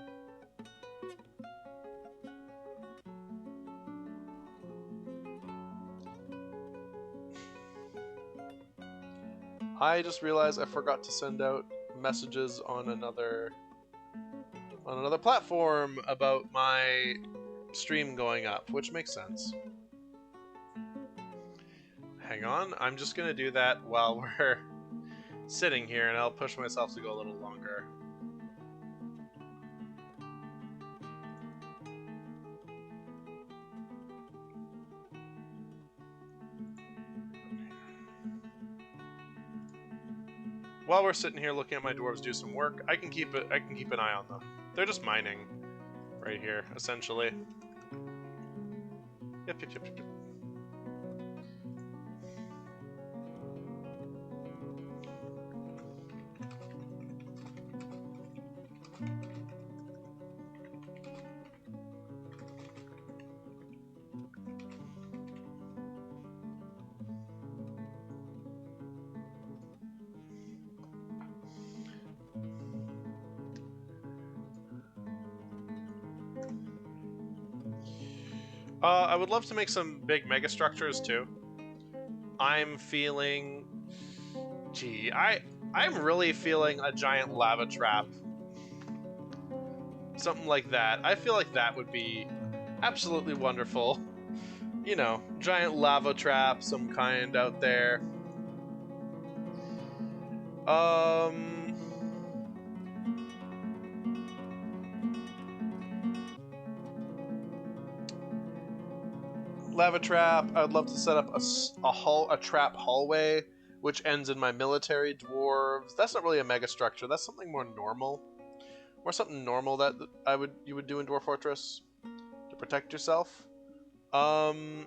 I just realized I forgot to send out messages on another platform about my stream going up, which makes sense. Hang on, I'm just gonna do that while we're sitting here, and I'll push myself to go a little longer. While we're sitting here looking at my dwarves do some work, I can keep an eye on them. They're just mining right here, essentially. Yep. I would love to make some big mega structures too. I'm feeling... Gee, I'm really feeling a giant lava trap. Something like that. I feel like that would be absolutely wonderful. You know, giant lava trap, some kind out there. Lava trap. I would love to set up a trap hallway, which ends in my military dwarves. That's not really a mega structure. That's something more normal, something normal that you would do in Dwarf Fortress to protect yourself. I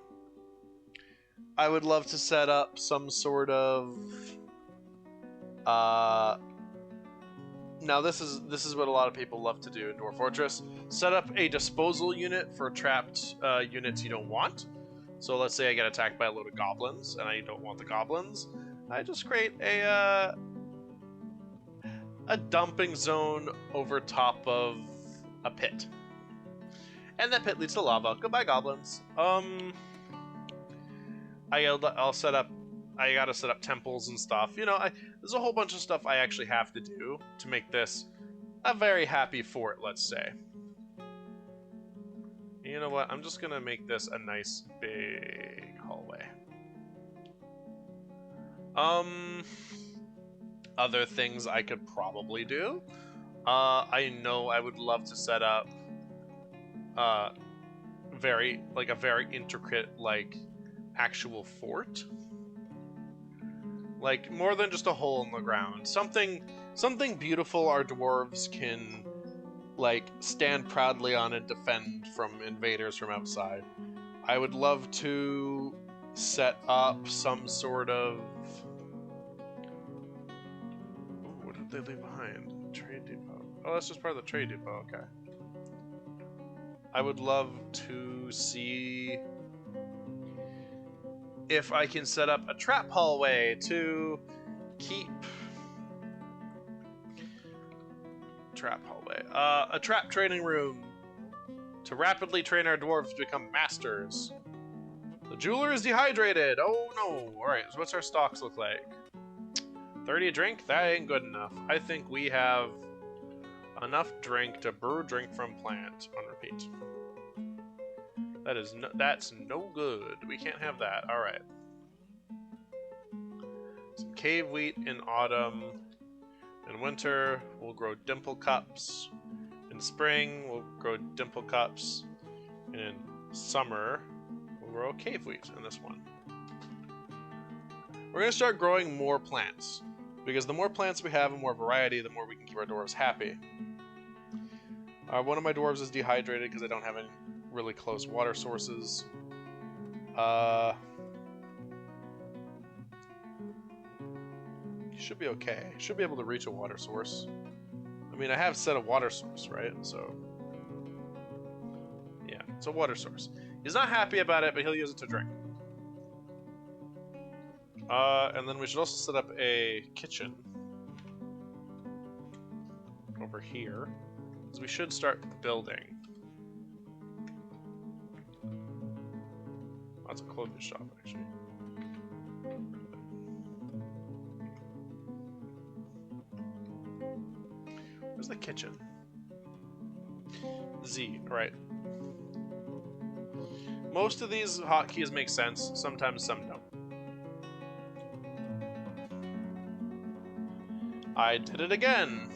would love to set up some sort of. Now this is what a lot of people love to do in Dwarf Fortress. Set up a disposal unit for trapped units you don't want. So let's say I get attacked by a load of goblins, and I don't want the goblins. I just create a dumping zone over top of a pit. And that pit leads to lava. Goodbye, goblins. I'll set up... I gotta set up temples and stuff. You know, there's a whole bunch of stuff I actually have to do to make this a very happy fort, let's say. You know what? I'm just gonna make this a nice big hallway. Other things I could probably do. I know I would love to set up a very intricate, actual fort. Like, more than just a hole in the ground. Something beautiful our dwarves can, stand proudly on and defend from invaders from outside. I would love to set up some sort of... Ooh, what did they leave behind? Trade depot. Oh, that's just part of the trade depot, okay. I would love to see if I can set up a trap hallway to keep... Trap hallway. A trap training room to rapidly train our dwarves to become masters. The jeweler is dehydrated! Oh no! Alright, so what's our stocks look like? 30 a drink? That ain't good enough. I think we have enough drink to brew drink from plant on repeat. That's no good. We can't have that. Alright. Some cave wheat in autumn. In winter, we'll grow dimple cups. In spring, we'll grow dimple cups. And in summer, we'll grow cave wheat in this one. We're going to start growing more plants. Because the more plants we have and more variety, the more we can keep our dwarves happy. One of my dwarves is dehydrated because I don't have any really close water sources. Should be okay. Should be able to reach a water source. I mean, I have set a water source, right? So, yeah, it's a water source. He's not happy about it, but he'll use it to drink. And then we should also set up a kitchen over here, because we should start building. That's a clothing shop, actually. Where's the kitchen? Z, right. Most of these hotkeys make sense, sometimes some don't. I did it again!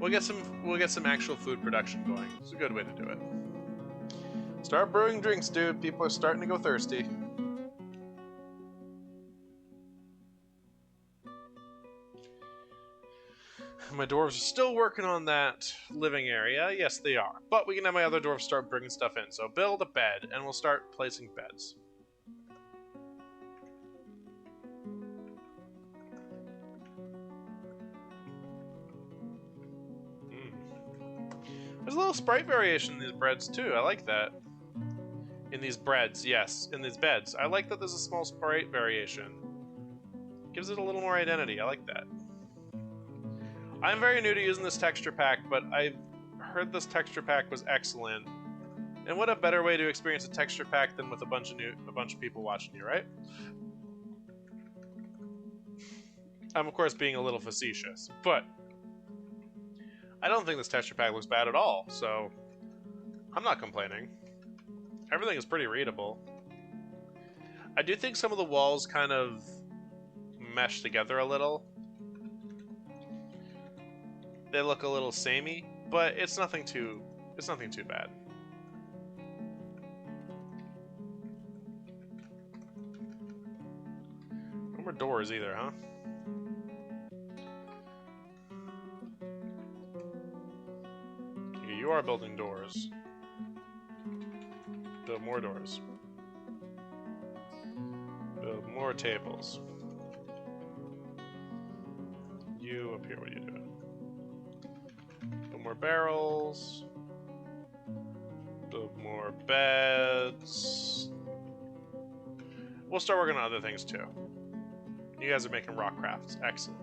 We'll get some actual food production going. It's a good way to do it. Start brewing drinks, dude. People are starting to go thirsty. My dwarves are still working on that living area. Yes, they are. But we can have my other dwarves start bringing stuff in. So build a bed, and we'll start placing beds. There's a little sprite variation in these breads, too. I like that. In these breads, yes. In these beds. I like that there's a small sprite variation. Gives it a little more identity. I like that. I'm very new to using this texture pack, but I've heard this texture pack was excellent. And what a better way to experience a texture pack than with a bunch of people watching you, right? I'm of course being a little facetious, but I don't think this texture pack looks bad at all, so I'm not complaining. Everything is pretty readable. I do think some of the walls kind of mesh together a little. They look a little samey, but it's nothing too bad. No more doors either, huh? You are building doors. Build more doors. Build more tables. You up here, what are you doing? Build more barrels. Build more beds. We'll start working on other things too. You guys are making rock crafts. Excellent.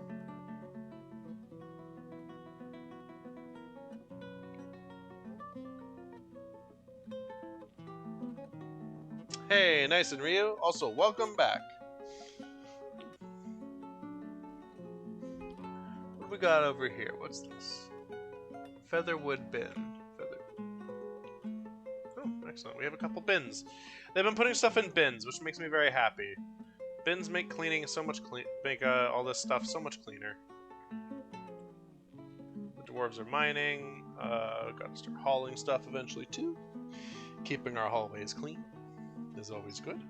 Hey, Nice and Ryu. Also, welcome back. What do we got over here? What's this? Featherwood bin. Oh, excellent. We have a couple bins. They've been putting stuff in bins, which makes me very happy. Bins make cleaning so much all this stuff so much cleaner. The dwarves are mining. Gotta start hauling stuff eventually too. Keeping our hallways clean is always good.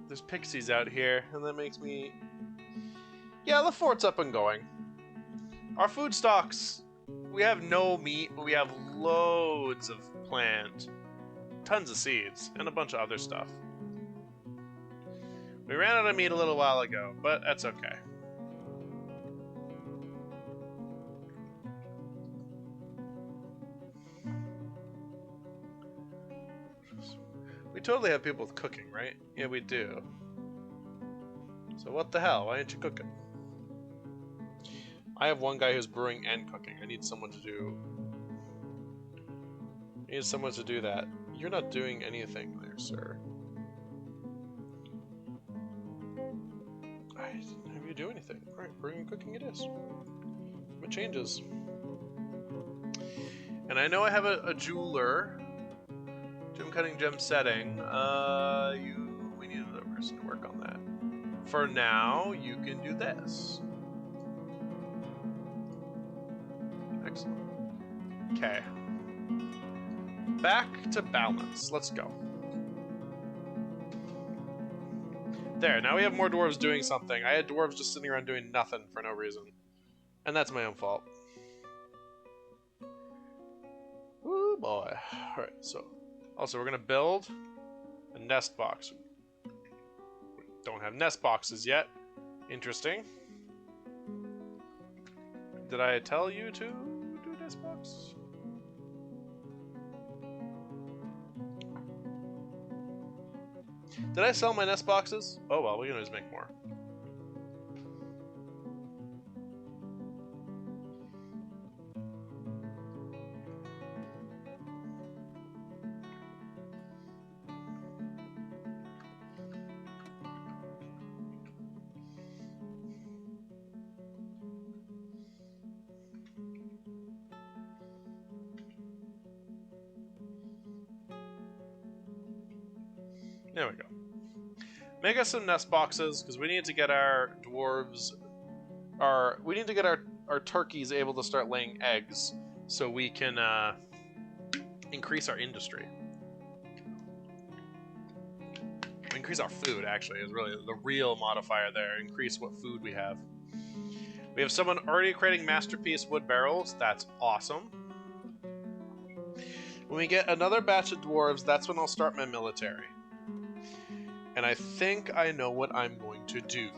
There's pixies out here, and that makes me... Yeah, the fort's up and going. Our food stocks, we have no meat, but we have loads of plant. Tons of seeds, and a bunch of other stuff. We ran out of meat a little while ago, but that's okay. We totally have people with cooking, right? Yeah, we do. So what the hell? Why aren't you cooking? I have one guy who's brewing and cooking. I need someone to do... I need someone to do that. You're not doing anything there, sir. I didn't have you do anything. Alright, brewing and cooking it is. What changes? And I know I have a jeweler. Gem cutting, gem setting. We need another person to work on that. For now, you can do this. Excellent. Okay. Back to balance. Let's go. There, now we have more dwarves doing something. I had dwarves just sitting around doing nothing for no reason. And that's my own fault. Ooh boy. Alright, so... Also, we're gonna build a nest box. We don't have nest boxes yet. Interesting. Did I tell you to do nest box? Did I sell my nest boxes? Oh well, we can always make more. There we go. Make us some nest boxes, because we need to get our dwarves... We need to get our turkeys able to start laying eggs, so we can increase our industry. Increase our food, actually, is really the real modifier there. Increase what food we have. We have someone already creating masterpiece wood barrels. That's awesome. When we get another batch of dwarves, that's when I'll start my military. And I think I know what I'm going to do.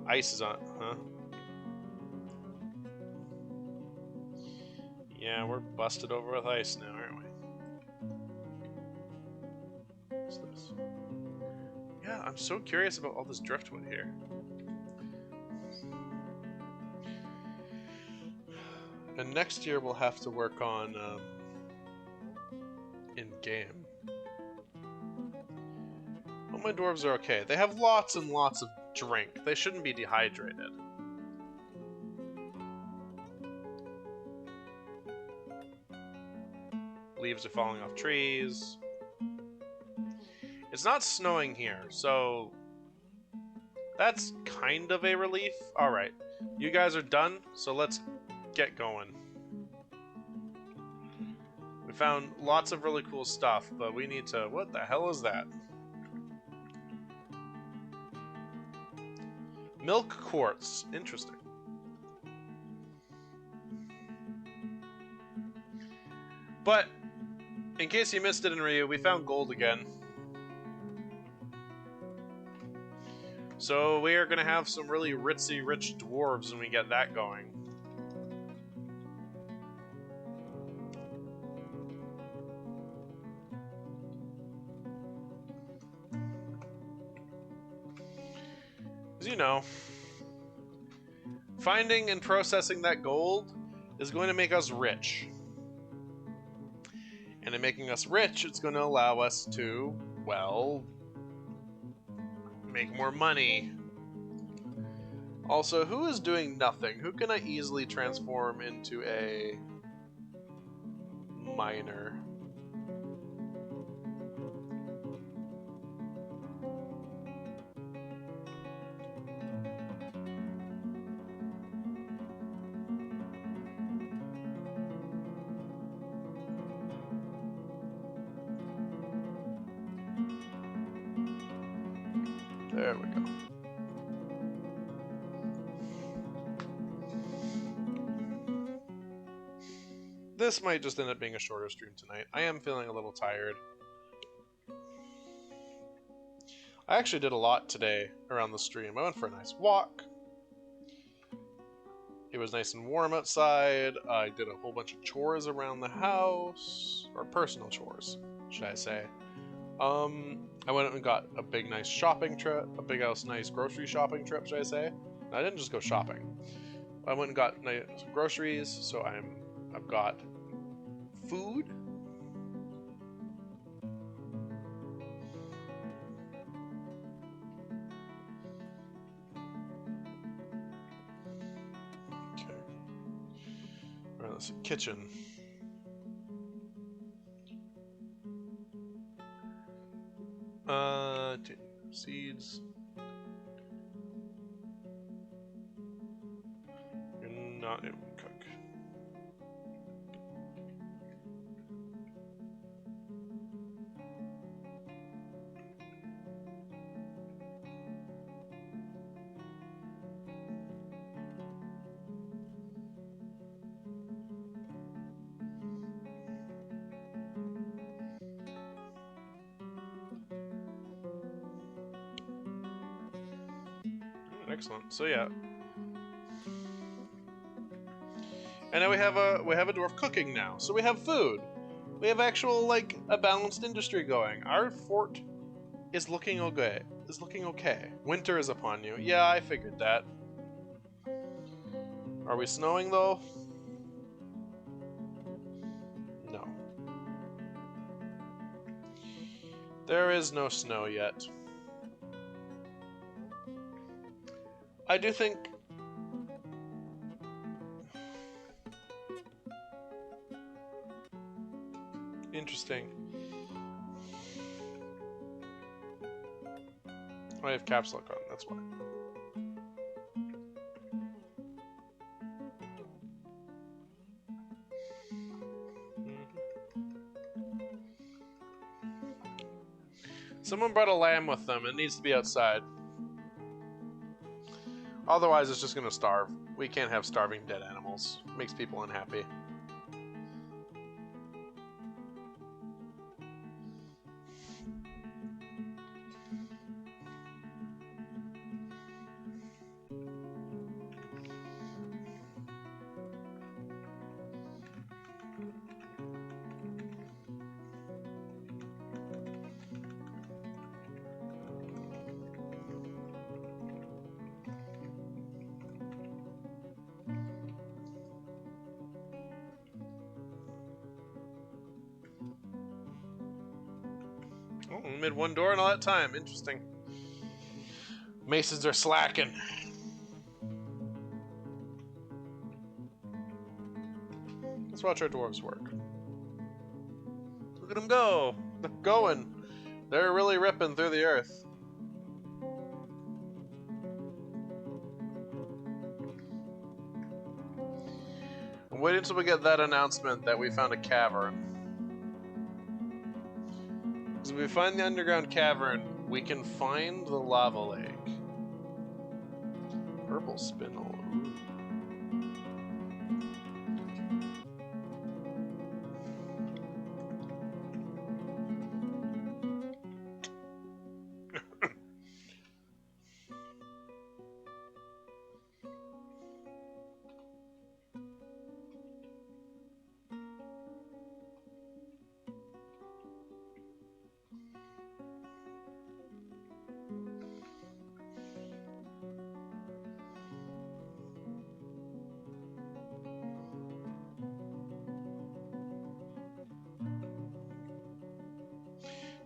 Ice is on, huh? Yeah, we're busted over with ice now, aren't we? What's this? Yeah, I'm so curious about all this driftwood here. And next year we'll have to work on in-game. Well, my dwarves are okay. They have lots and lots of drink. They shouldn't be dehydrated. Leaves are falling off trees. It's not snowing here, so that's kind of a relief. Alright, you guys are done, so let's get going. We found lots of really cool stuff, but we need to... What the hell is that? Milk quartz. Interesting. But, in case you missed it in Ryu, we found gold again. So we are going to have some really ritzy rich dwarves when we get that going. As you know, finding and processing that gold is going to make us rich. And in making us rich, it's going to allow us to, well, make more money. Also, who is doing nothing? Who can I easily transform into a miner? There we go. This might just end up being a shorter stream tonight. I am feeling a little tired. I actually did a lot today around the stream. I went for a nice walk. It was nice and warm outside. I did a whole bunch of chores around the house. Or personal chores, should I say. I went and got a big nice shopping trip, a big nice grocery shopping trip, should I say? I didn't just go shopping. I went and got nice groceries, so I've got food. Okay. Alright, let's see. Kitchen. Seeds. You're not able to cook. Excellent. So yeah. And now we have a dwarf cooking now. So we have food. We have actual like a balanced industry going. Our fort is looking okay. Winter is upon you. Yeah, I figured that. Are we snowing though? No. There is no snow yet. I do think interesting. I have caps lock on, that's why. Someone brought a lamb with them. It needs to be outside. Otherwise, it's just gonna starve. We can't have starving dead animals. It makes people unhappy. Oh, we made one door in all that time. Interesting. Masons are slacking. Let's watch our dwarves work. Look at them go. They're going. They're really ripping through the earth. I'm waiting until we get that announcement that we found a cavern. Because if we find the underground cavern, we can find the lava lake. Purple spinel.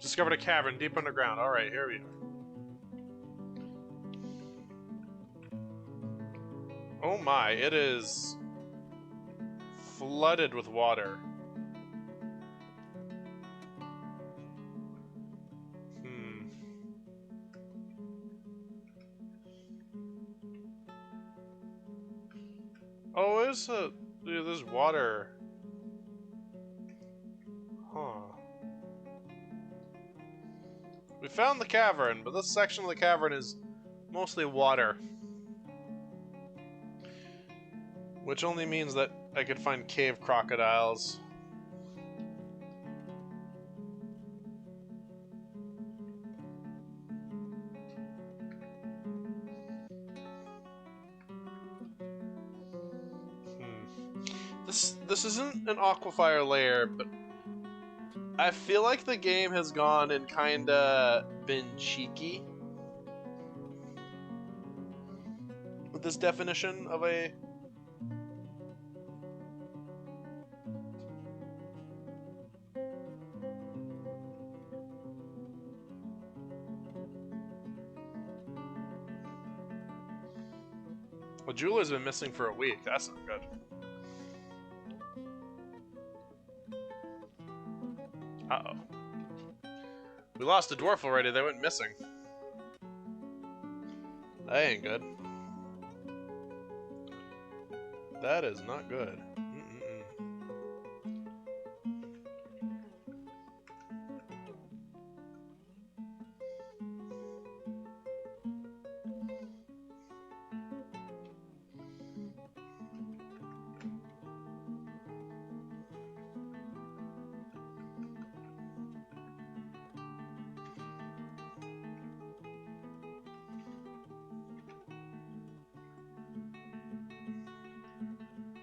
Discovered a cavern deep underground. Alright, here we are. Oh my, it is flooded with water. Oh, there's water. Huh. We found the cavern, but this section of the cavern is mostly water. Which only means that I could find cave crocodiles. This isn't an aquifire layer, but I feel like the game has gone and kinda been cheeky with this definition of a... Well, Jeweler's been missing for a week. That's not good. Uh-oh. We lost a dwarf already. They went missing. That ain't good. That is not good.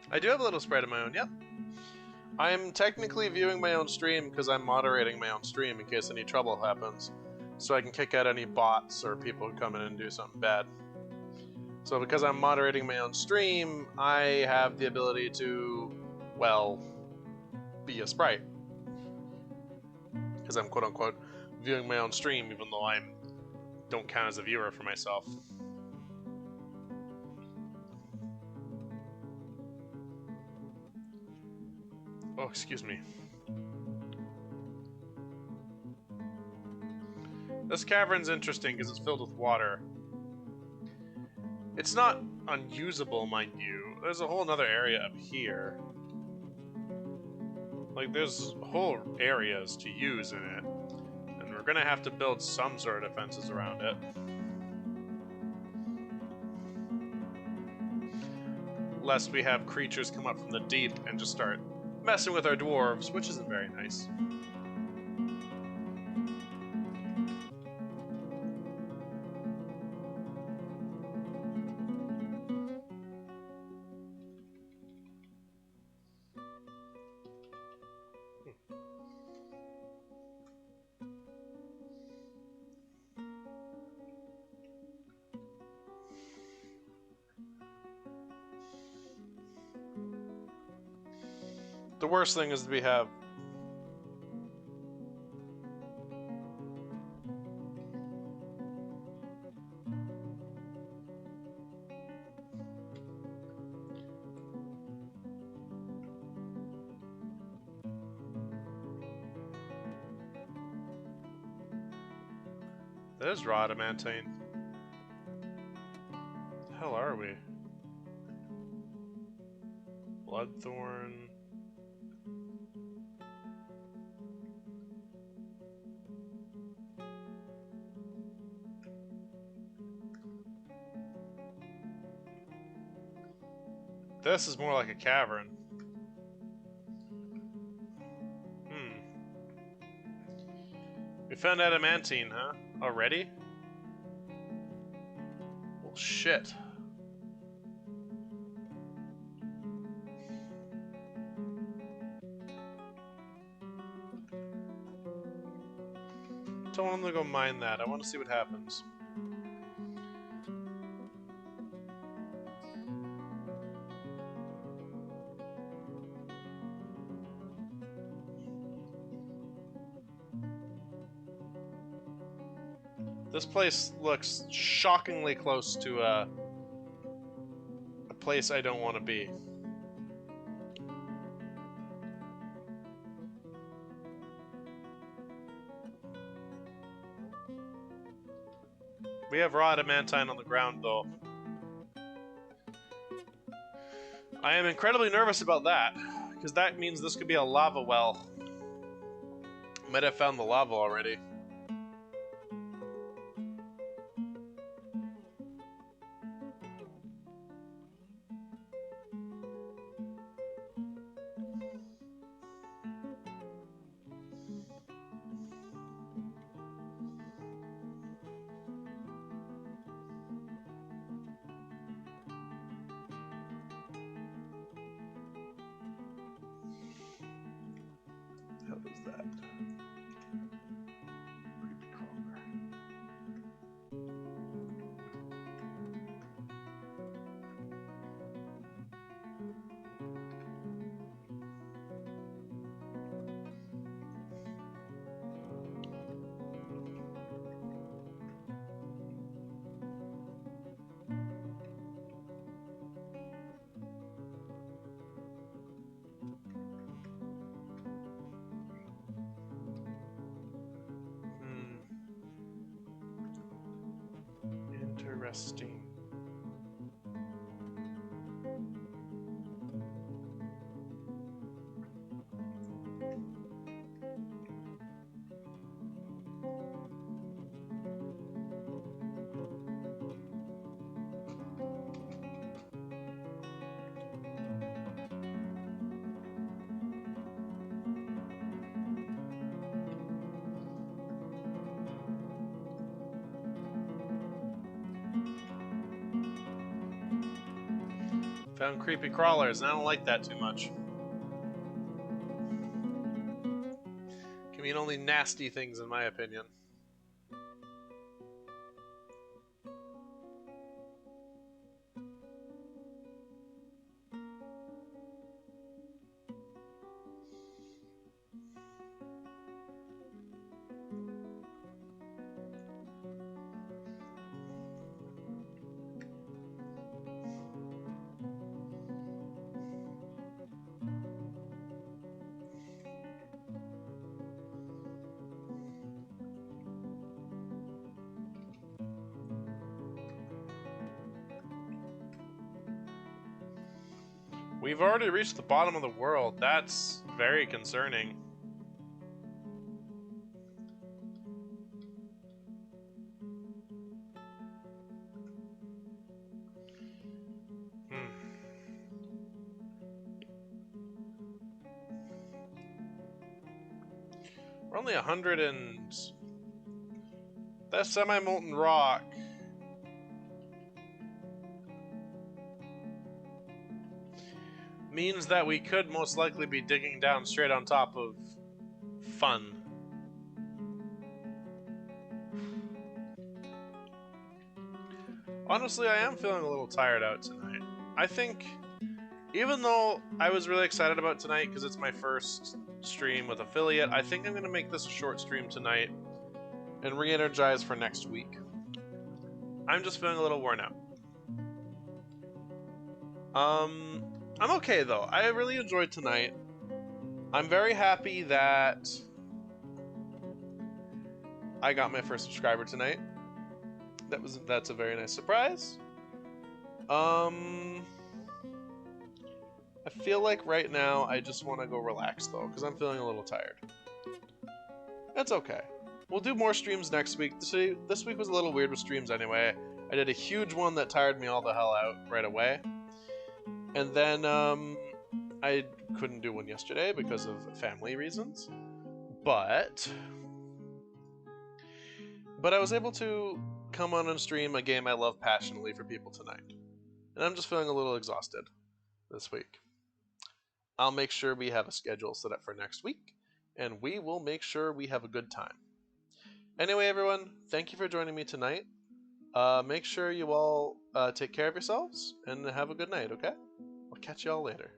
I do have a little spread of my own, yep. I'm technically viewing my own stream because I'm moderating my own stream in case any trouble happens. So I can kick out any bots or people who come in and do something bad. So because I'm moderating my own stream, I have the ability to, well, be a sprite. Because I'm quote-unquote viewing my own stream even though I don't count as a viewer for myself. Oh, excuse me. This cavern's interesting because it's filled with water. It's not unusable, mind you. There's a whole other area up here. Like, there's whole areas to use in it. And we're gonna have to build some sort of defenses around it. Lest we have creatures come up from the deep and just start messing with our dwarves, which isn't very nice. The worst thing is we have... That is raw adamantine. The hell are we? Bloodthorn... This is more like a cavern. We found adamantine, huh? Already? Well, shit. Don't want them to go mine that. I want to see what happens. This place looks shockingly close to a place I don't want to be. We have raw adamantine on the ground, though. I am incredibly nervous about that, because that means this could be a lava well. Might have found the lava already. hell is that? Creepy crawler. Interesting. Found creepy crawlers, and I don't like that too much. Can mean only nasty things, in my opinion. We've already reached the bottom of the world. That's very concerning. We're only 100 and... That's semi-molten rock. Means that we could most likely be digging down straight on top of fun. Honestly, I am feeling a little tired out tonight. I think, even though I was really excited about tonight because it's my first stream with affiliate, I think I'm going to make this a short stream tonight and re-energize for next week. I'm just feeling a little worn out. I'm okay though. I really enjoyed tonight. I'm very happy that I got my first subscriber tonight. That's a very nice surprise. I feel like right now I just want to go relax though, because I'm feeling a little tired. That's okay. We'll do more streams next week. This week was a little weird with streams anyway. I did a huge one that tired me all the hell out right away. And then I couldn't do one yesterday because of family reasons. But I was able to come on and stream a game I love passionately for people tonight. And I'm just feeling a little exhausted this week. I'll make sure we have a schedule set up for next week, and we will make sure we have a good time. Anyway, everyone, thank you for joining me tonight. Make sure you all take care of yourselves and have a good night, okay? I'll catch you all later.